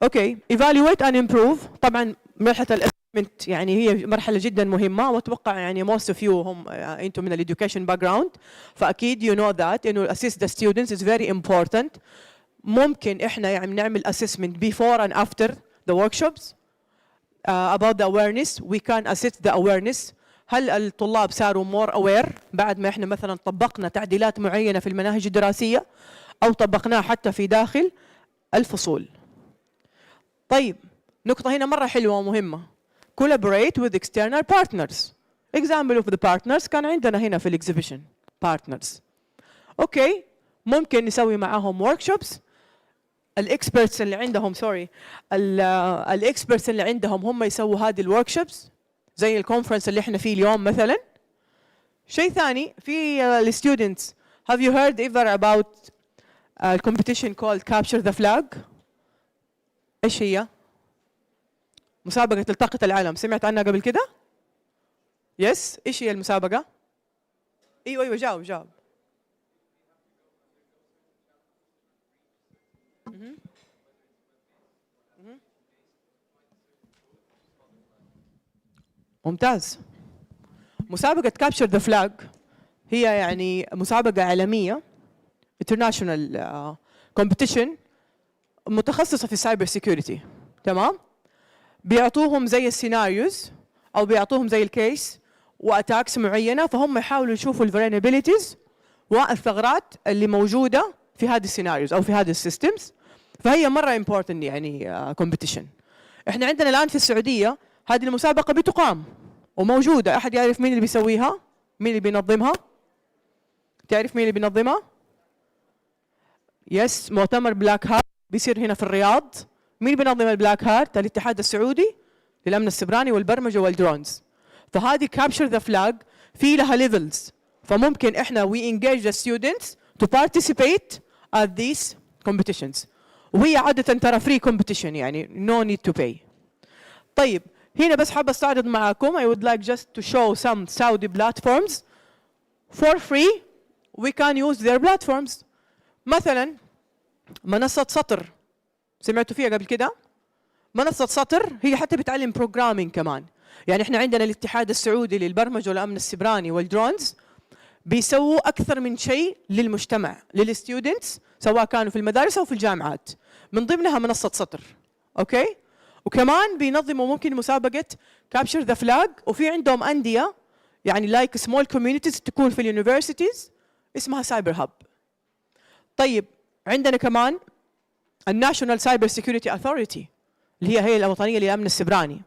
Speaker 17: اوكي evaluate and improve. طبعا مرحله الاسسمنت يعني هي مرحله جدا مهمه، واتوقع يعني most of you هم انتم من الاديوكيشن باك جراوند، فاكيد you know that انه assist the students is very important. ممكن احنا يعني نعمل assessment before and after the workshops about the awareness. We can assess the awareness. هل الطلاب صاروا more aware بعد ما احنا مثلا طبقنا تعديلات معينه في المناهج الدراسيه او طبقناها حتى في داخل الفصول. طيب نقطة هنا مرة حلوة ومهمة. Collaborate with external partners. Example of the partners كان عندنا هنا في الexhibition partners. اوكي ممكن نسوي معاهم workshops. الاكسبرتس اللي عندهم الاكسبرتس اللي عندهم هم يسووا هذه الوركشوبس زي الكونفرنس اللي احنا فيه اليوم مثلا. شيء ثاني في الستودنتس have you heard ever about a competition called capture the flag؟ ايش هي؟ مسابقة التقط العلم، سمعت عنها قبل كده؟ يس، ايش هي المسابقة؟ ايوه جاوب. ممتاز. مسابقة كابتشر ذا فلاج هي يعني مسابقة عالمية international competition متخصصة في السايبر سيكيورتي. تمام؟ بيعطوهم زي السيناريوز او بيعطوهم زي الكيس واتاكس معينة، فهم يحاولوا يشوفوا الفولنربيليتيز والثغرات اللي موجودة في هذه السيناريوز او في هذه السيستمز. فهي مرة امبورتنت يعني كومبيتيشن. احنا عندنا الان في السعودية هذه المسابقة بتقام وموجودة. أحد يعرف مين اللي بيسويها؟ مين اللي بينظمها؟ تعرف مين اللي بينظمها؟ يس، مؤتمر بلاك هارت بيصير هنا في الرياض. مين بينظم البلاك هارت؟ الاتحاد السعودي للأمن السبراني والبرمجة والدرونز. فهذه كابتشر ذا فلاج في لها ليفلز، فممكن احنا we engage the students to participate at these competitions. وهي عادة ترى free competition يعني no need to pay. طيب هنا بس حابة استعرض معاكم I would like just to show some Saudi platforms for free. We can use their platforms. مثلا منصة سطر، سمعتوا فيها قبل كده؟ منصة سطر هي حتى بتعلم programming كمان. يعني احنا عندنا الاتحاد السعودي للبرمجة والأمن السبراني والدرونز بيسووا أكثر من شيء للمجتمع للستودنتس سواء كانوا في المدارس أو في الجامعات، من ضمنها منصة سطر. أوكي؟ وكمان بينظموا ممكن مسابقة كابتشر ذا فلاج، وفي عندهم أندية يعني لايك سمول كوميونيتيز تكون في اليونيفرسيتيز اسمها سايبر هاب. طيب عندنا كمان الناشونال سايبر سيكيورتي أثوريتي اللي هي الوطنية للأمن السبراني،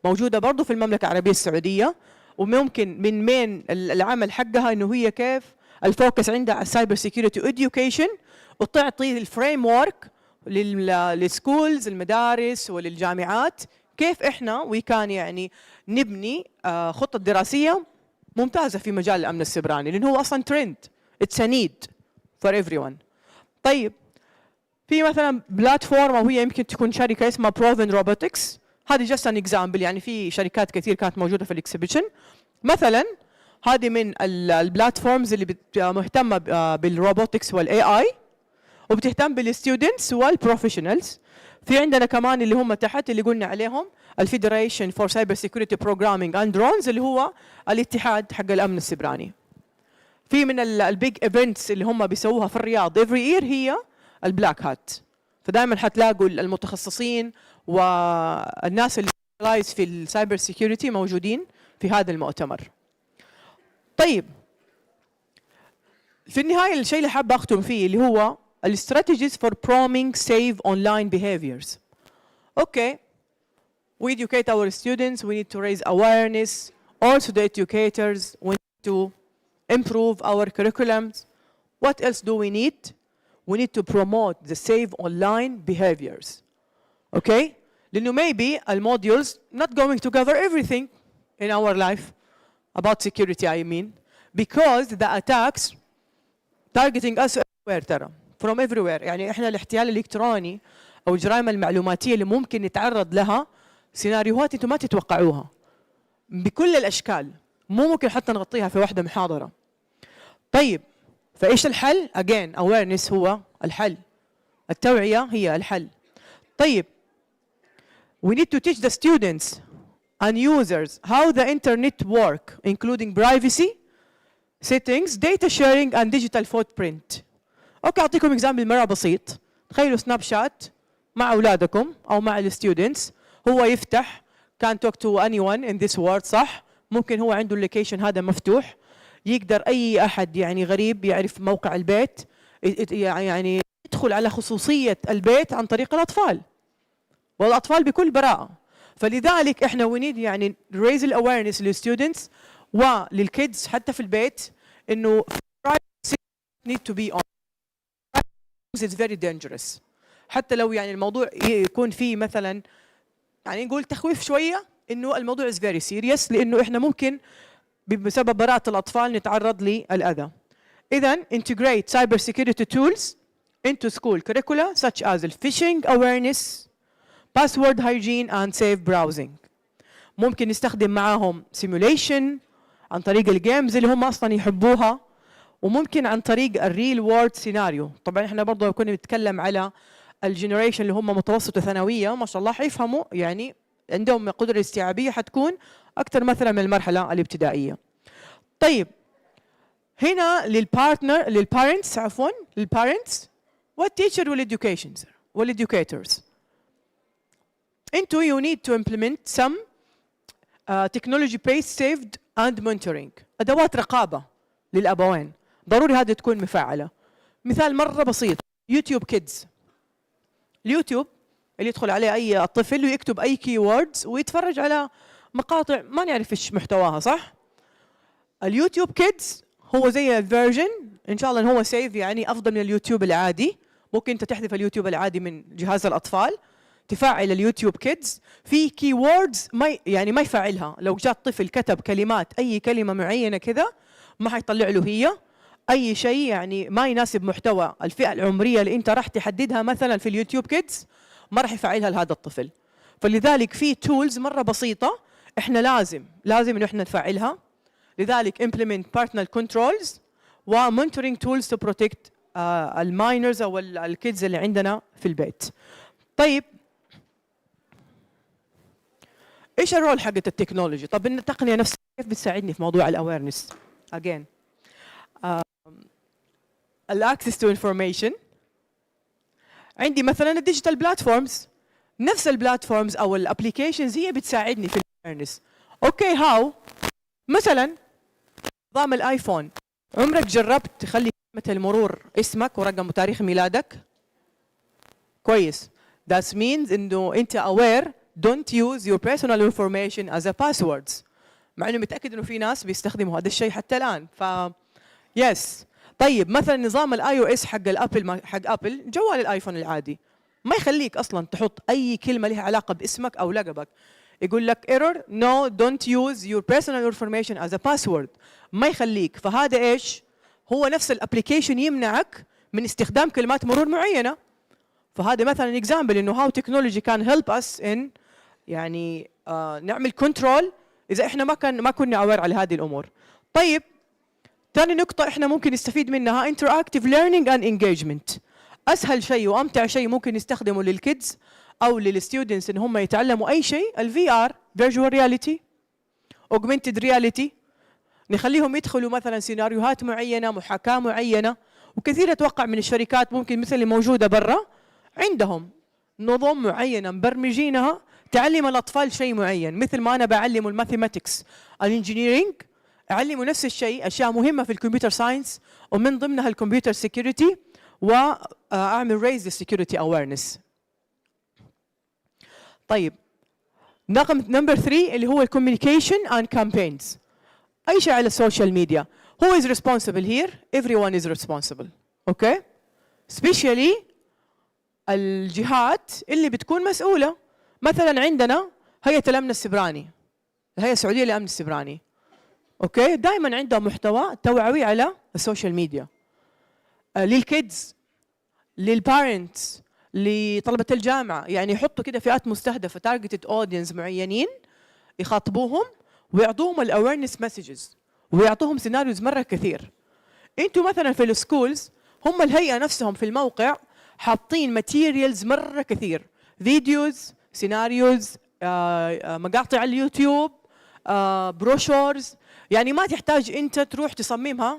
Speaker 17: موجودة برضو في المملكة العربية السعودية، وممكن من مين العمل حقها انه هي كيف الفوكس عندها على السايبر سيكيورتي وإديوكيشن، وتعطي الفريم ورك للسكولز المدارس وللجامعات كيف احنا وكان يعني نبني خطة دراسية ممتازة في مجال الأمن السبراني، لأنه هو أصلا ترند، it's a need for everyone. طيب في مثلا بلاتفورم وهي يمكن تكون شركة اسمها Proven Robotics، هذه just an example، يعني في شركات كثير كانت موجودة في الإكسبيشن. مثلا هذه من البلاتفورمز اللي مهتمة بالروبوتكس والاي اي وبتهتم بالستودنتس والبروفيشنالز. في عندنا كمان اللي هم تحت اللي قلنا عليهم الفيدريشن فور سايبر سيكيورتي بروجرامينج اند درونز اللي هو الاتحاد حق الامن السبراني. في من البيج ايفنتس اللي هم بيسووها في الرياض every year هي البلاك هات، فدائما حتلاقوا المتخصصين والناس اللي في السايبر سيكيورتي موجودين في هذا المؤتمر. طيب في النهاية الشيء اللي حابة أختم فيه اللي هو strategies for promoting safe online behaviors. Okay, we educate our students, we need to raise awareness, also the educators, we need to improve our curriculums. What else do we need? We need to promote the safe online behaviors. Okay? لأنه maybe الموديولز not going to cover everything in our life about security I mean because the attacks targeting us everywhere ترى from everywhere. يعني احنا الاحتيال الإلكتروني أو الجرائم المعلوماتية اللي ممكن نتعرض لها سيناريوهات انتم ما تتوقعوها بكل الأشكال، مو ممكن حتى نغطيها في واحدة محاضرة. طيب فإيش الحل؟ again awareness هو الحل، التوعية هي الحل. طيب we need to teach the students and users how the internet work including privacy settings data sharing and digital footprint. اوكي اعطيكم اكزامبل مرة بسيط. تخيلوا سناب شات مع اولادكم او مع الستودنتس، هو يفتح can talk to anyone in this world صح؟ ممكن هو عنده اللوكيشن هذا مفتوح، يقدر اي احد يعني غريب يعرف موقع البيت، يعني يدخل على خصوصية البيت عن طريق الأطفال والأطفال بكل براءة. فلذلك إحنا we need يعني raise awareness للستودنتس وللكيدز حتى في البيت إنه privacy need to be on. It's very dangerous. حتى لو يعني الموضوع يكون فيه مثلا يعني نقول تخويف شوية إنه الموضوع is very serious لأنه إحنا ممكن بسبب براءة الأطفال نتعرض للأذى. إذن integrate cyber security tools into school curricula such as phishing awareness, password hygiene and safe browsing. ممكن نستخدم معاهم simulation عن طريق الجيمز اللي هم أصلا يحبوها، وممكن عن طريق الريل وورد سيناريو. طبعا احنا برضه كنا بنتكلم على الجنريشن اللي هم متوسط وثانوية ما شاء الله حيفهموا، يعني عندهم قدرة استيعابية حتكون أكثر مثلا من المرحلة الابتدائية. طيب هنا للبارنتس عفوا للبارنتس والتيتشر والeducators. انتوا you need to implement some technology based saved and monitoring. أدوات رقابة للأبوين ضروري هذه تكون مفعلة. مثال مرة بسيط يوتيوب كيدز. اليوتيوب اللي يدخل عليه أي طفل ويكتب أي keywords ويتفرج على مقاطع ما نعرف إيش محتواها صح؟ اليوتيوب كيدز هو زي الفيرجن إن شاء الله إن هو سيف يعني أفضل من اليوتيوب العادي. ممكن أنت تحذف اليوتيوب العادي من جهاز الأطفال تفعل اليوتيوب كيدز في keywords ما يفعلها. لو جاء طفل كتب كلمات أي كلمة معينة كذا ما حيطلع له هي أي شيء يعني ما يناسب محتوى الفئة العمرية اللي أنت راح تحددها مثلا في اليوتيوب كيدز ما راح يفعلها لهذا الطفل. فلذلك في تولز مرة بسيطة إحنا لازم إنه إحنا نفعلها. لذلك implement parental controls و monitoring tools to protect الماينرز أو الكيدز اللي عندنا في البيت. طيب إيش الرول حقت التكنولوجي؟ طب التقنية نفسها كيف بتساعدني في موضوع الأويرنس؟ again الأكسس تو انفورميشن. عندي مثلا الديجيتال بلاتفورمز، نفس البلاتفورمز أو الابليكيشنز هي بتساعدني في الأويرنس. أوكي هاو؟ مثلا نظام الآيفون، عمرك جربت تخلي كلمة المرور اسمك ورقم وتاريخ ميلادك؟ كويس. That means إنه أنت aware don't use your personal information as a passwords. مع إنه متأكد إنه في ناس بيستخدموا هذا الشيء حتى الآن. يس. طيب مثلا نظام الاي او اس حق ابل جوال الايفون العادي ما يخليك اصلا تحط اي كلمه لها علاقه باسمك او لقبك. يقول لك error no don't use your personal information as a password. ما يخليك. فهذا ايش؟ هو نفس الابلكيشن يمنعك من استخدام كلمات مرور معينه. فهذا مثلا اكزامبل انه how technology can help us in يعني نعمل كنترول اذا احنا ما كنا aware على هذه الامور. طيب ثاني نقطة احنا ممكن نستفيد منها interactive learning and engagement. اسهل شيء وامتع شيء ممكن نستخدمه للكيدز او للستودنتس ان هم يتعلموا اي شيء الفي ار virtual reality augmented reality. نخليهم يدخلوا مثلا سيناريوهات معينة محاكاة معينة. وكثير اتوقع من الشركات ممكن مثل اللي موجودة برا عندهم نظم معينة مبرمجينها تعلم الاطفال شيء معين. مثل ما انا بعلم الماثيماتكس الانجينيرينج أعلموا نفس الشيء أشياء مهمة في الكمبيوتر ساينس ومن ضمنها الكمبيوتر سيكيورتي وأعمل raise the security awareness. طيب نمبر 3 اللي هو communication and campaigns. أي شيء على السوشيال ميديا. Who is responsible here? Everyone is responsible. Okay? Especially الجهات اللي بتكون مسؤولة مثلا عندنا هيئة الأمن السيبراني، الهيئة السعودية للأمن السيبراني، أوكي، دائما عندها محتوى توعوي على السوشيال ميديا للكيدز، للبارنتس، لطلبة الجامعة، يعني يحطوا كده فئات مستهدفة تارجتد اودينس معينين يخاطبوهم ويعطوهم الاويرنس مسجز ويعطوهم سيناريوز مرة كثير. انتوا مثلا في السكولز هم الهيئة نفسهم في الموقع حاطين ماتيريالز مرة كثير، فيديوز، سيناريوز، مقاطع اليوتيوب، بروشورز، يعني ما تحتاج انت تروح تصممها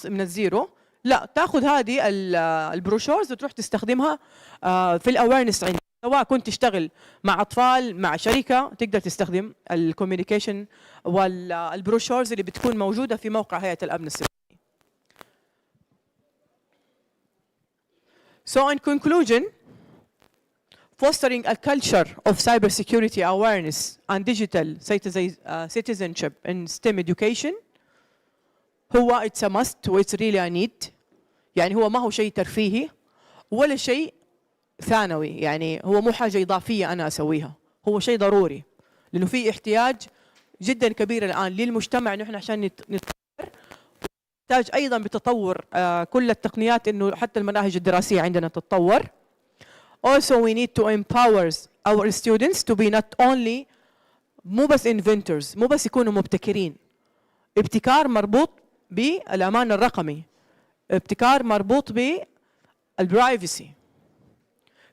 Speaker 17: من الزيرو، لا تاخذ هذه البروشورز وتروح تستخدمها في الاويرنس عندك، سواء كنت تشتغل مع اطفال مع شركه تقدر تستخدم الكوميونيكيشن والبروشورز اللي بتكون موجوده في موقع هيئه الامن السيبراني. So in conclusion, fostering a culture of cybersecurity awareness and digital citizenship in STEM education هو it's a must و it's really a need. يعني هو ما هو شيء ترفيهي ولا شيء ثانوي، يعني هو مو حاجة إضافية أنا أسويها، هو شيء ضروري لأنه في احتياج جدا كبير الآن للمجتمع نحن عشان نتطور، نحتاج أيضا بتطور كل التقنيات إنه حتى المناهج الدراسية عندنا تتطور. Also we need to empower our students to be not only مو بس inventors، مو بس يكونوا مبتكرين، ابتكار مربوط بالأمان الرقمي، ابتكار مربوط بالبرايفسي،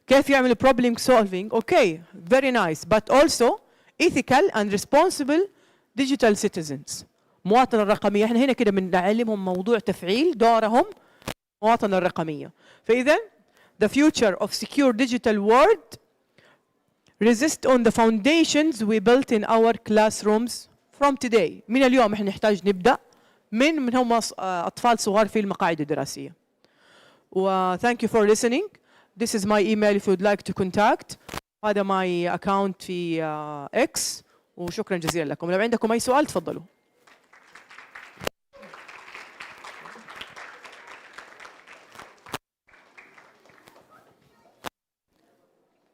Speaker 17: كيف يعمل problem solving، okay very nice but also ethical and responsible digital citizens، مواطنة الرقمية. احنا هنا كده بنعلمهم موضوع تفعيل دورهم المواطنة الرقمية. فإذا the future of secure digital world rests on the foundations we built in our classrooms from today. من اليوم احنا نحتاج نبدأ من هم أطفال صغار في المقاعد الدراسية. و thank you for listening. This is my email if you'd like to contact. هذا my account في X وشكرا جزيلا لكم. لو عندكم أي سؤال تفضلوا.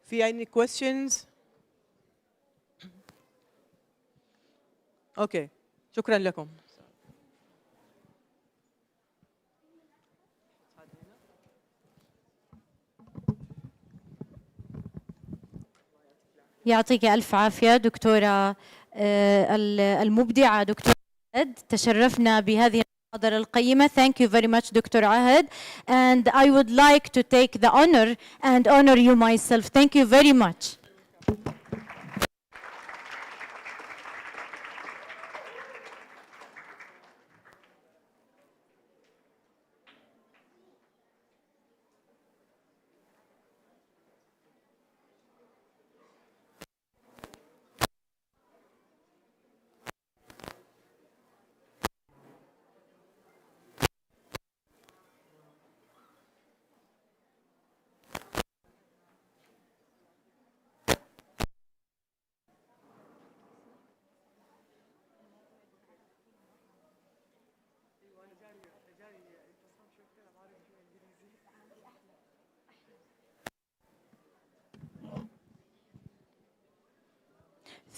Speaker 17: في any questions؟ Okay. شكرا لكم.
Speaker 9: يعطيك ألف عافية دكتورة المبدعة دكتورة عهد، تشرفنا بهذه المحاضرة القيمة. Thank you very much دكتور عهد and I would like to take the honor and honor you myself. Thank you very much.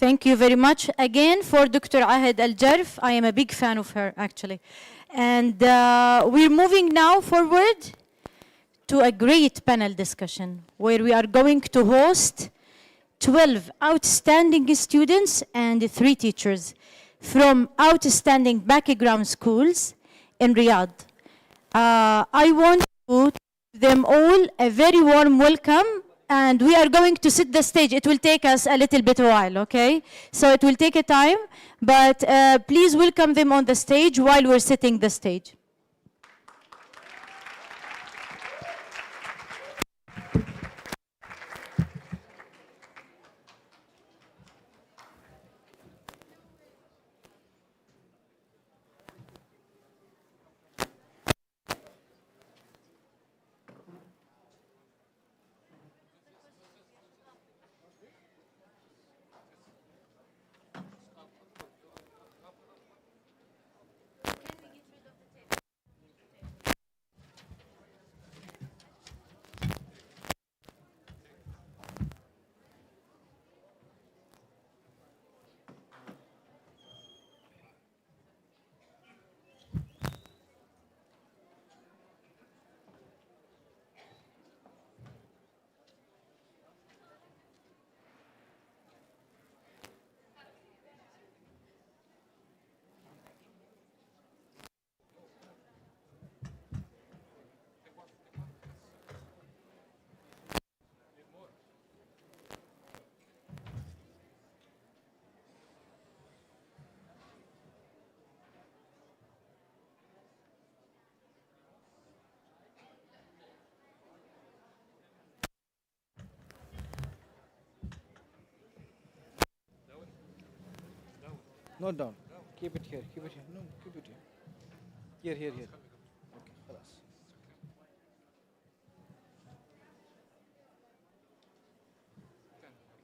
Speaker 9: Thank you very much again for Dr. Ahmed Al-Jarf. I am a big fan of her actually. And we're moving now forward to a great panel discussion where we are going to host 12 outstanding students and 3 teachers from outstanding background schools in Riyadh. I want to give them all a very warm welcome. And we are going to set the stage. It will take us a little bit while, okay? So it will take a time, but please welcome them on the stage while we're setting the stage.
Speaker 18: Not down. Keep it here. Keep it here. No, keep it here. Here. Okay, خلاص.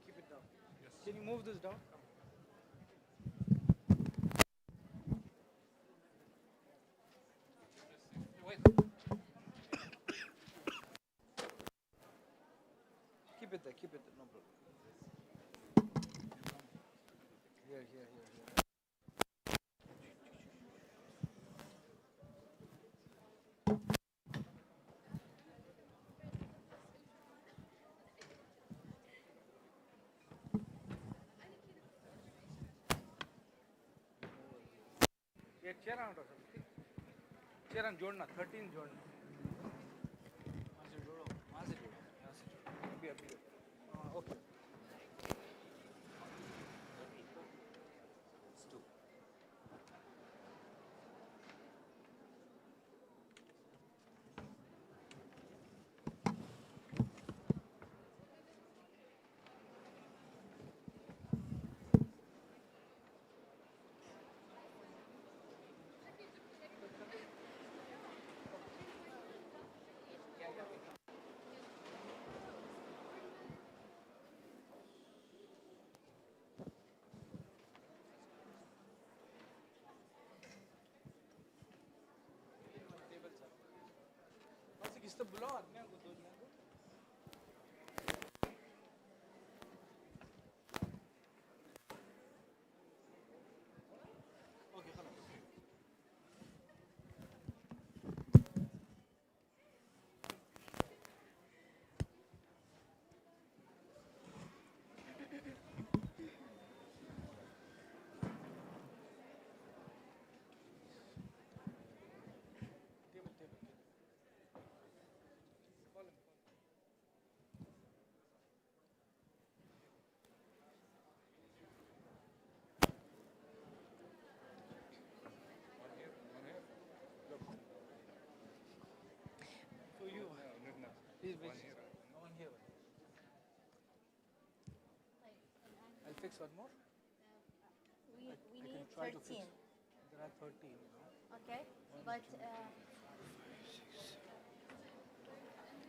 Speaker 18: Keep it down. Can you move this down? Wait. Keep it there. No problem. Here. ये chair out हो सकती chair जोड़ना 13 जोड़ना वहाँ से जोड़ो यहाँ से जोड़ो अभी ओके इसको बुलाओ आदमी को दो जन को ओके खलास One here. I'll fix one more.
Speaker 9: We need
Speaker 18: try to
Speaker 9: 13.
Speaker 18: fix. There are 13.
Speaker 9: Okay, but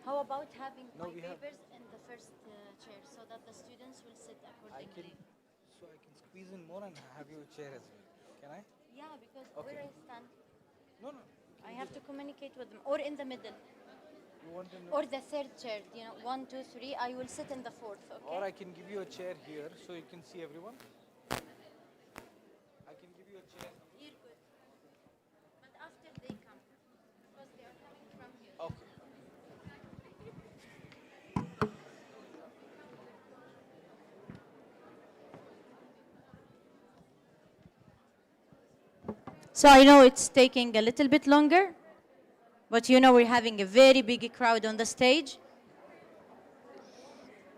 Speaker 9: how about having
Speaker 18: No,
Speaker 9: my
Speaker 18: we have-
Speaker 9: papers in the first chair so that the students will sit accordingly?
Speaker 18: So I can squeeze in more and have you a chair as well. Can I?
Speaker 9: Yeah, because
Speaker 18: Okay.
Speaker 9: where I stand,
Speaker 18: No.
Speaker 9: I have to communicate with them, or in the middle,
Speaker 18: You want to know?
Speaker 9: or the third chair. 1, 2, 3. I will sit in the fourth. Okay.
Speaker 18: Or I can give you a chair here so you can see everyone. I can give you a chair.
Speaker 9: Here, good. But after they come, because they are coming from here.
Speaker 18: Okay.
Speaker 9: So I know it's taking a little bit longer, but we're having a very big crowd on the stage.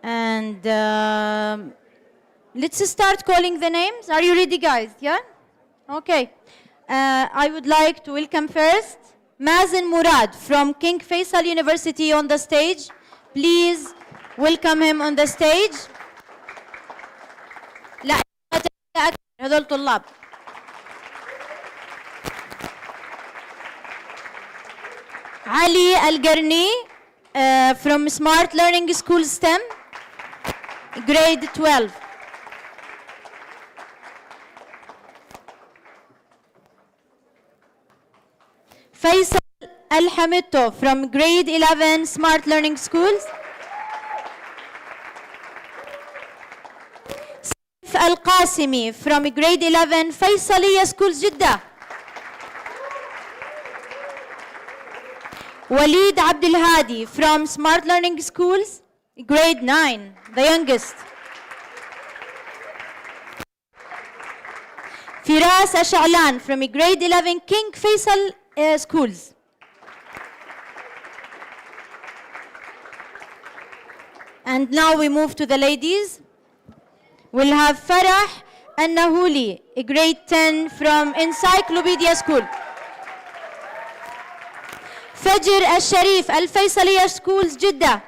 Speaker 9: And let's start calling the names. Are you ready, guys? Yeah? Okay. I would like to welcome first Mazen Murad from King Faisal University on the stage. Please welcome him on the stage. لا هذول طلاب. Ali Al-Garni from Smart Learning School STEM, grade 12. Faisal Al-Hamidto from grade 11 Smart Learning Schools. Saif Al-Qasimi from grade 11 Faisaliya Schools Jeddah. Walid Abdul Hadi from Smart Learning Schools, grade 9, the youngest. Firas Ash'alan from grade 11 King Faisal Schools. And now we move to the ladies. We'll have Farah An-Nahuli, grade 10 from Encyclopedia School. Fajr Al-Sharif Al-Faisaliya Schools, Jeddah.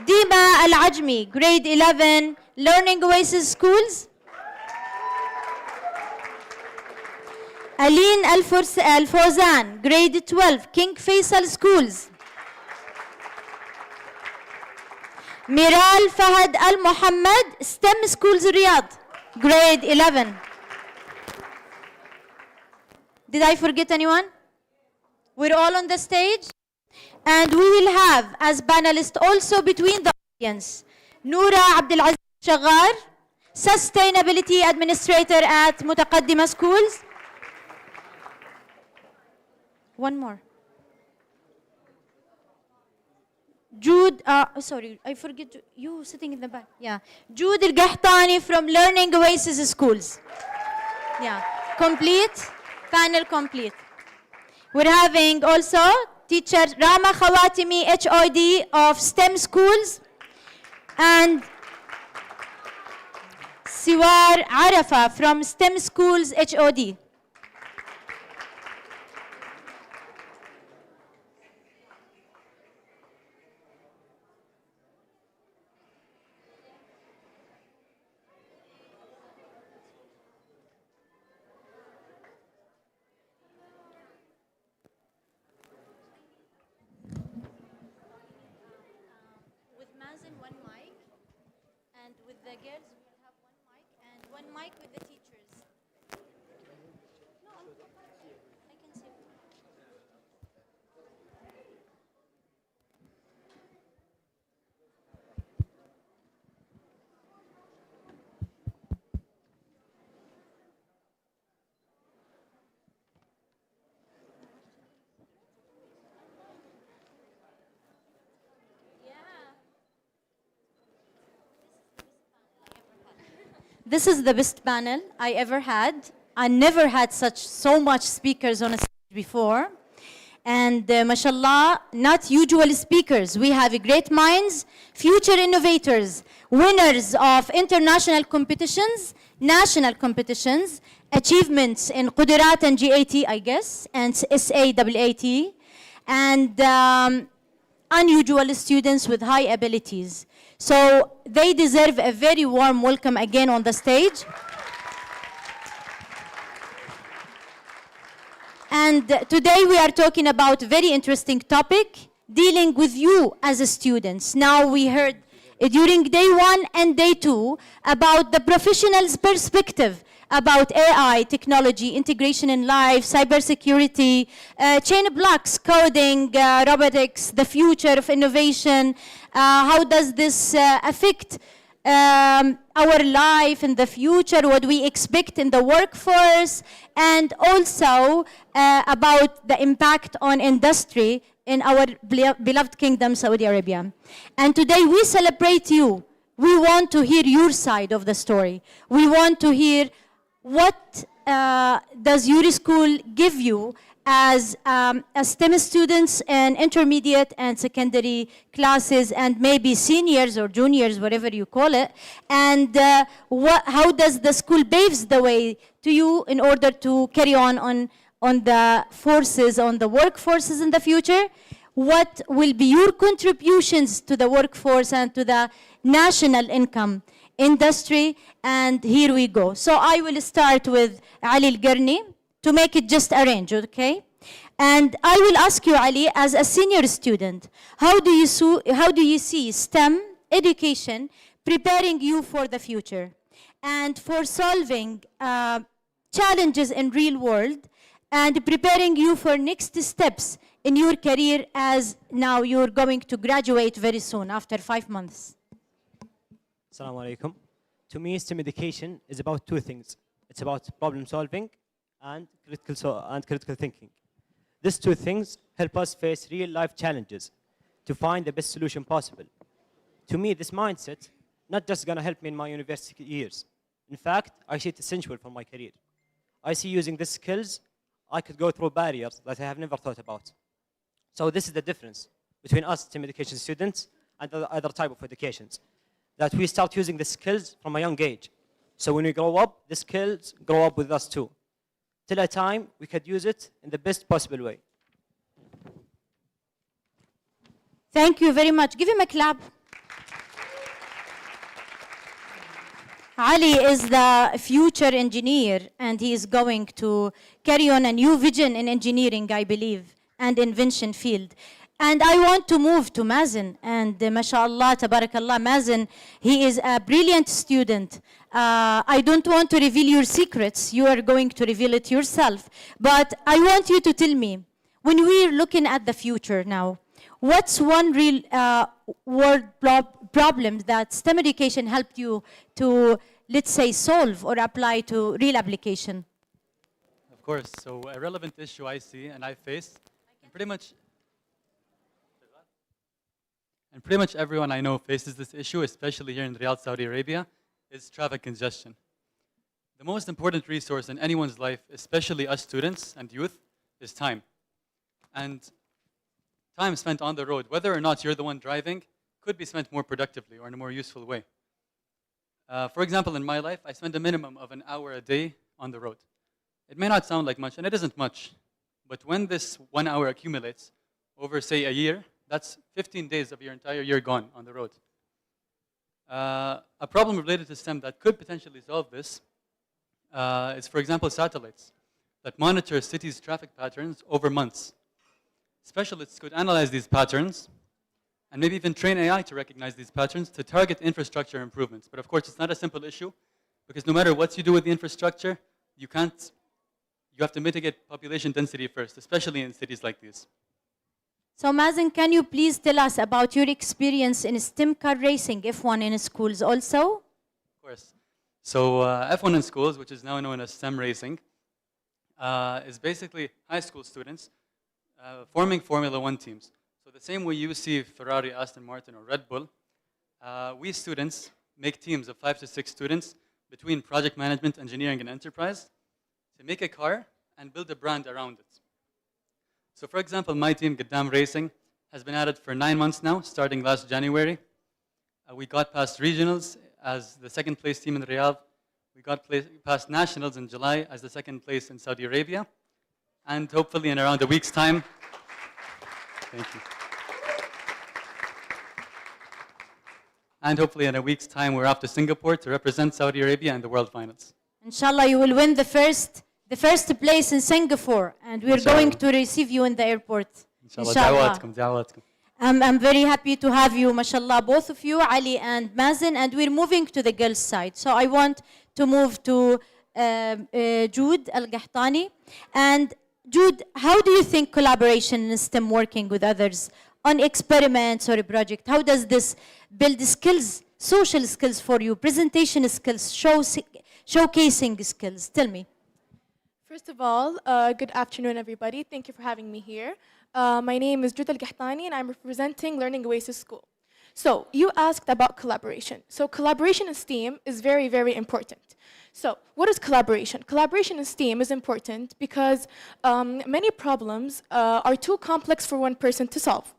Speaker 9: Dima Al-Ajmi, grade 11, Learning Oasis Schools, Aline Al-Fawzan, grade 12, King Faisal Schools. Miral Fahad Al-Muhammad, STEM Schools Riyadh, grade 11. Did I forget anyone? We're all on the stage. And we will have as panelists also between the audience, Noura Abdelaziz Shagar, Sustainability Administrator at Mutaqaddima Schools. One more. Jude, sorry, I forget you sitting in the back. Yeah, Jude Al-Gahtani from Learning Oasis Schools. Yeah, complete, panel complete. We're having also teacher Rama Khawatimi, HOD of STEM Schools, and Siwar Arafa from STEM Schools, HOD. The girls will have one mic and one mic with the teachers. No, I can see. This is the best panel I ever had. I never had so much speakers on a stage before. And mashallah, not usual speakers. We have great minds, future innovators, winners of international competitions, national competitions, achievements in Qudurat and GAT, I guess, and SAAAT, and unusual students with high abilities. So they deserve a very warm welcome again on the stage. And today we are talking about a very interesting topic, dealing with you as students. Now we heard during day 1 and day 2 about the professional's perspective about AI, technology, integration in life, cybersecurity, chain blocks, coding, robotics, the future of innovation. How does this affect our life in the future, what we expect in the workforce, and also about the impact on industry in our beloved kingdom, Saudi Arabia. And today we celebrate you. We want to hear your side of the story. We want to hear what does your school give you as STEM students in intermediate and secondary classes, and maybe seniors or juniors, whatever you call it, and how does the school paves the way to you in order to carry on the forces, on the workforces in the future? What will be your contributions to the workforce and to the national income industry? And here we go. So I will start with Ali Al-Garni to make it just arrange, okay? And I will ask you, Ali, as a senior student, how do you see STEM education preparing you for the future and for solving challenges in real world and preparing you for next steps in your career, as now you're going to graduate very soon after 5 months?
Speaker 19: Assalamu alaikum. To me, STEM education is about two things. It's about problem solving and critical thinking. These two things help us face real life challenges to find the best solution possible. To me, this mindset not just gonna help me in my university years. In fact, I see it essential for my career. I see using these skills, I could go through barriers that I have never thought about. So this is the difference between us STEM education students and other type of educations, that we start using the skills from a young age. So when we grow up, the skills grow up with us too. Till a time, we could use it in the best possible way.
Speaker 9: Thank you very much. Give him a clap. Ali is the future engineer, and he is going to carry on a new vision in engineering, I believe, and invention field. And I want to move to Mazen, and mashallah, tabarakallah, Mazen, he is a brilliant student. I don't want to reveal your secrets. You are going to reveal it yourself. But I want you to tell me, when we're looking at the future now, what's one real world problem that STEM education helped you to, let's say, solve or apply to real application?
Speaker 20: Of course. So a relevant issue I see and I face, and pretty much everyone I know faces this issue, especially here in Riyadh, Saudi Arabia, is traffic congestion. The most important resource in anyone's life, especially us students and youth, is time. And time spent on the road, whether or not you're the one driving, could be spent more productively or in a more useful way. For example, in my life, I spend a minimum of an hour a day on the road. It may not sound like much, and it isn't much, but when this 1 hour accumulates over, say, a year, that's 15 days of your entire year gone on the road. A problem related to STEM that could potentially solve this is, for example, satellites that monitor cities' traffic patterns over months. Specialists could analyze these patterns and maybe even train AI to recognize these patterns to target infrastructure improvements. But of course, it's not a simple issue, because no matter what you do with the infrastructure, you have to mitigate population density first, especially in cities like these.
Speaker 9: So Mazen, can you please tell us about your experience in STEM car racing, F1 in schools also?
Speaker 20: Of course. So F1 in schools, which is now known as STEM racing, is basically high school students forming Formula 1 teams. So the same way you see Ferrari, Aston Martin, or Red Bull, we students make teams of 5 to 6 students between project management, engineering, and enterprise to make a car and build a brand around it. So for example, my team, Gaddam Racing, has been at it for 9 months now, starting last January. We got past regionals as the second place team in Riyadh. We got past nationals in July as the second place in Saudi Arabia. And hopefully in around a week's time, thank you. And hopefully in a week's time, we're off to Singapore to represent Saudi Arabia in the World Finals.
Speaker 9: Inshallah, you will win the first place in Singapore, and we're going to receive you in the airport.
Speaker 20: Inshallah.
Speaker 9: I'm very happy to have you, mashallah, both of you, Ali and Mazen, and we're moving to the girls' side. So I want to move to Jude Al-Gahtani. And Jude, how do you think collaboration in STEM, working with others on experiments or a project, how does this build skills, social skills for you, presentation skills, showcasing skills? Tell me.
Speaker 21: First of all, good afternoon, everybody. Thank you for having me here. My name is Jude Al-Gahtani, and I'm representing Learning Oasis School. So you asked about collaboration. So collaboration in STEAM is very, very important. So what is collaboration? Collaboration in STEAM is important because many problems are too complex for one person to solve.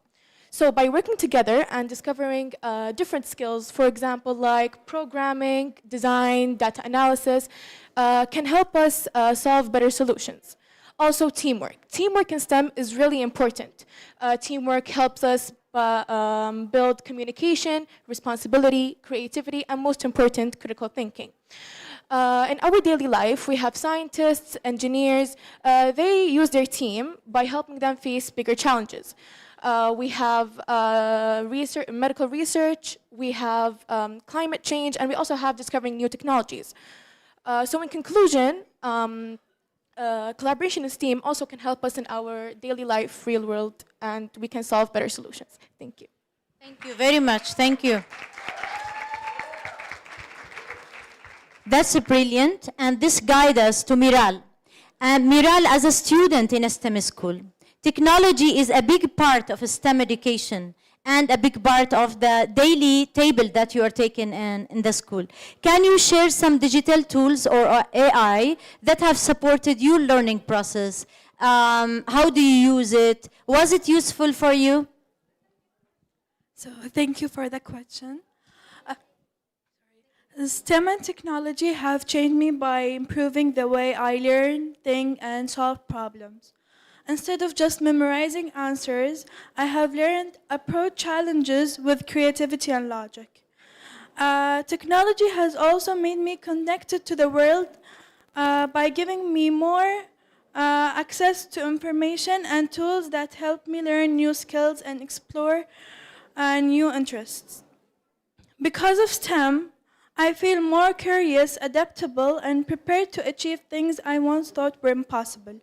Speaker 21: So by working together and discovering different skills, for example, like programming, design, data analysis, can help us solve better solutions. Also, teamwork. Teamwork in STEM is really important. Teamwork helps us build communication, responsibility, creativity, and most important, critical thinking. In our daily life, we have scientists, engineers. They use their team by helping them face bigger challenges. We have medical research, we have climate change, and we also have discovering new technologies. So in conclusion, collaboration in STEAM also can help us in our daily life, real world, and we can solve better solutions. Thank you.
Speaker 9: Thank you very much. Thank you. That's brilliant, and this guides us to Miral. And Miral, as a student in a STEM school, technology is a big part of STEM education and a big part of the daily table that you are taking in the school. Can you share some digital tools or AI that have supported your learning process? How do you use it? Was it useful for you?
Speaker 22: So thank you for the question. STEM and technology have changed me by improving the way I learn, think, and solve problems. Instead of just memorizing answers, I have learned approach challenges with creativity and logic. Technology has also made me connected to the world by giving me more access to information and tools that help me learn new skills and explore new interests. Because of STEM, I feel more curious, adaptable, and prepared to achieve things I once thought were impossible.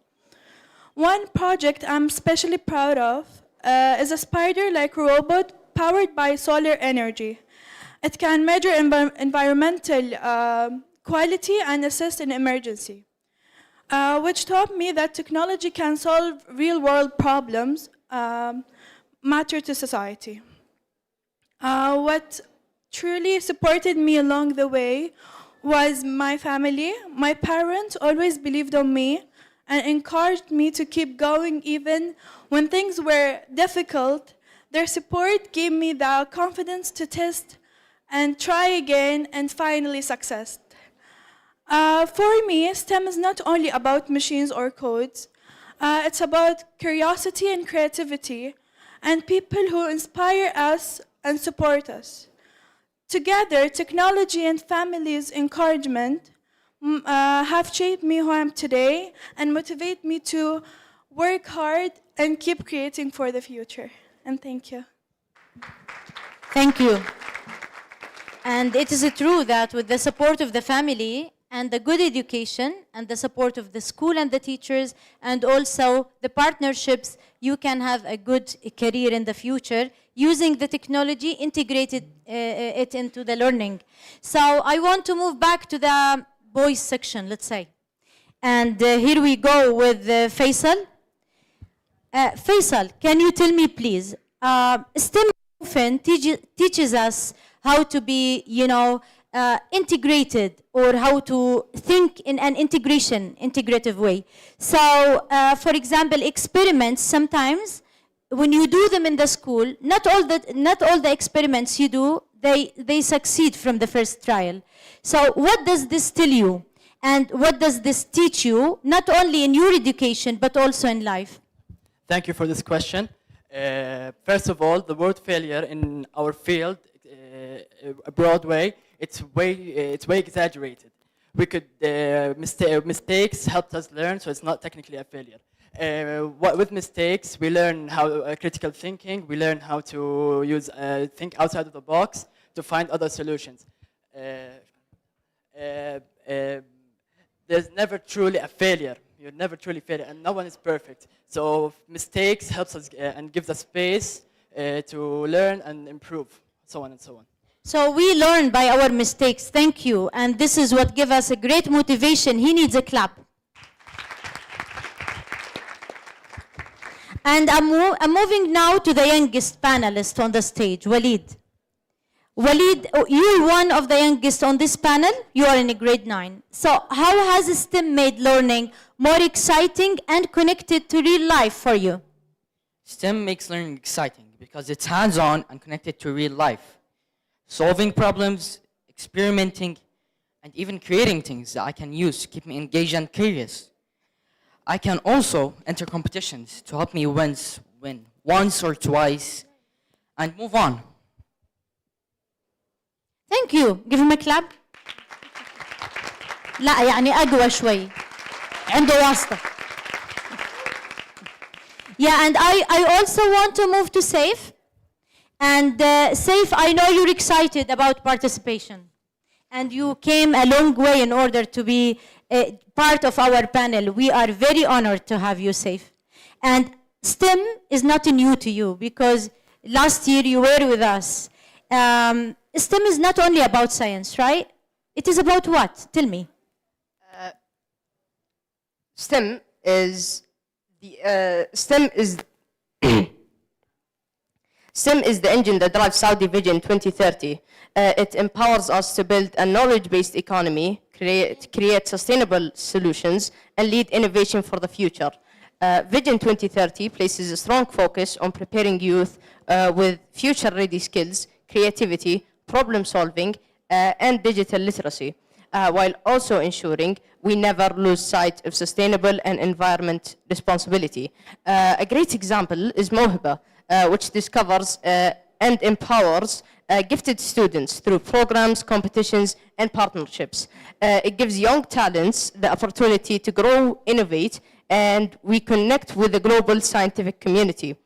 Speaker 22: One project I'm especially proud of is a spider-like robot powered by solar energy. It can measure environmental quality and assist in emergency, which taught me that technology can solve real-world problems matter to society. What truly supported me along the way was my family. My parents always believed on me and encouraged me to keep going even when things were difficult. Their support gave me the confidence to test and try again and finally success. For me, STEM is not only about machines or codes. It's about curiosity and creativity and people who inspire us and support us. Together, technology and family's encouragement have shaped me who I am today and motivate me to work hard and keep creating for the future. And thank you.
Speaker 9: Thank you. And it is true that with the support of the family and the good education and the support of the school and the teachers and also the partnerships, you can have a good career in the future using the technology, integrated it into the learning. So I want to move back to the boys section, let's say. And here we go with Faisal. Faisal, can you tell me please, STEM often teaches us how to be, integrated or how to think in an integrative way. So, for example, experiments sometimes, when you do them in the school, not all the experiments you do, they succeed from the first trial. So what does this tell you? And what does this teach you, not only in your education, but also in life?
Speaker 3: Thank you for this question. First of all, the word failure in our field, a broad way, it's way exaggerated. We could, mistakes helped us learn, so it's not technically a failure. With mistakes, we learn how critical thinking, we learn how to use, think outside of the box to find other solutions. There's never truly a failure. You're never truly failure, and no one is perfect. So mistakes helps us and gives us space to learn and improve, so on and so on.
Speaker 9: So we learn by our mistakes. Thank you. And this is what gives us a great motivation. He needs a clap. And I'm moving now to the youngest panelist on the stage, Walid. Walid, you're one of the youngest on this panel. You are in grade 9. So how has STEM made learning more exciting and connected to real life for you?
Speaker 7: STEM makes learning exciting because it's hands-on and connected to real life. Solving problems, experimenting, and even creating things that I can use to keep me engaged and curious. I can also enter competitions to help me win once or twice and move on.
Speaker 9: Thank you. Give him a clap. لا يعني أقوى شوي. عنده واسطة. Yeah, and I also want to move to Saif. And Saif, I know you're excited about participation. And you came a long way in order to be part of our panel. We are very honored to have you, Saif. And STEM is not new to you because last year you were with us. STEM is not only about science, right? It is about what? Tell me.
Speaker 23: STEM is the STEM is the engine that drives Saudi Vision 2030. It empowers us to build a knowledge-based economy, create sustainable solutions, and lead innovation for the future. Vision 2030 places a strong focus on preparing youth with future-ready skills, creativity, problem-solving, and digital literacy, while also ensuring we never lose sight of sustainable and environment responsibility. A great example is Mohiba, which discovers and empowers gifted students through programs, competitions, and partnerships. It gives young talents the opportunity to grow, innovate, and we connect with the global scientific community.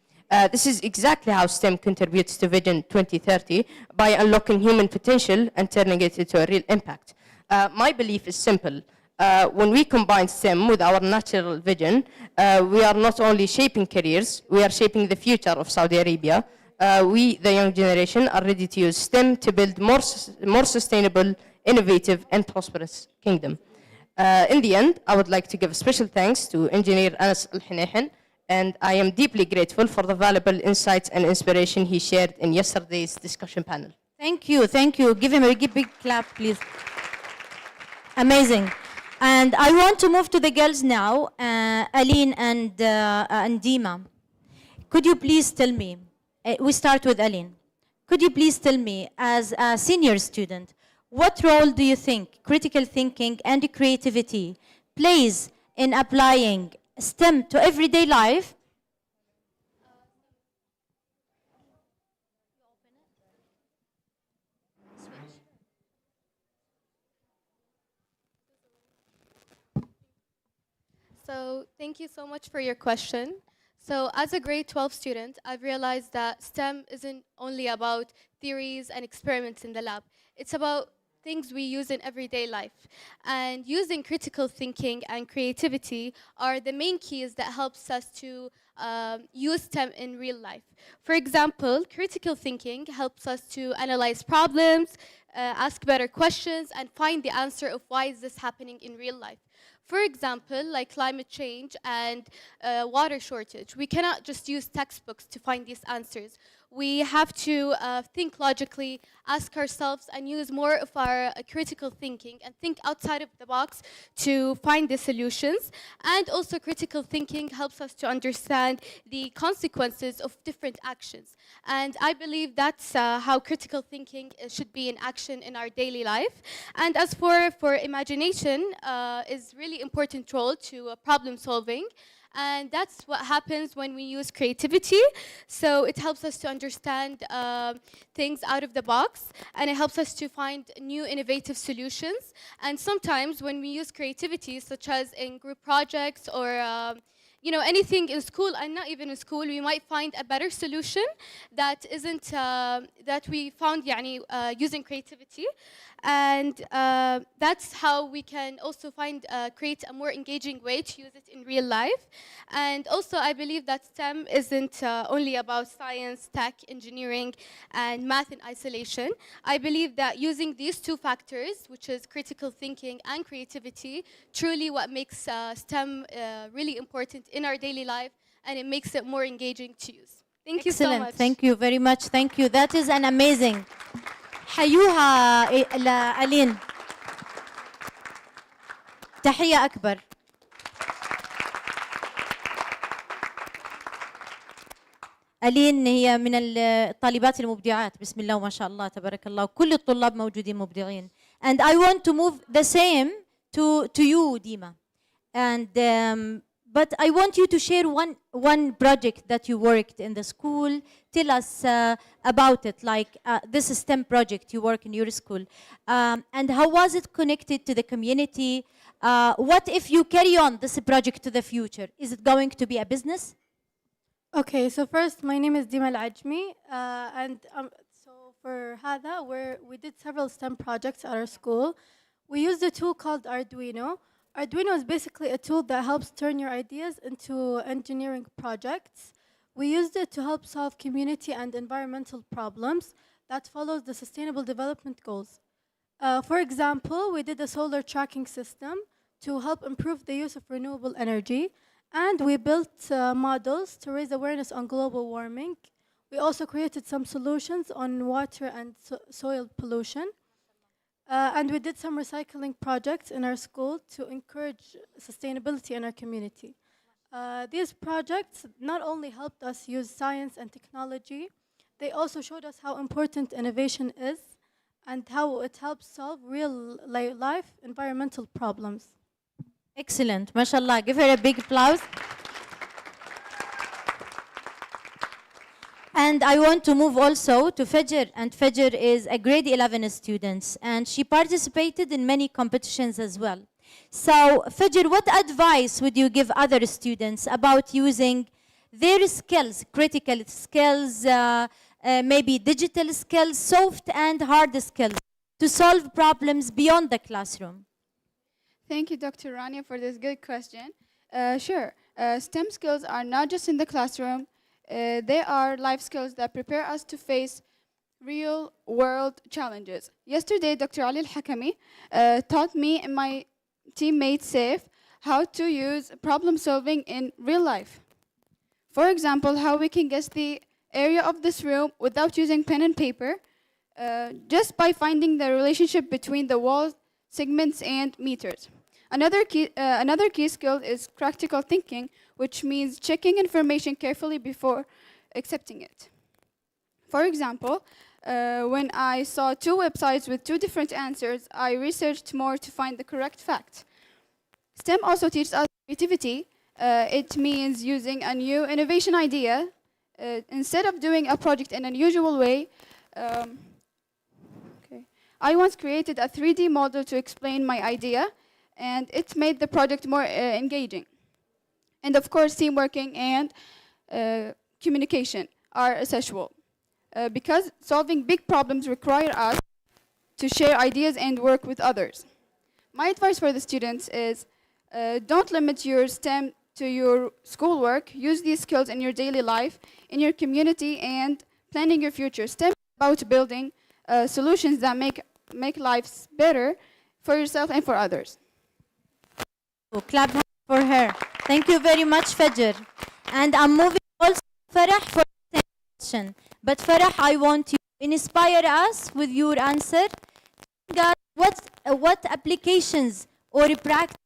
Speaker 23: This is exactly how STEM contributes to Vision 2030 by unlocking human potential and turning it into a real impact. My belief is simple. When we combine STEM with our natural vision, we are not only shaping careers, we are shaping the future of Saudi Arabia. We, the young generation, are ready to use STEM to build more sustainable, innovative, and prosperous kingdom. In the end, I would like to give special thanks to Engineer Anas Al-Hinehan, and I am deeply grateful for the valuable insights and inspiration he shared in yesterday's discussion panel.
Speaker 9: Thank you, thank you. Give him a big clap, please. Amazing. And I want to move to the girls now, Aline and Dima. Could you please tell me, we start with Aline. Could you please tell me, as a senior student, what role do you think critical thinking and creativity plays in applying STEM to everyday life?
Speaker 21: So thank you so much for your question. So as a grade 12 student, I've realized that STEM isn't only about theories and experiments in the lab. It's about things we use in everyday life. And using critical thinking and creativity are the main keys that helps us to use STEM in real life. For example, critical thinking helps us to analyze problems, ask better questions, and find the answer of why is this happening in real life. For example, like climate change and water shortage, we cannot just use textbooks to find these answers. We have to think logically, ask ourselves, and use more of our critical thinking and think outside of the box to find the solutions. And also critical thinking helps us to understand the consequences of different actions. And I believe that's how critical thinking should be in action in our daily life. And as for imagination, is really important role to problem solving. And that's what happens when we use creativity. So it helps us to understand things out of the box, and it helps us to find new innovative solutions. And sometimes when we use creativity, such as in group projects or you know, anything in school and not even in school, we might find a better solution that isn't that we found using creativity. And that's how we can also create a more engaging way to use it in real life. And also I believe that STEM isn't only about science, tech, engineering, and math in isolation. I believe that using these two factors, which is critical thinking and creativity, truly what makes STEM really important in our daily life, and it makes it more engaging to use. Thank you so much.
Speaker 9: Excellent. Thank you very much. Thank you. That is an amazing. حيوها لألين. تحية أكبر. ألين هي من الطالبات المبدعات بسم الله وما شاء الله تبارك الله كل الطلاب موجودين مبدعين. And I want to move the same to you, Dima. And but I want you to share one project that you worked in the school. Tell us about it, like this STEM project you work in your school. And how was it connected to the community? What if you carry on this project to the future? Is it going to be a business?
Speaker 21: Okay, so first, my name is Dima Al-Ajmi, and so for Hada, we did several STEM projects at our school. We used a tool called Arduino. Arduino is basically a tool that helps turn your ideas into engineering projects. We used it to help solve community and environmental problems that follows the Sustainable Development Goals. For example, we did a solar tracking system to help improve the use of renewable energy, and we built models to raise awareness on global warming. We also created some solutions on water and soil pollution. And we did some recycling projects in our school to encourage sustainability in our community. These projects not only helped us use science and technology, they also showed us how important innovation is and how it helps solve real life environmental problems.
Speaker 9: Excellent, mashallah. Give her a big applause. And I want to move also to Fajr, and Fajr is a grade 11 student, and she participated in many competitions as well. So, Fajr, what advice would you give other students about using their skills, critical skills, maybe digital skills, soft and hard skills, to solve problems beyond the classroom?
Speaker 1: Thank you, Dr. Rania, for this good question. Sure, STEM skills are not just in the classroom. They are life skills that prepare us to face real-world challenges. Yesterday, Dr. Ali Al-Hakami taught me and my teammate Saif how to use problem solving in real life. For example, how we can guess the area of this room without using pen and paper, just by finding the relationship between the wall segments and meters. Another key skill is critical thinking, which means checking information carefully before accepting it. For example, when I saw two websites with two different answers, I researched more to find the correct fact. STEM also teaches us creativity. It means using a new innovation idea. Instead of doing a project in an unusual way, I once created a 3D model to explain my idea, and it made the project more engaging. And of course, teamworking and communication are essential because solving big problems require us to share ideas and work with others. My advice for the students is don't limit your STEM to your schoolwork. Use these skills in your daily life, in your community, and planning your future. STEM is about building solutions that make lives better for yourself and for others.
Speaker 9: So clap for her. Thank you very much, Fajr. And I'm moving also to Farah for the same question. But Farah, I want you to inspire us with your answer. What applications or practical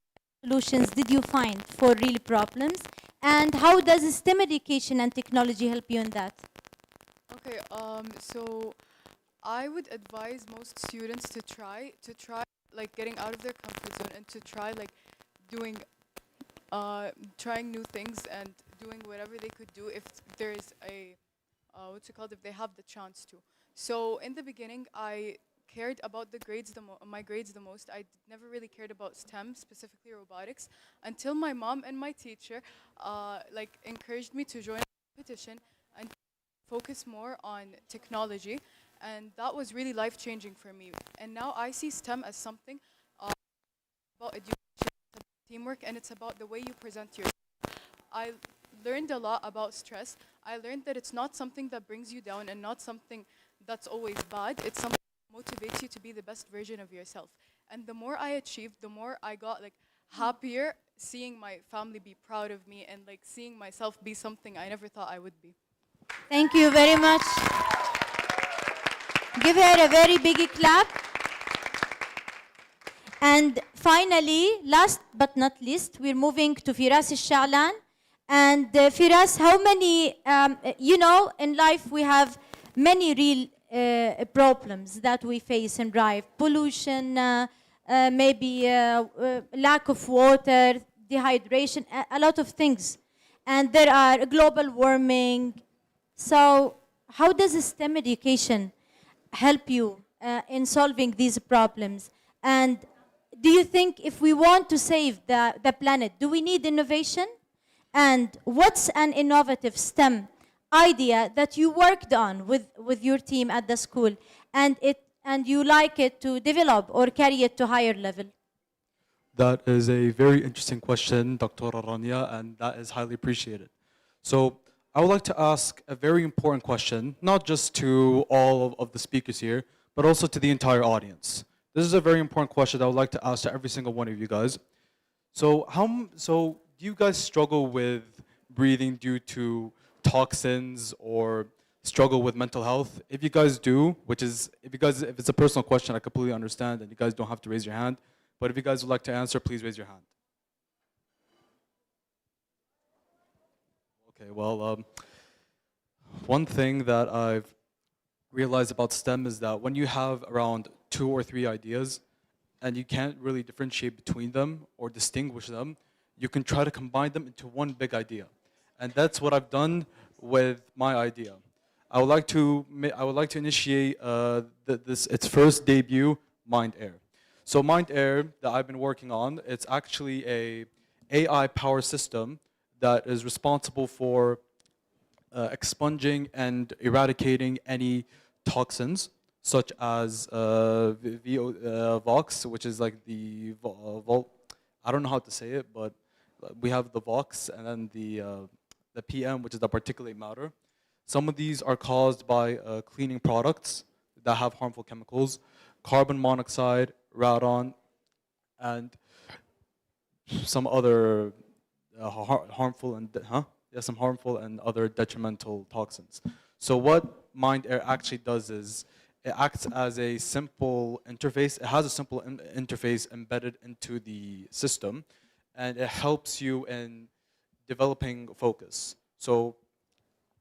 Speaker 9: solutions did you find for real problems? And how does STEM education and technology help you in that?
Speaker 5: Okay, so I would advise most students to try like getting out of their comfort zone and to try like doing trying new things and doing whatever they could do if there is a if they have the chance to. So in the beginning, I cared about the grades my grades the most. I never really cared about STEM, specifically robotics, until my mom and my teacher like encouraged me to join a competition and focus more on technology, and that was really life-changing for me. And now I see STEM as something about education, about teamwork, and it's about the way you present yourself. I learned a lot about stress. I learned that it's not something that brings you down and not something that's always bad. It's something that motivates you to be the best version of yourself. And the more I achieved, the more I got like happier seeing my family be proud of me and like seeing myself be something I never thought I would be.
Speaker 9: Thank you very much. Give her a very big clap. And finally, last but not least, we're moving to Firas Al-Sha'lan. And Firas, how many, you know, in life we have many real problems that we face in life. Pollution, maybe lack of water, dehydration, a lot of things. And there are global warming. So how does STEM education help you in solving these problems? And do you think if we want to save the planet, do we need innovation? And what's an innovative STEM idea that you worked on with your team at the school and you like it to develop or carry it to higher level?
Speaker 14: That is a very interesting question, Dr. Rania, and that is highly appreciated. So I would like to ask a very important question, not just to all of the speakers here, but also to the entire audience. This is a very important question that I would like to ask to every single one of you guys. So do you guys struggle with breathing due to toxins or struggle with mental health? If you guys do, if it's a personal question, I completely understand, and you guys don't have to raise your hand. But if you guys would like to answer, please raise your hand. Okay, well, one thing that I've realized about STEM is that when you have around 2 or 3 ideas and you can't really differentiate between them or distinguish them, you can try to combine them into one big idea. And that's what I've done with my idea. I would like to initiate its first debut, Mind Air. So Mind Air that I've been working on, it's actually a AI power system that is responsible for expunging and eradicating any toxins, such as VOX, which is like the I don't know how to say it, but we have the VOX and then the PM, which is the particulate matter. Some of these are caused by cleaning products that have harmful chemicals, carbon monoxide, radon, and some other harmful and other detrimental toxins. So what Mind Air actually does is it acts as a simple interface. It has a simple interface embedded into the system, and it helps you in developing focus. So,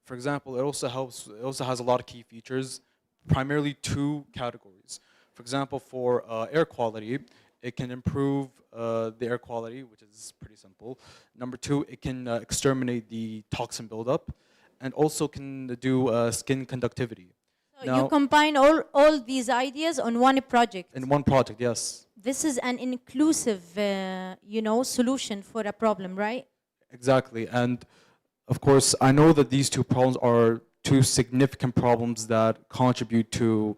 Speaker 14: for example, it also has a lot of key features, primarily two categories. For example, for air quality, it can improve the air quality, which is pretty simple. Number two, it can exterminate the toxin buildup, and also can do skin conductivity.
Speaker 9: So
Speaker 14: Now,
Speaker 9: you combine all these ideas on one project.
Speaker 14: in one project, yes.
Speaker 9: This is an inclusive, solution for a problem, right?
Speaker 14: Exactly. And of course, I know that these two problems are two significant problems that contribute to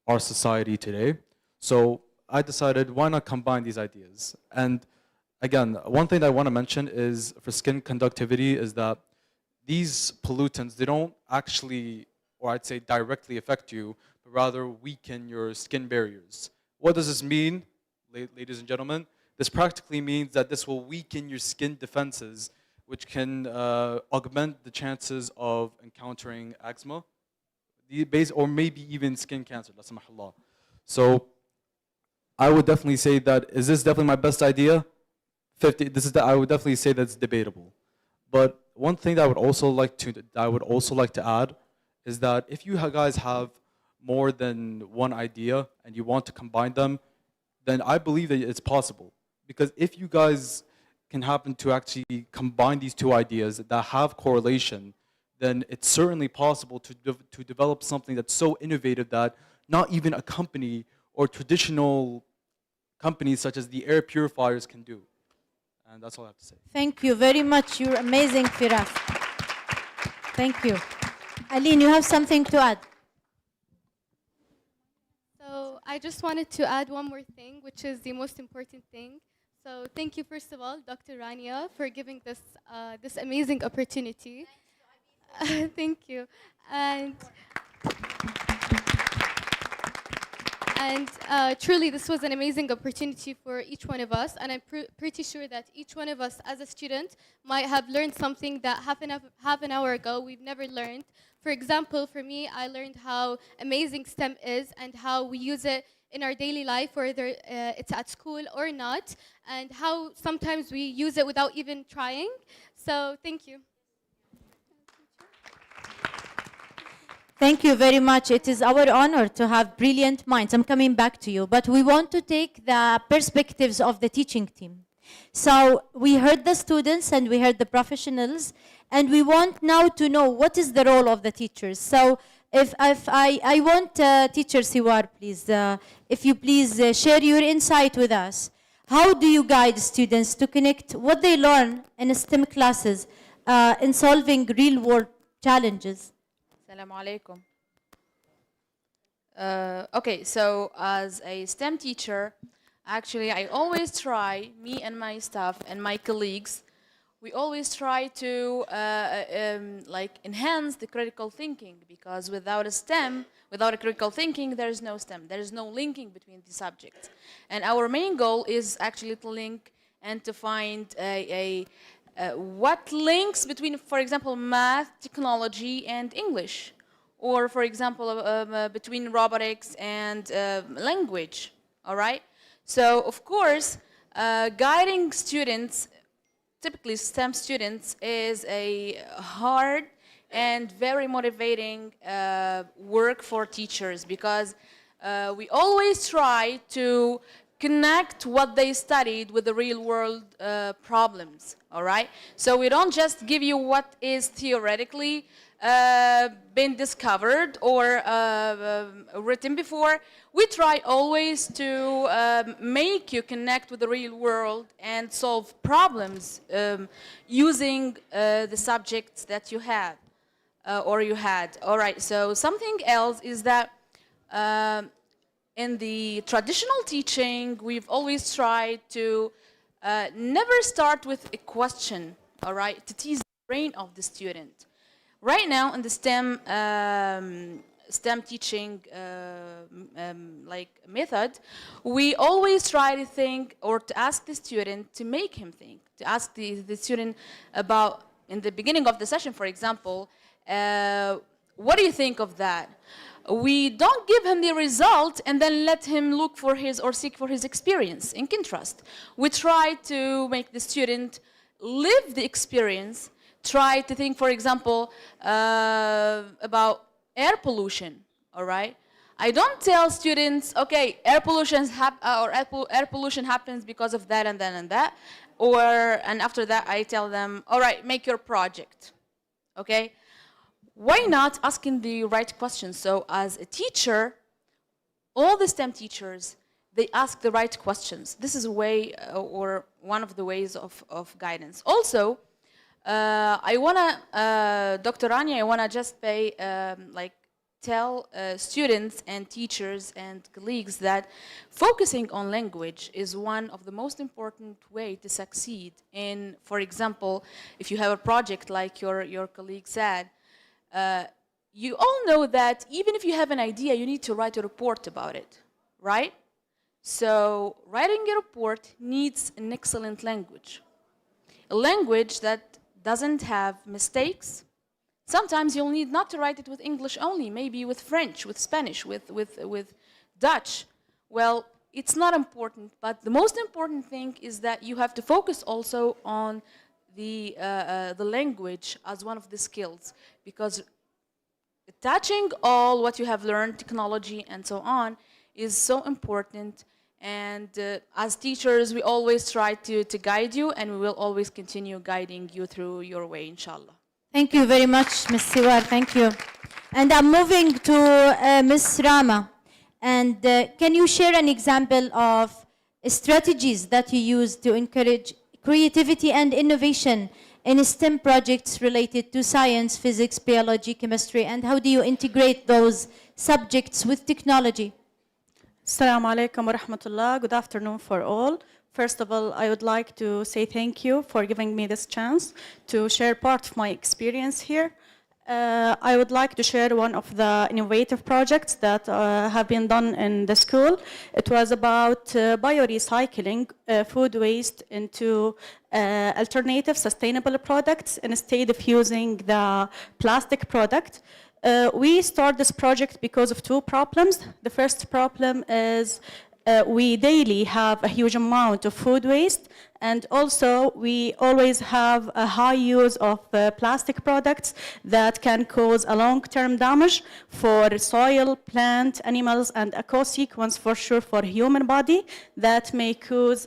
Speaker 14: our society today. So I decided, why not combine these ideas? And again, one thing that I want to mention is for skin conductivity is that these pollutants, they don't actually, or I'd say directly affect you, but rather weaken your skin barriers. What does this mean, ladies and gentlemen? This practically means that this will weaken your skin defenses, which can augment the chances of encountering eczema, or maybe even skin cancer, la samahullah. So I would definitely say that, is this definitely my best idea? 50, I would definitely say that's debatable. But one thing that I would also like to add is that if you guys have more than one idea and you want to combine them, then I believe that it's possible. Because if you guys can happen to actually combine these two ideas that have correlation, then it's certainly possible to develop something that's so innovative that not even a company or traditional companies such as the air purifiers can do. And that's all I have to say.
Speaker 9: Thank you very much. You're amazing, Firas. Thank you. Aline, you have something to add?
Speaker 21: So I just wanted to add one more thing, which is the most important thing. So thank you, first of all, Dr. Rania, for giving this amazing opportunity. Thank you. And truly, this was an amazing opportunity for each one of us, and I'm pretty sure that each one of us as a student might have learned something that half an hour ago we've never learned. For example, for me, I learned how amazing STEM is and how we use it in our daily life, whether it's at school or not, and how sometimes we use it without even trying. So thank you.
Speaker 9: Thank you very much. It is our honor to have brilliant minds. I'm coming back to you, but we want to take the perspectives of the teaching team. So we heard the students and we heard the professionals, and we want now to know what is the role of the teachers. So if I want teacher Siwar, please, if you please share your insight with us. How do you guide students to connect what they learn in STEM classes in solving real-world challenges?
Speaker 2: Assalamu alaikum. Okay, so as a STEM teacher, actually I always try, me and my staff and my colleagues, we always try to like enhance the critical thinking, because without a STEM, without a critical thinking, there is no STEM. There is no linking between the subjects. And our main goal is actually to link and to find what links between, for example, math, technology, and English, or for example, between robotics and language. All right. So of course, guiding students, typically STEM students, is a hard and very motivating work for teachers, because we always try to connect what they studied with the real world problems, all right? So we don't just give you what is theoretically been discovered or written before. We try always to make you connect with the real world and solve problems using the subjects that you had or you had. All right, so something else is that in the traditional teaching, we've always tried to never start with a question, all right, to tease the brain of the student. Right now in the STEM teaching like method, we always try to think or to ask the student to make him think, to ask the student about, in the beginning of the session, for example, what do you think of that? We don't give him the result and then let him look for his or seek for his experience. In contrast, we try to make the student live the experience, try to think, for example, about air pollution, all right? I don't tell students, okay, air pollution happens because of that and that and that, and after that I tell them, all right, make your project, okay? Why not asking the right questions? So as a teacher, all the STEM teachers, they ask the right questions. This is a way, or one of the ways of guidance. Also, I wanna, Dr. Rania, I wanna just tell students and teachers and colleagues that focusing on language is one of the most important way to succeed in, for example, if you have a project like your colleague said, you all know that even if you have an idea, you need to write a report about it, right? So writing a report needs an excellent language. A language that doesn't have mistakes. Sometimes you'll need not to write it with English only, maybe with French, with Spanish, with Dutch. Well, it's not important, but the most important thing is that you have to focus also on the language as one of the skills, because attaching all what you have learned, technology and so on, is so important. And as teachers, we always try to guide you, and we will always continue guiding you through your way, inshallah.
Speaker 9: Thank you very much, Ms. Siwar. Thank you. And I'm moving to Ms. Rama. And can you share an example of strategies that you use to encourage creativity and innovation in STEM projects related to science, physics, biology, chemistry, and how do you integrate those subjects with technology?
Speaker 8: Assalamu alaikum wa rahmatullah. Good afternoon for all. First of all, I would like to say thank you for giving me this chance to share part of my experience here. I would like to share one of the innovative projects that have been done in the school. It was about biorecycling food waste into alternative sustainable products instead of using the plastic product. We started this project because of two problems. The first problem is we daily have a huge amount of food waste, and also we always have a high use of plastic products that can cause a long-term damage for soil, plant, animals, and eco-sequence for sure for human body that may cause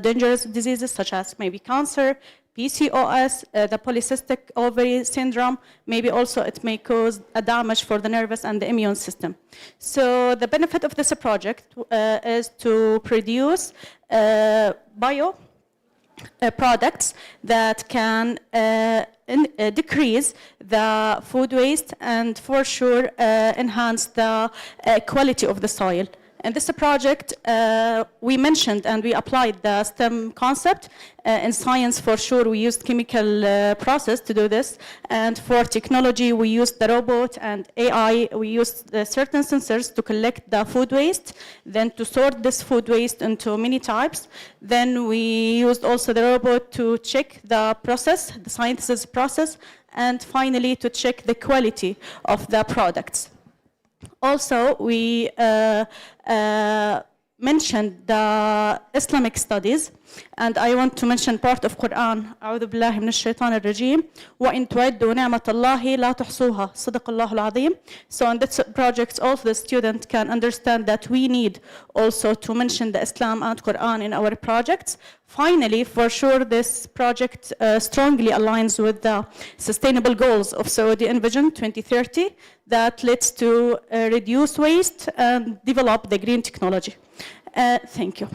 Speaker 8: dangerous diseases such as maybe cancer, PCOS, the polycystic ovary syndrome, maybe also it may cause a damage for the nervous and the immune system. So the benefit of this project is to produce bio products that can decrease the food waste and for sure enhance the quality of the soil. In this project, we mentioned and we applied the STEM concept. In science, for sure, we used chemical process to do this. And for technology, we used the robot, and AI, we used certain sensors to collect the food waste, then to sort this food waste into many types. Then we used also the robot to check the process, the synthesis process, and finally to check the quality of the products. Also, we mentioned the Islamic studies, and I want to mention part of Quran. أعوذ بالله من الشيطان الرجيم. وإن تعدوا نعمة الله لا تحصوها. صدق الله العظيم. So in this project, all the students can understand that we need also to mention the Islam and Quran in our projects. Finally, for sure, this project strongly aligns with the sustainable goals of Saudi Envision 2030 that leads to reduce waste and develop the green technology. Thank you.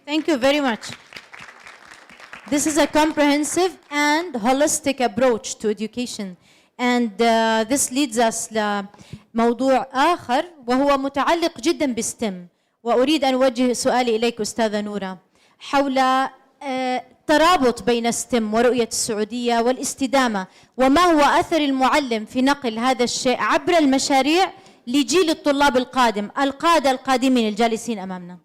Speaker 9: Thank you very much. This is a comprehensive and holistic approach to education. And this leads us لموضوع آخر وهو متعلق جدا بالستم. وأريد أن أوجه سؤالي إليك أستاذة نورة حول الترابط بين الستم ورؤية السعودية والاستدامة، وما هو أثر المعلم في نقل هذا الشيء عبر المشاريع لجيل الطلاب القادم، القادة القادمين الجالسين أمامنا.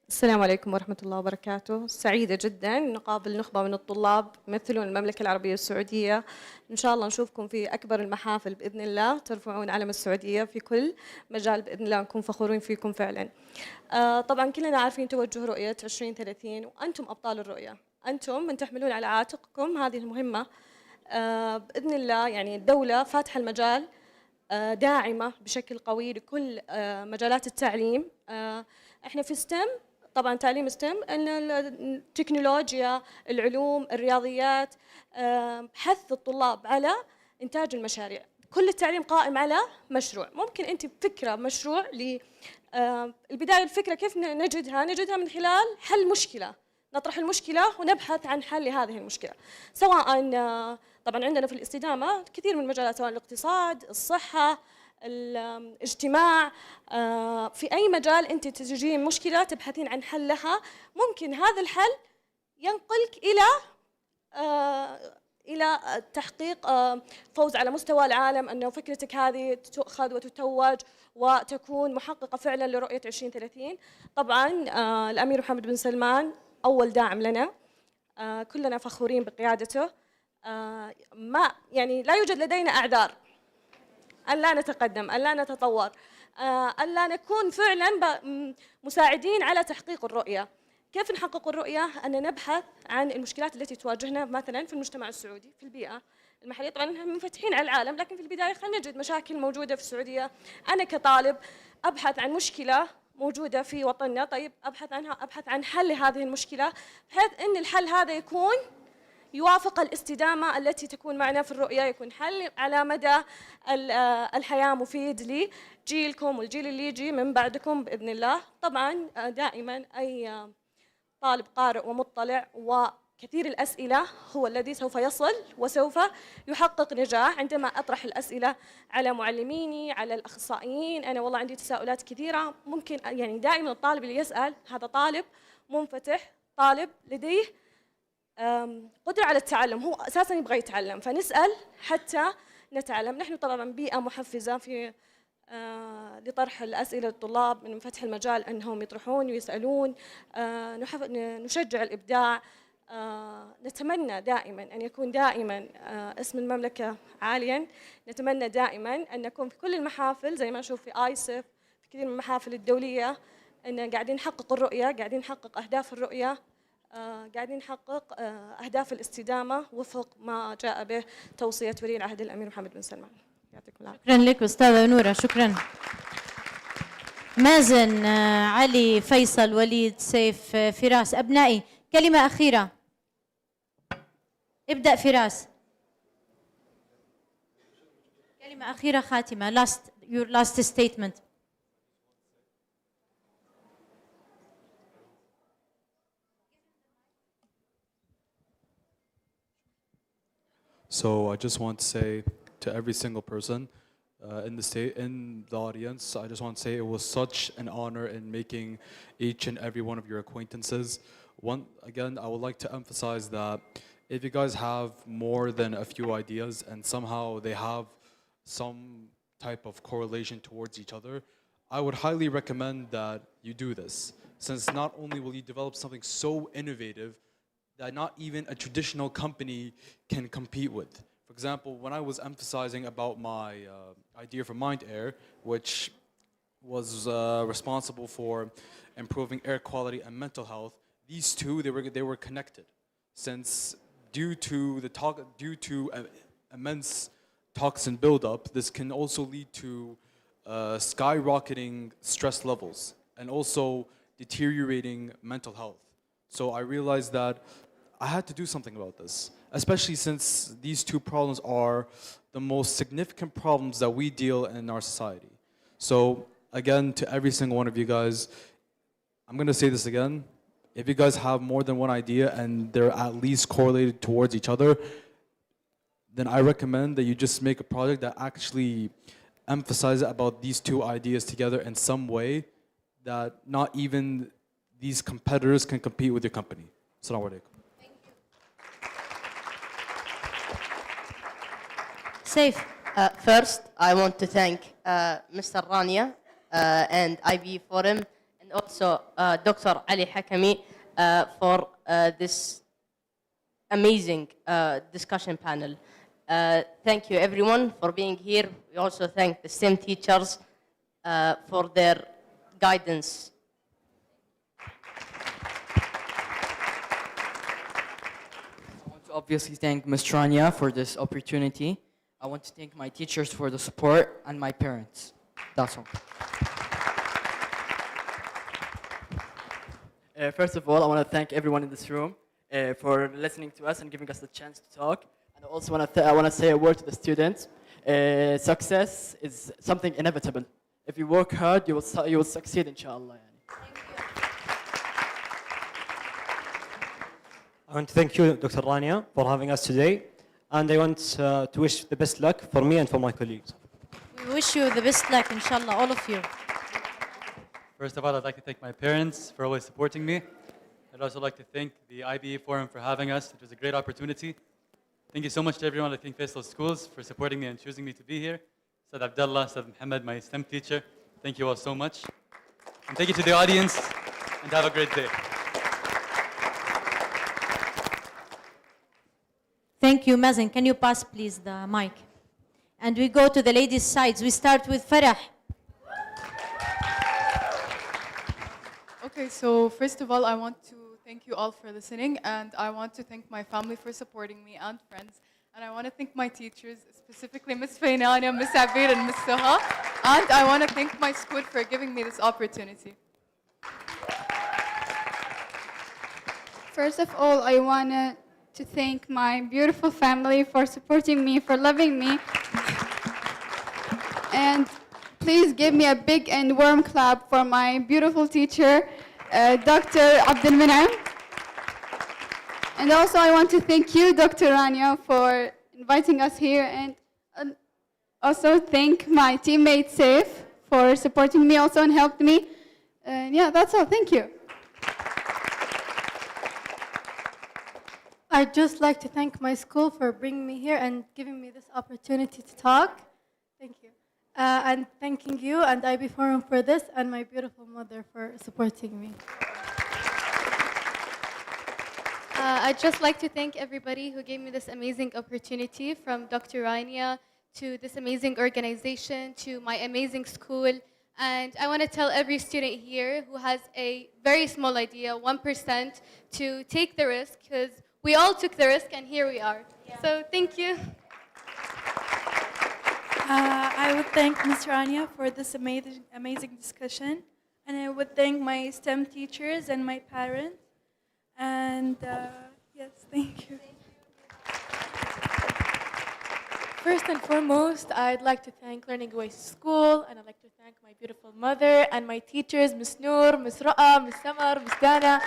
Speaker 6: السلام عليكم ورحمة الله وبركاته. سعيدة جدا نقابل نخبة من الطلاب يمثلون المملكة العربية السعودية. إن شاء الله نشوفكم في أكبر المحافل بإذن الله، ترفعون علم السعودية في كل مجال بإذن الله، نكون فخورين فيكم فعلا. طبعا كلنا عارفين توجه رؤية 2030 وأنتم أبطال الرؤية، أنتم من تحملون على عاتقكم هذه المهمة. بإذن الله يعني الدولة فاتحة المجال، داعمة بشكل قوي لكل مجالات التعليم. احنا في ستيم، طبعا تعليم ستيم ان التكنولوجيا، العلوم، الرياضيات، حث الطلاب على انتاج المشاريع. كل التعليم قائم على مشروع. ممكن انت بفكره مشروع البدايه، الفكره كيف نجدها من خلال حل مشكله، نطرح المشكله ونبحث عن حل لهذه المشكله، سواء طبعا عندنا في الاستدامه كثير من المجالات، سواء الاقتصاد، الصحه، الاجتماع، في أي مجال أنت تجين مشكلة تبحثين عن حل لها، ممكن هذا الحل ينقلك إلى تحقيق فوز على مستوى العالم، أنه فكرتك هذه تؤخذ وتتوج وتكون محققة فعلا لرؤية 2030. طبعا الأمير محمد بن سلمان أول داعم لنا، كلنا فخورين بقيادته. ما يعني لا يوجد لدينا أعذار أن لا نتقدم، أن لا نتطور، أن لا نكون فعلا مساعدين على تحقيق الرؤية. كيف نحقق الرؤية؟ أن نبحث عن المشكلات التي تواجهنا مثلا في المجتمع السعودي، في البيئة المحلية. طبعا نحن منفتحين على العالم، لكن في البداية خلينا نجد مشاكل موجودة في السعودية. أنا كطالب أبحث عن مشكلة موجودة في وطننا، طيب أبحث عنها، أبحث عن حل لهذه المشكلة، بحيث أن الحل هذا يكون يوافق الاستدامة التي تكون معنا في الرؤية، يكون حل على مدى الحياة مفيد لجيلكم والجيل اللي يجي من بعدكم بإذن الله. طبعا دائما أي طالب قارئ ومطلع وكثير الأسئلة هو الذي سوف يصل وسوف يحقق نجاح. عندما أطرح الأسئلة على معلميني، على الأخصائيين، أنا والله عندي تساؤلات كثيرة، ممكن يعني دائما الطالب اللي يسأل هذا طالب منفتح، طالب لديه قدرة على التعلم، هو أساساً يبغى يتعلم، فنسأل حتى نتعلم. نحن طبعاً بيئة محفزة في لطرح الأسئلة للطلاب، من فتح المجال أنهم يطرحون ويسألون، نشجع الإبداع. نتمنى دائماً أن يكون دائماً اسم المملكة عالياً، نتمنى دائماً أن نكون في كل المحافل زي ما نشوف في آيسف، في كثير من المحافل الدولية، أن قاعدين نحقق الرؤية، قاعدين نحقق أهداف الرؤية، قاعدين نحقق أهداف الاستدامة وفق ما جاء به توصية ولي العهد الأمير محمد بن سلمان. يعطيكم العافية.
Speaker 9: شكرا لك أستاذة نورة، شكرا. مازن، علي، فيصل، وليد، سيف، فراس، أبنائي كلمة أخيرة. ابدأ فراس. كلمة أخيرة خاتمة. Your last statement.
Speaker 14: So I just want to say to every single person in the audience, I just want to say it was such an honor in making each and every one of your acquaintances. Again, I would like to emphasize that if you guys have more than a few ideas and somehow they have some type of correlation towards each other, I would highly recommend that you do this, since not only will you develop something so innovative that not even a traditional company can compete with. For example, when I was emphasizing about my idea for Mind Air, which was responsible for improving air quality and mental health. These two, they were connected, since due to immense toxin buildup, this can also lead to skyrocketing stress levels and also deteriorating mental health. So I realized that I had to do something about this, especially since these two problems are the most significant problems that we deal in our society. So again, to every single one of you guys, I'm gonna say this again. If you guys have more than one idea and they're at least correlated towards each other, then I recommend that you just make a project that actually emphasizes about these two ideas together in some way that not even these competitors can compete with your company. Assalamu alaikum.
Speaker 23: Safe. First, I want to thank Mr. Rania and IB Forum, and also Dr. Ali Hakami for this amazing discussion panel. Thank you everyone for being here. We also thank the STEM teachers for their guidance.
Speaker 7: I want to obviously thank Ms. Trania for this opportunity. I want to thank my teachers for the support and my parents. That's all.
Speaker 3: First of all, I want to thank everyone in this room for listening to us and giving us the chance to talk. And I also want to say a word to the students. Success is something inevitable. If you work hard, you will succeed, inshallah.
Speaker 19: I want to thank you, Dr. Rania, for having us today. And I want to wish the best luck for me and for my colleagues.
Speaker 9: We wish you the best luck, inshallah, all of you.
Speaker 20: First of all, I'd like to thank my parents for always supporting me. I'd also like to thank the IBE Forum for having us. It was a great opportunity. Thank you so much to everyone at Think Faisal Schools for supporting me and choosing me to be here. Said Abdullah, Said Muhammad, my STEM teacher. Thank you all so much. And thank you to the audience, and have a great day.
Speaker 9: Thank you, Mazen. Can you pass, please, the mic? And we go to the ladies' sides. We start with Farah.
Speaker 5: Okay, so first of all, I want to thank you all for listening, and I want to thank my family for supporting me and friends. And I want to thank my teachers, specifically Ms. Fainania, Ms. Abir, and Ms. Soha. And I want to thank my school for giving me this opportunity.
Speaker 1: First of all, I want to thank my beautiful family for supporting me, for loving me. And please give me a big and warm clap for my beautiful teacher, Dr. Abdul Minam. And also I want to thank you, Dr. Rania, for inviting us here, and also thank my teammate Saif for supporting me also and helped me. And yeah, that's all. Thank you.
Speaker 10: I'd just like to thank my school for bringing me here and giving me this opportunity to talk. Thank you. And thanking you and IB Forum for this, and my beautiful mother for supporting me.
Speaker 11: I'd just like to thank everybody who gave me this amazing opportunity, from Dr. Rania to this amazing organization to my amazing school. And I want to tell every student here who has a very small idea, 1%, to take the risk, because we all took the risk and here we are. So thank you.
Speaker 22: I would thank Ms. Rania for this amazing discussion. And I would thank my STEM teachers and my parents. And yes, thank you.
Speaker 21: First and foremost, I'd like to thank Learning Oasis School, and I'd like to thank my beautiful mother and my teachers, Ms. Noor, Ms. Ra'a, Ms. Samar, Ms. Dana.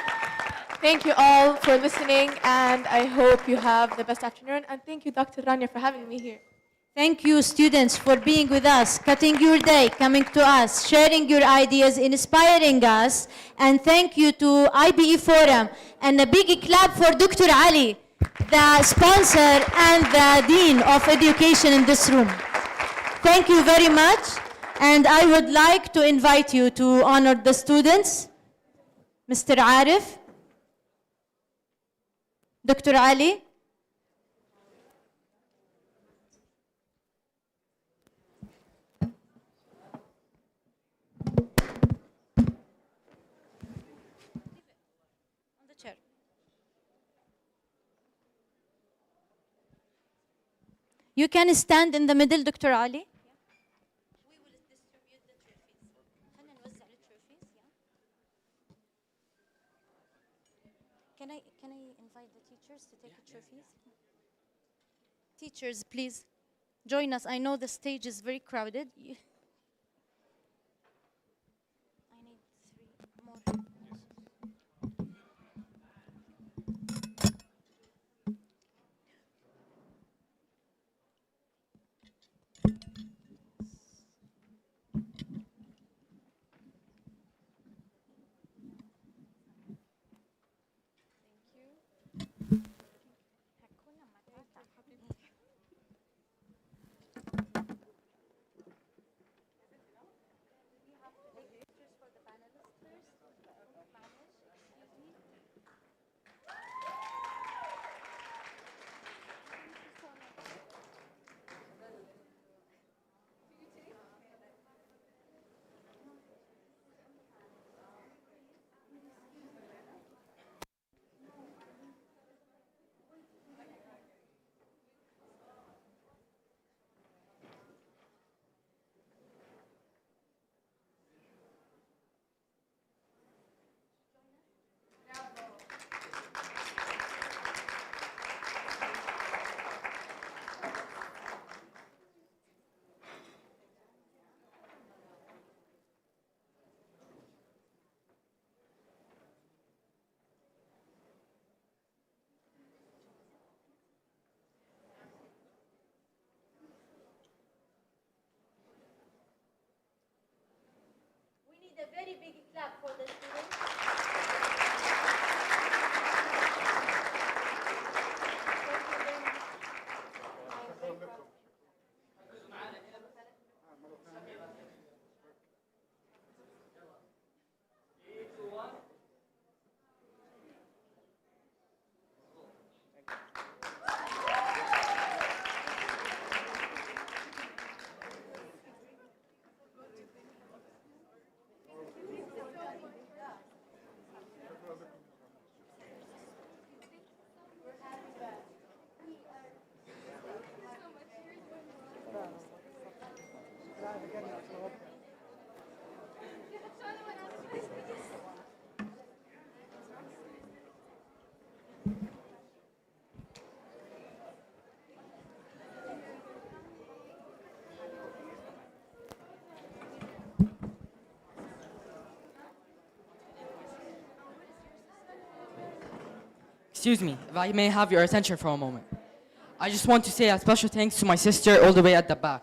Speaker 21: Thank you all for listening, and I hope you have the best afternoon. And thank you, Dr. Rania, for having me here.
Speaker 9: Thank you, students, for being with us, cutting your day, coming to us, sharing your ideas, inspiring us. And thank you to IBE Forum. And a big clap for Dr. Ali, the sponsor and the Dean of Education in this room. Thank you very much. And I would like to invite you to honor the students. Mr. Arif, Dr. Ali. You can stand in the middle, Dr. Ali. Can I invite the teachers to take the trophies? Teachers, please join us. I know the stage is very crowded. I need 3 more. A very big clap for the students.
Speaker 7: Excuse me, if I may have your attention for a moment. I just want to say a special thanks to my sister all the way at the back.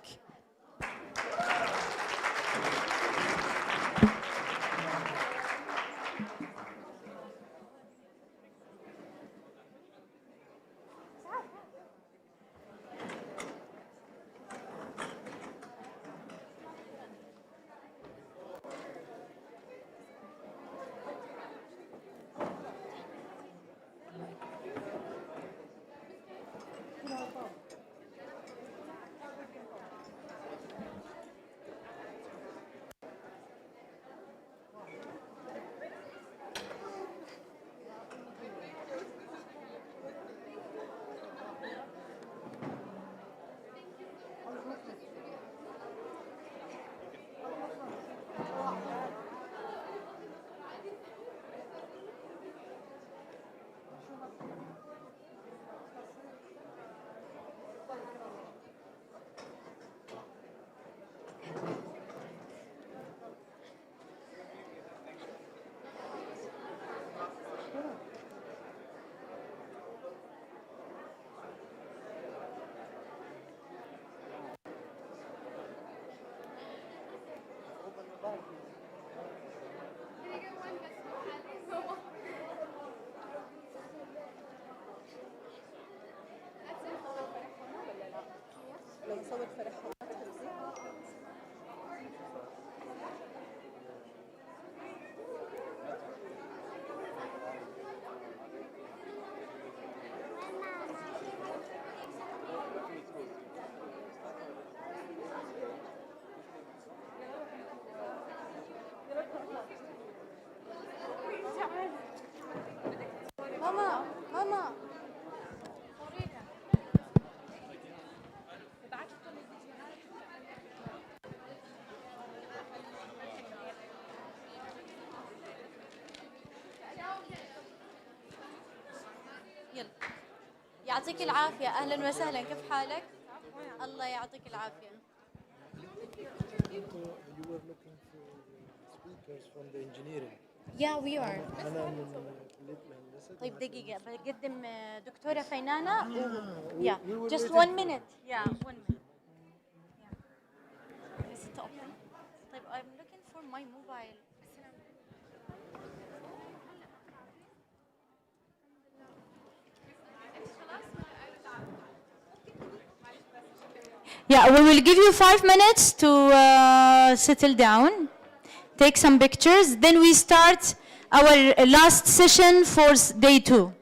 Speaker 10: ماما ماما
Speaker 9: يعطيك العافية، أهلا وسهلا، كيف حالك؟ الله يعطيك العافية.
Speaker 4: You were looking for speakers from the engineering.
Speaker 9: Yeah, we are.
Speaker 4: أنا من كلية الهندسة.
Speaker 9: طيب دقيقة بقدم دكتورة فينانا
Speaker 4: we
Speaker 9: yeah,
Speaker 4: were
Speaker 9: just
Speaker 4: waiting
Speaker 9: 1 minute. Yeah, 1 minute. Yeah. Is it open? طيب I'm looking for my mobile. Yeah, we will give you 5 minutes to settle down, take some pictures, then we start our last session for day 2.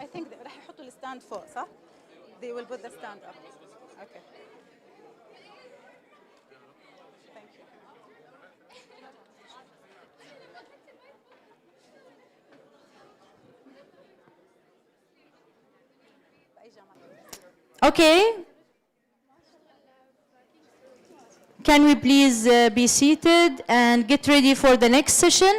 Speaker 12: I think راح يحطوا الستاند فوق صح؟ They will put the stand up. Okay. Thank you.
Speaker 9: Okay. Can we please be seated and get ready for the next session?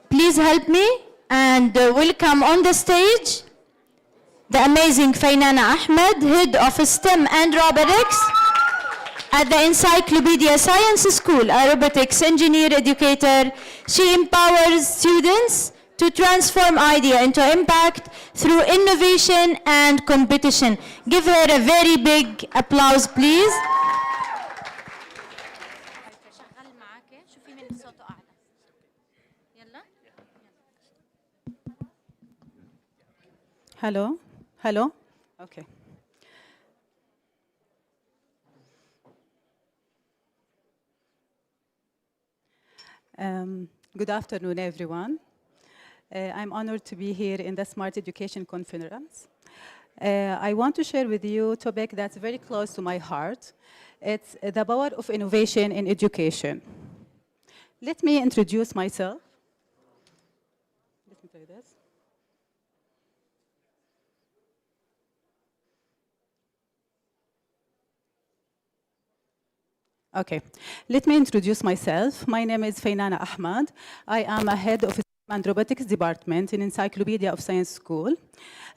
Speaker 9: Please help me and welcome on the stage the amazing Fainana Ahmed, Head of STEM and Robotics at the Encyclopedia Science School, a robotics engineer educator. She empowers students to transform idea into impact through innovation and competition. Give her a very big applause, please.
Speaker 12: Hello? Hello? Okay. Good afternoon, everyone. I'm honored to be here in the Smart Education Conference. I want to share with you a topic that's very close to my heart. It's the power of innovation in education. Let me introduce myself. Let me try this. Okay, let me introduce myself. My name is Fainana Ahmed. I am a head of STEM and Robotics Department in Encyclopedia of Science School.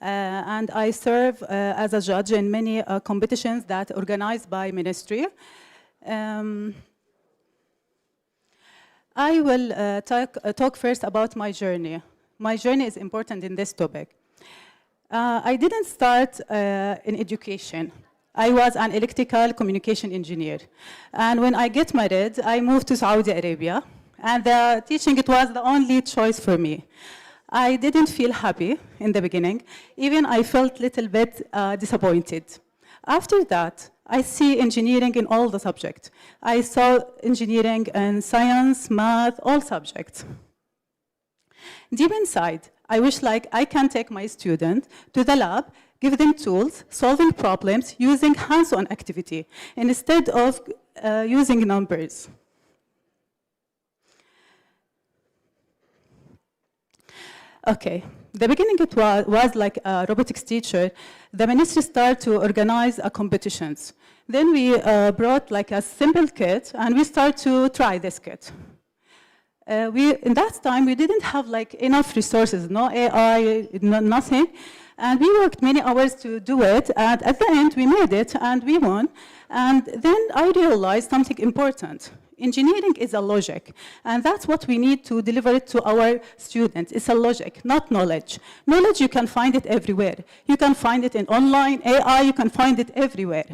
Speaker 12: And I serve as a judge in many competitions that are organized by ministry. I will talk first about my journey. My journey is important in this topic. I didn't start in education. I was an electrical communication engineer. And when I get married, I moved to Saudi Arabia. And the teaching, it was the only choice for me. I didn't feel happy in the beginning. Even I felt a little bit disappointed. After that, I see engineering in all the subjects. I saw engineering in science, math, all subjects. Deep inside, I wish like I can take my student to the lab, give them tools, solving problems using hands-on activity instead of using numbers. Okay, the beginning it was like a robotics teacher. The ministry started to organize competitions. Then we brought like a simple kit and we started to try this kit. In that time, we didn't have like enough resources, no AI, nothing. And we worked many hours to do it. And at the end, we made it and we won. And then I realized something important. Engineering is a logic, and that's what we need to deliver it to our students. It's a logic, not knowledge. Knowledge, you can find it everywhere. You can find it in online, AI, you can find it everywhere.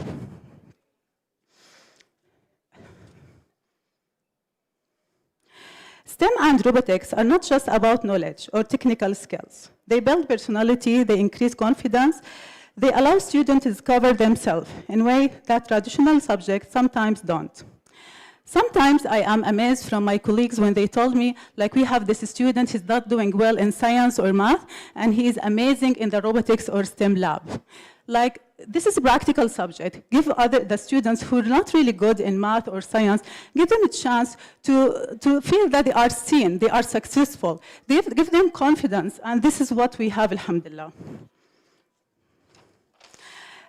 Speaker 12: STEM and robotics are not just about knowledge or technical skills. They build personality, they increase confidence, they allow students to discover themselves in a way that traditional subjects sometimes don't. Sometimes I am amazed from my colleagues when they told me, like, we have this student, he's not doing well in science or math, and he is amazing in the robotics or STEM lab. Like, this is a practical subject. Give the students who are not really good in math or science, give them a chance to feel that they are seen, they are successful. Give them confidence, and this is what we have, alhamdulillah.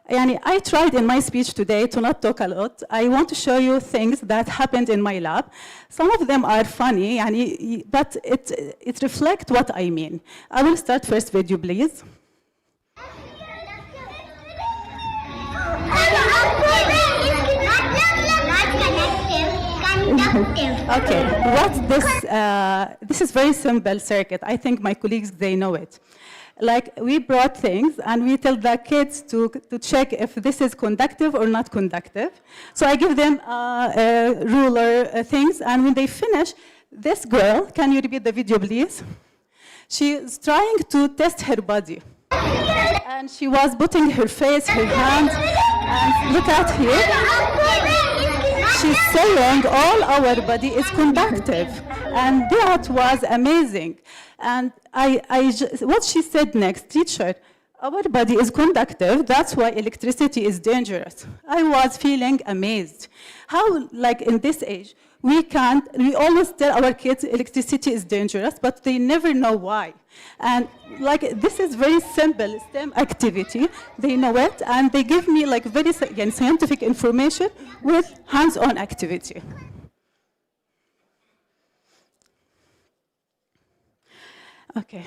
Speaker 12: I tried in my speech today to not talk a lot. I want to show you things that happened in my lab. Some of them are funny, but it reflects what I mean. I will start first video, please. Okay, what's this? This is very simple circuit. I think my colleagues, they know it. Like, we brought things and we tell the kids to check if this is conductive or not conductive. So I give them ruler things, and when they finish, this girl, can you repeat the video, please? She's trying to test her body. And she was putting her face, her hands, and look at here. She's saying all our body is conductive. And that was amazing. And what she said next, teacher, our body is conductive, that's why electricity is dangerous. I was feeling amazed. How, like in this age, we always tell our kids electricity is dangerous, but they never know why. And like, this is very simple STEM activity. They know it, and they give me like very scientific information with hands-on activity. Okay.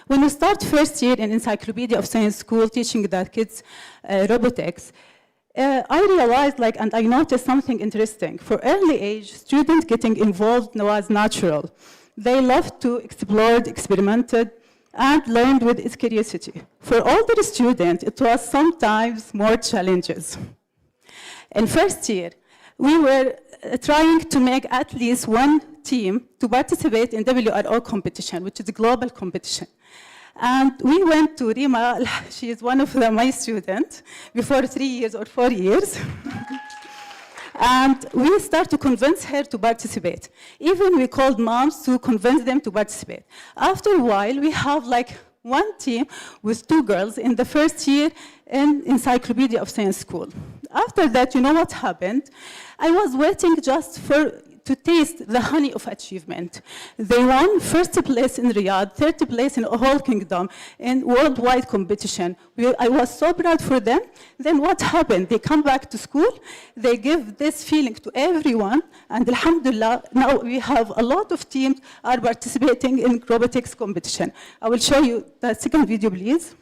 Speaker 12: When we start first year in Encyclopedia of Science School teaching the kids robotics, I realized, and I noticed something interesting. For early age, students getting involved was natural. They loved to explore, experimented, and learned with its curiosity. For older students, it was sometimes more challenges. In first year, we were trying to make at least one team to participate in WRO competition, which is a global competition. And we went to Rima, she is one of my students, before 3 years or 4 years. And we started to convince her to participate. Even we called moms to convince them to participate. After a while, we have like one team with 2 girls in the first year in Encyclopedia of Science School. After that, you know what happened? I was waiting just to taste the honey of achievement. They won first place in Riyadh, third place in the whole kingdom, in worldwide competition. I was so proud for them. Then what happened? They come back to school, they give this feeling to everyone, and alhamdulillah, now we have a lot of teams are participating in robotics competition. I will show you the second video, please.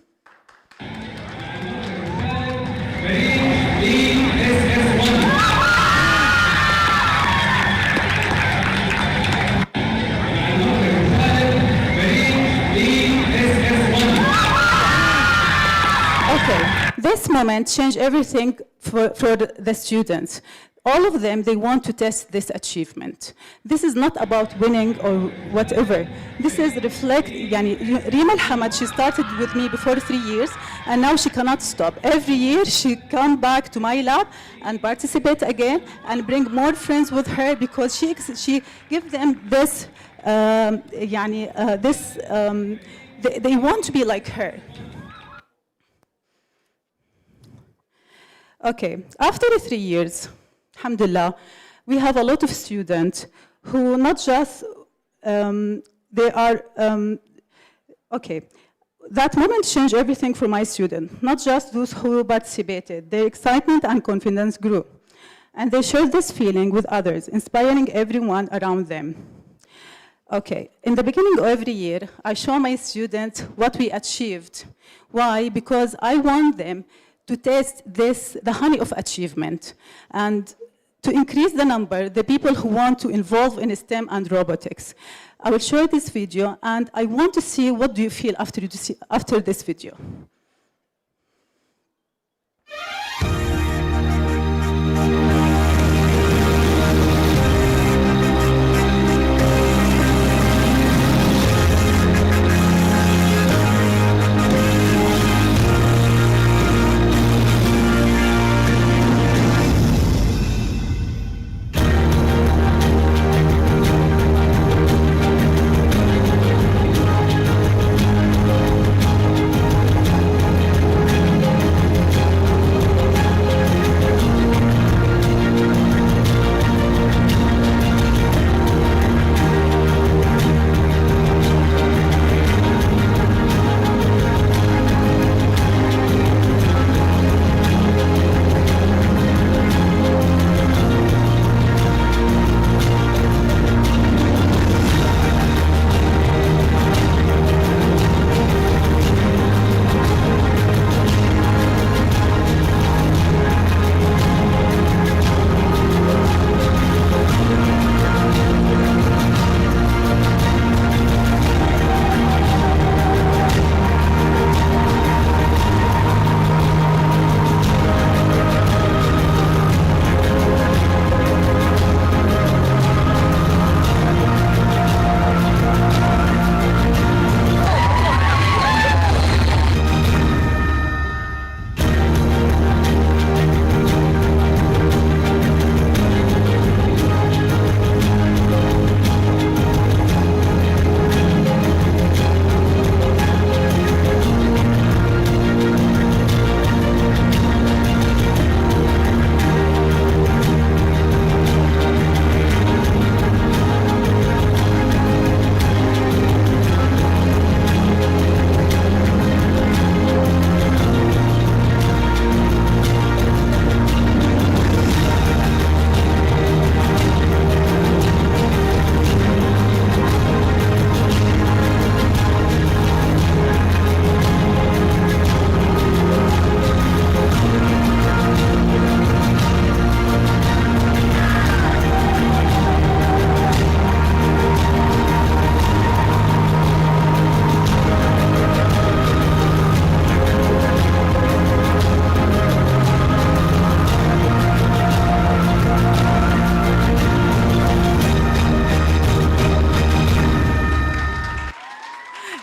Speaker 12: Okay, this moment changed everything for the students. All of them, they want to test this achievement. This is not about winning or whatever. This is Rima Al-Hamad, she started with me before 3 years, and now she cannot stop. Every year, she come back to my lab and participate again and bring more friends with her because she give them this, they want to be like her. Okay, after 3 years, alhamdulillah, we have a lot of students who not just they are, okay. That moment changed everything for my students, not just those who participated. Their excitement and confidence grew. And they shared this feeling with others, inspiring everyone around them. Okay, in the beginning of every year, I show my students what we achieved. Why? Because I want them to taste this, the honey of achievement, and to increase the number, the people who want to involve in STEM and robotics. I will show this video, and I want to see what do you feel after this video.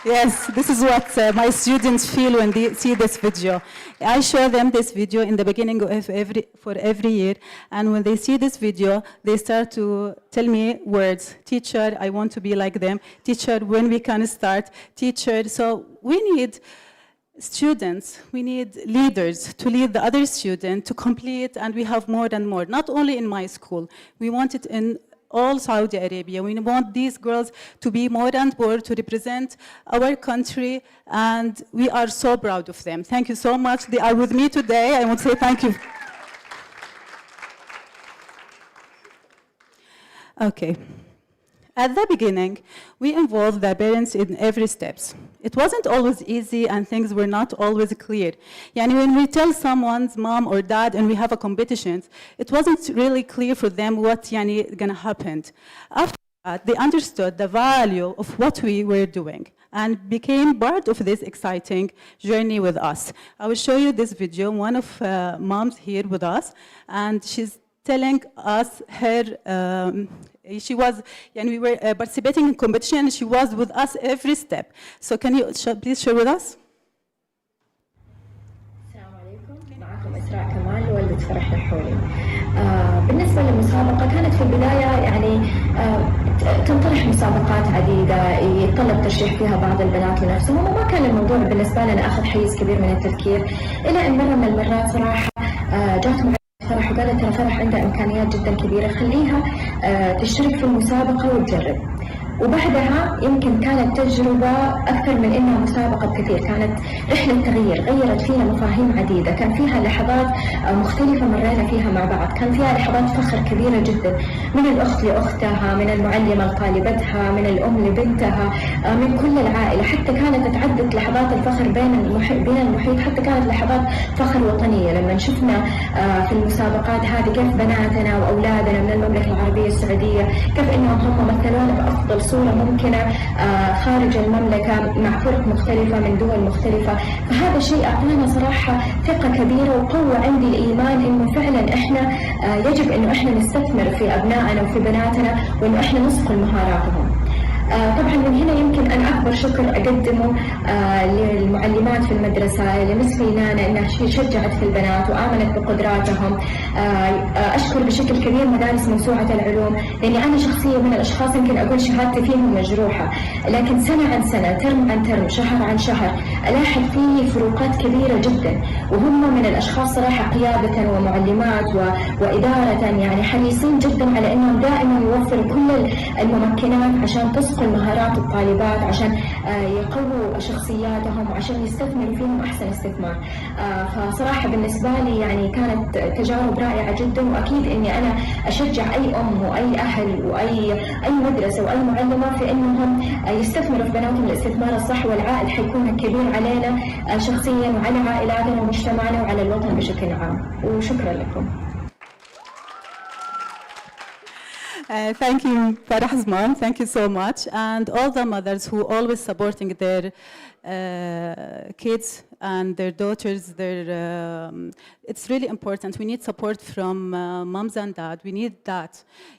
Speaker 12: Yes, this is what my students feel when they see this video. I show them this video in the beginning of every year, and when they see this video, they start to tell me words. Teacher, I want to be like them. Teacher, when we can start? Teacher, so we need students, we need leaders to lead the other students to complete, and we have more and more, not only in my school. We want it in all Saudi Arabia. We want these girls to be more and more to represent our country, and we are so proud of them. Thank you so much. They are with me today. I want to say thank you. Okay. At the beginning, we involved the parents in every steps. It wasn't always easy, and things were not always clear. Yani when we tell someone's mom or dad and we have a competition, it wasn't really clear for them what's gonna happen. After that, they understood the value of what we were doing and became part of this exciting journey with us. I will show you this video. One of moms here with us, and she's telling us her, she was, and we were participating in competition, and she was with us every step. So can you please share with us?
Speaker 13: السلام عليكم، معكم إسراء كمال والدة فرح الحولي. بالنسبة للمسابقة كانت في البداية يعني تنطرح مسابقات عديدة يتطلب ترشيح فيها بعض البنات لنفسهم، وما كان الموضوع بالنسبة لنا أخذ حيز كبير من التفكير، إلى أن مرة من المرات صراحة جات معي فرح وقالت ترى فرح عندها إمكانيات جدا كبيرة، خليها تشترك في المسابقة وتجرب. وبعدها يمكن كانت تجربة أكثر من إنها مسابقة بكثير، كانت رحلة تغيير غيرت فينا مفاهيم عديدة، كان فيها لحظات مختلفة مرينا فيها مع بعض، كان فيها لحظات فخر كبيرة جدا من الأخت لأختها، من المعلمة لطالبتها، من الأم لبنتها، من كل العائلة، حتى كانت تعدت لحظات الفخر بين المحيط، حتى كانت لحظات فخر وطنية لما شفنا في المسابقات هذه كيف بناتنا وأولادنا من المملكة العربية السعودية كيف إنهم هم مثلونا بأفضل صورة ممكنة خارج المملكة مع فرق مختلفة من دول مختلفة. فهذا الشيء أعطانا صراحة ثقة كبيرة وقوة عندي الإيمان إنه فعلا إحنا يجب إنه إحنا نستثمر في أبنائنا وفي بناتنا وإنه إحنا نصقل مهاراتهم. طبعا من هنا يمكن أنا أكبر شكر أقدمه للمعلمات في المدرسة لمس فينانا إنها شجعت في البنات وآمنت بقدراتهم. أشكر بشكل كبير مدارس موسوعة العلوم لأني أنا شخصيا من الأشخاص يمكن أقول شهادتي فيهم مجروحة، لكن سنة عن سنة ترم عن ترم شهر عن شهر ألاحظ فيه فروقات كبيرة جدا، وهم من الأشخاص صراحة قيادة ومعلمات وإدارة يعني حريصين جدا على أنهم دائما يوفروا كل الممكنات عشان تسقل مهارات الطالبات، عشان يقووا شخصياتهم وعشان يستثمروا فيهم أحسن استثمار. فصراحة بالنسبة لي يعني كانت تجارب رائعة جدا، وأكيد إني أنا أشجع أي أم وأي أهل وأي مدرسة وأي معلمة في إنهم يستثمروا في بناتهم الاستثمار الصح، والعائد حيكون كبير علينا شخصيا وعلى عائلاتنا ومجتمعنا وعلى الوطن بشكل عام. وشكرا لكم.
Speaker 12: Thank you, Farah's mom. Thank you so much. And all the mothers who always supporting their kids and their daughters. It's really important. We need support from moms and dad. We need that.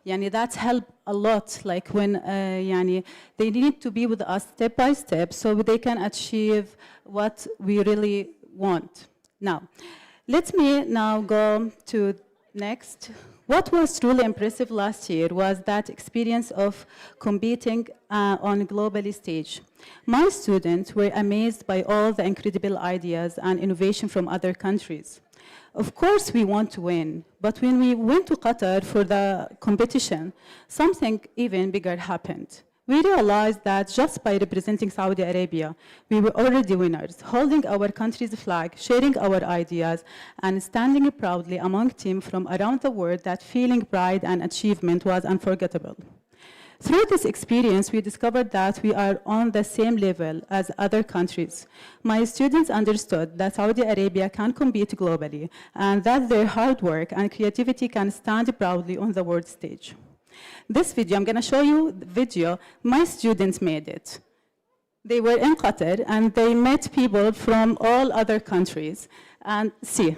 Speaker 12: Yani that help a lot. Like when they need to be with us step by step so they can achieve what we really want. Now, let me now go to next. What was truly impressive last year was that experience of competing on a global stage. My students were amazed by all the incredible ideas and innovation from other countries. Of course, we want to win, but when we went to Qatar for the competition, something even bigger happened. We realized that just by representing Saudi Arabia, we were already winners, holding our country's flag, sharing our ideas, and standing proudly among teams from around the world. That feeling pride and achievement was unforgettable. Through this experience, we discovered that we are on the same level as other countries. My students understood that Saudi Arabia can compete globally, and that their hard work and creativity can stand proudly on the world stage. This video, I'm going to show you the video, my students made it. They were in Qatar and they met people from all other countries. And see.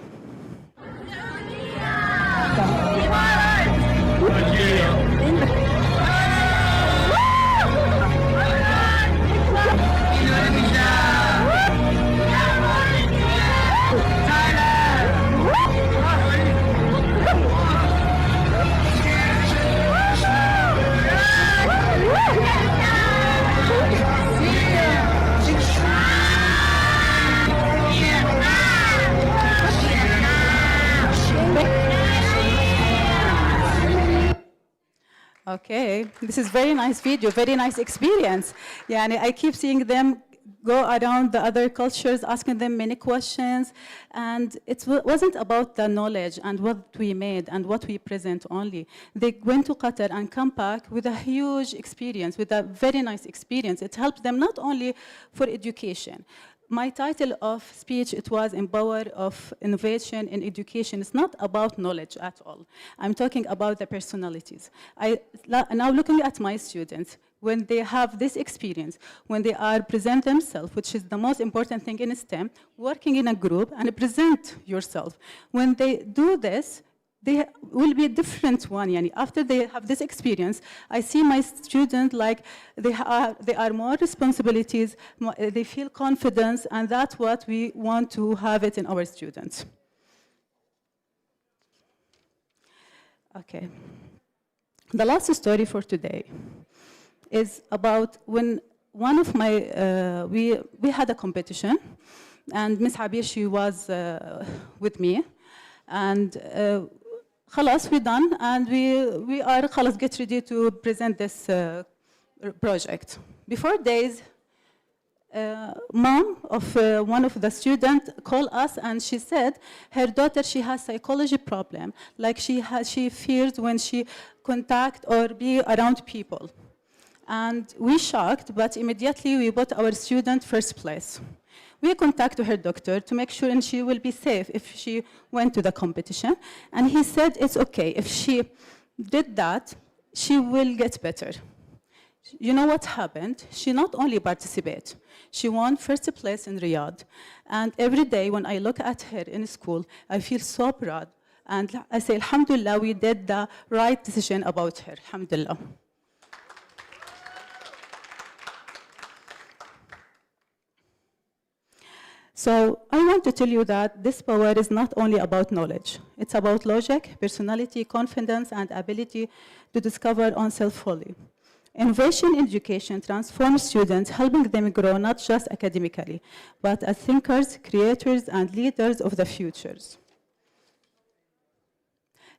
Speaker 12: Okay, this is very nice video, very nice experience. Yeah, and I keep seeing them go around the other cultures, asking them many questions, and it wasn't about the knowledge and what we made and what we present only. They went to Qatar and come back with a huge experience, with a very nice experience. It helped them not only for education. My title of speech, it was Empower of Innovation in Education. It's not about knowledge at all. I'm talking about the personalities. Now looking at my students, when they have this experience, when they are present themselves, which is the most important thing in STEM, working in a group and present yourself. When they do this, they will be a different one. Yani. After they have this experience, I see my students like they are more responsibilities, they feel confidence, and that's what we want to have it in our students. Okay. The last story for today is about when one of my, we had a competition, and Miss Habir, she was with me, and خلاص we're done, and we are خلاص get ready to present this project. Before days, mom of one of the students called us and she said her daughter, she has psychology problem, like she fears when she contact or be around people. And we shocked, but immediately we put our student first place. We contacted her doctor to make sure and she will be safe if she went to the competition. And he said it's okay, if she did that, she will get better. You know what happened? She not only participated, she won first place in Riyadh. And every day when I look at her in school, I feel so proud. And I say, Alhamdulillah, we did the right decision about her. Alhamdulillah. So I want to tell you that this power is not only about knowledge. It's about logic, personality, confidence, and ability to discover oneself fully. Innovation in education transforms students, helping them grow not just academically, but as thinkers, creators, and leaders of the futures.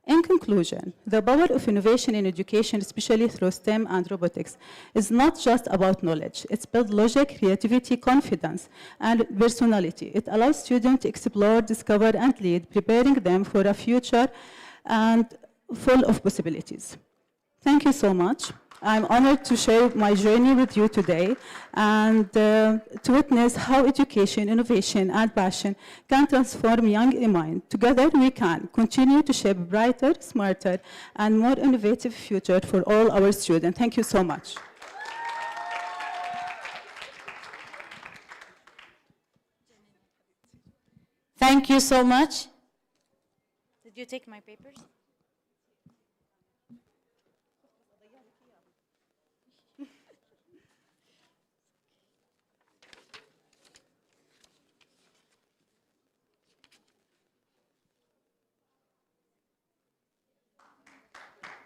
Speaker 12: In conclusion, the power of innovation in education, especially through STEM and robotics, is not just about knowledge. It's built logic, creativity, confidence, and personality. It allows students to explore, discover, and lead, preparing them for a future and full of possibilities. Thank you so much. I'm honored to share my journey with you today and to witness how education, innovation, and passion can transform young minds. Together, we can continue to shape a brighter, smarter, and more innovative future for all our students. Thank you so much.
Speaker 9: Thank you so much. Did you take my papers?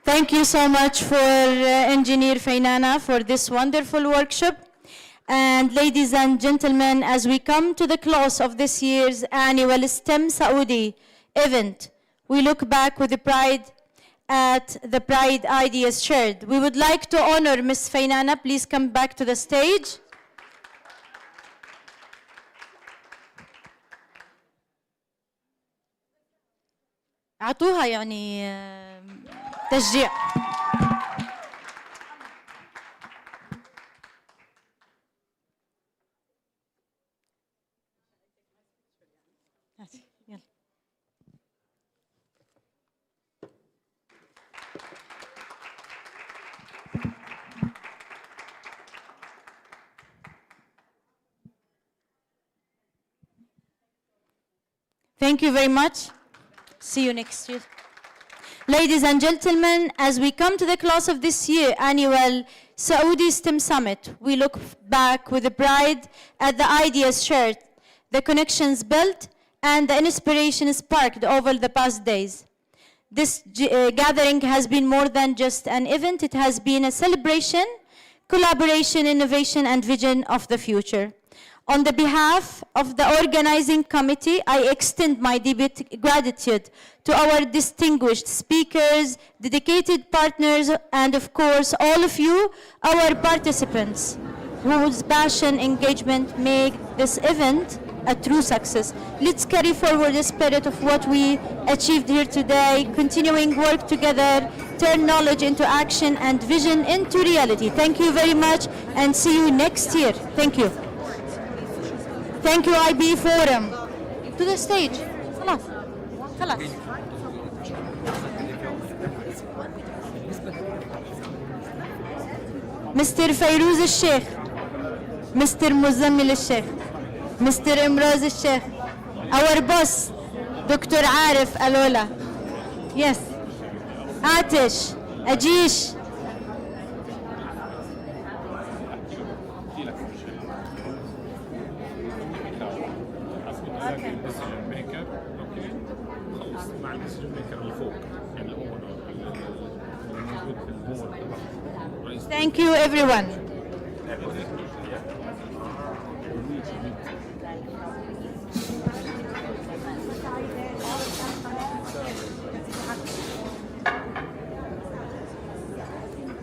Speaker 9: Thank you so much for Engineer Fainana for this wonderful workshop. And ladies and gentlemen, as we come to the close of this year's annual STEM Saudi event, we look back with pride at the pride ideas shared. We would like to honor Ms. Fainana. Please come back to the stage. أعطوها يعني تشجيع. Thank you very much. See you next year. Ladies and gentlemen, as we come to the close of this year's annual Saudi STEM Summit, we look back with pride at the ideas shared, the connections built, and the inspiration sparked over the past days. This gathering has been more than just an event. It has been a celebration, collaboration, innovation, and vision of the future. On the behalf of the organizing committee, I extend my deep gratitude to our distinguished speakers, dedicated partners, and of course, all of you, our participants, whose passion, engagement make this event a true success. Let's carry forward the spirit of what we achieved here today, continuing work together, turn knowledge into action and vision into reality. Thank you very much and see you next year. Thank you. Thank you, IB Forum. To the stage. خلاص. خلاص. Mr. Fayrouz al-Sheikh, Mr. Muzammil al-Sheikh, Mr. Imraz al-Sheikh, our boss, Dr. Arif Alola. Yes. Atish, Ajish. Thank you, everyone.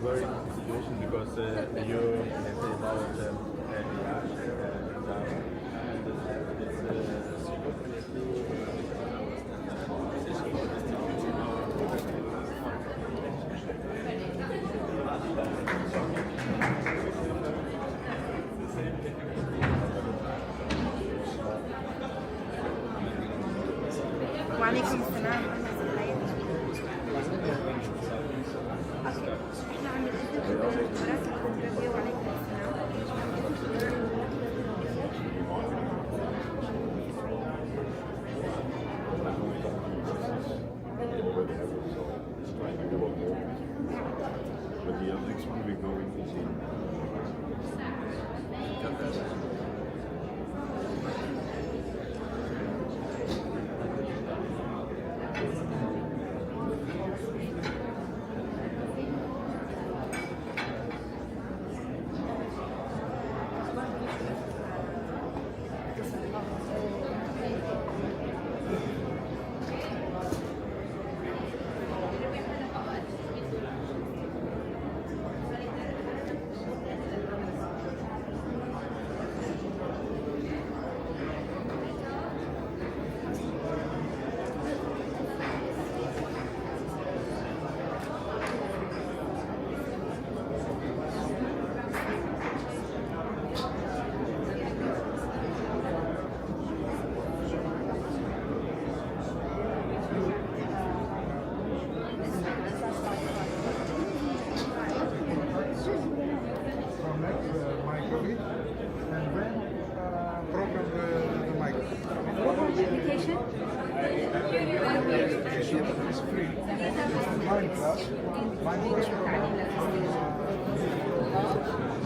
Speaker 15: Very situation because وعليكم السلام. احنا عم نقدم مراكز التربية وعليكم
Speaker 16: But the next one we're going is in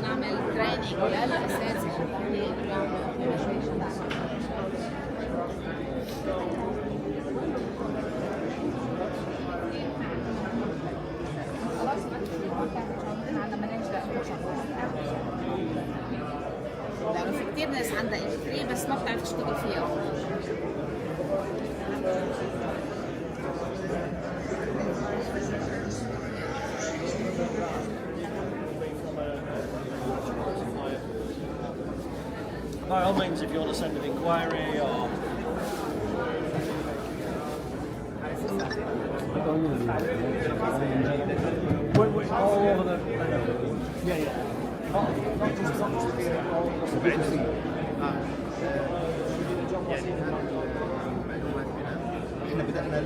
Speaker 17: نعمل تريننج للأساتذة لأنه في كتير ناس عندها MP3 بس ما بتعرف تشتغل فيها.
Speaker 24: By all means, if you want to send an inquiry or...
Speaker 4: all over the... Yeah, yeah. Not just all احنا بدأنا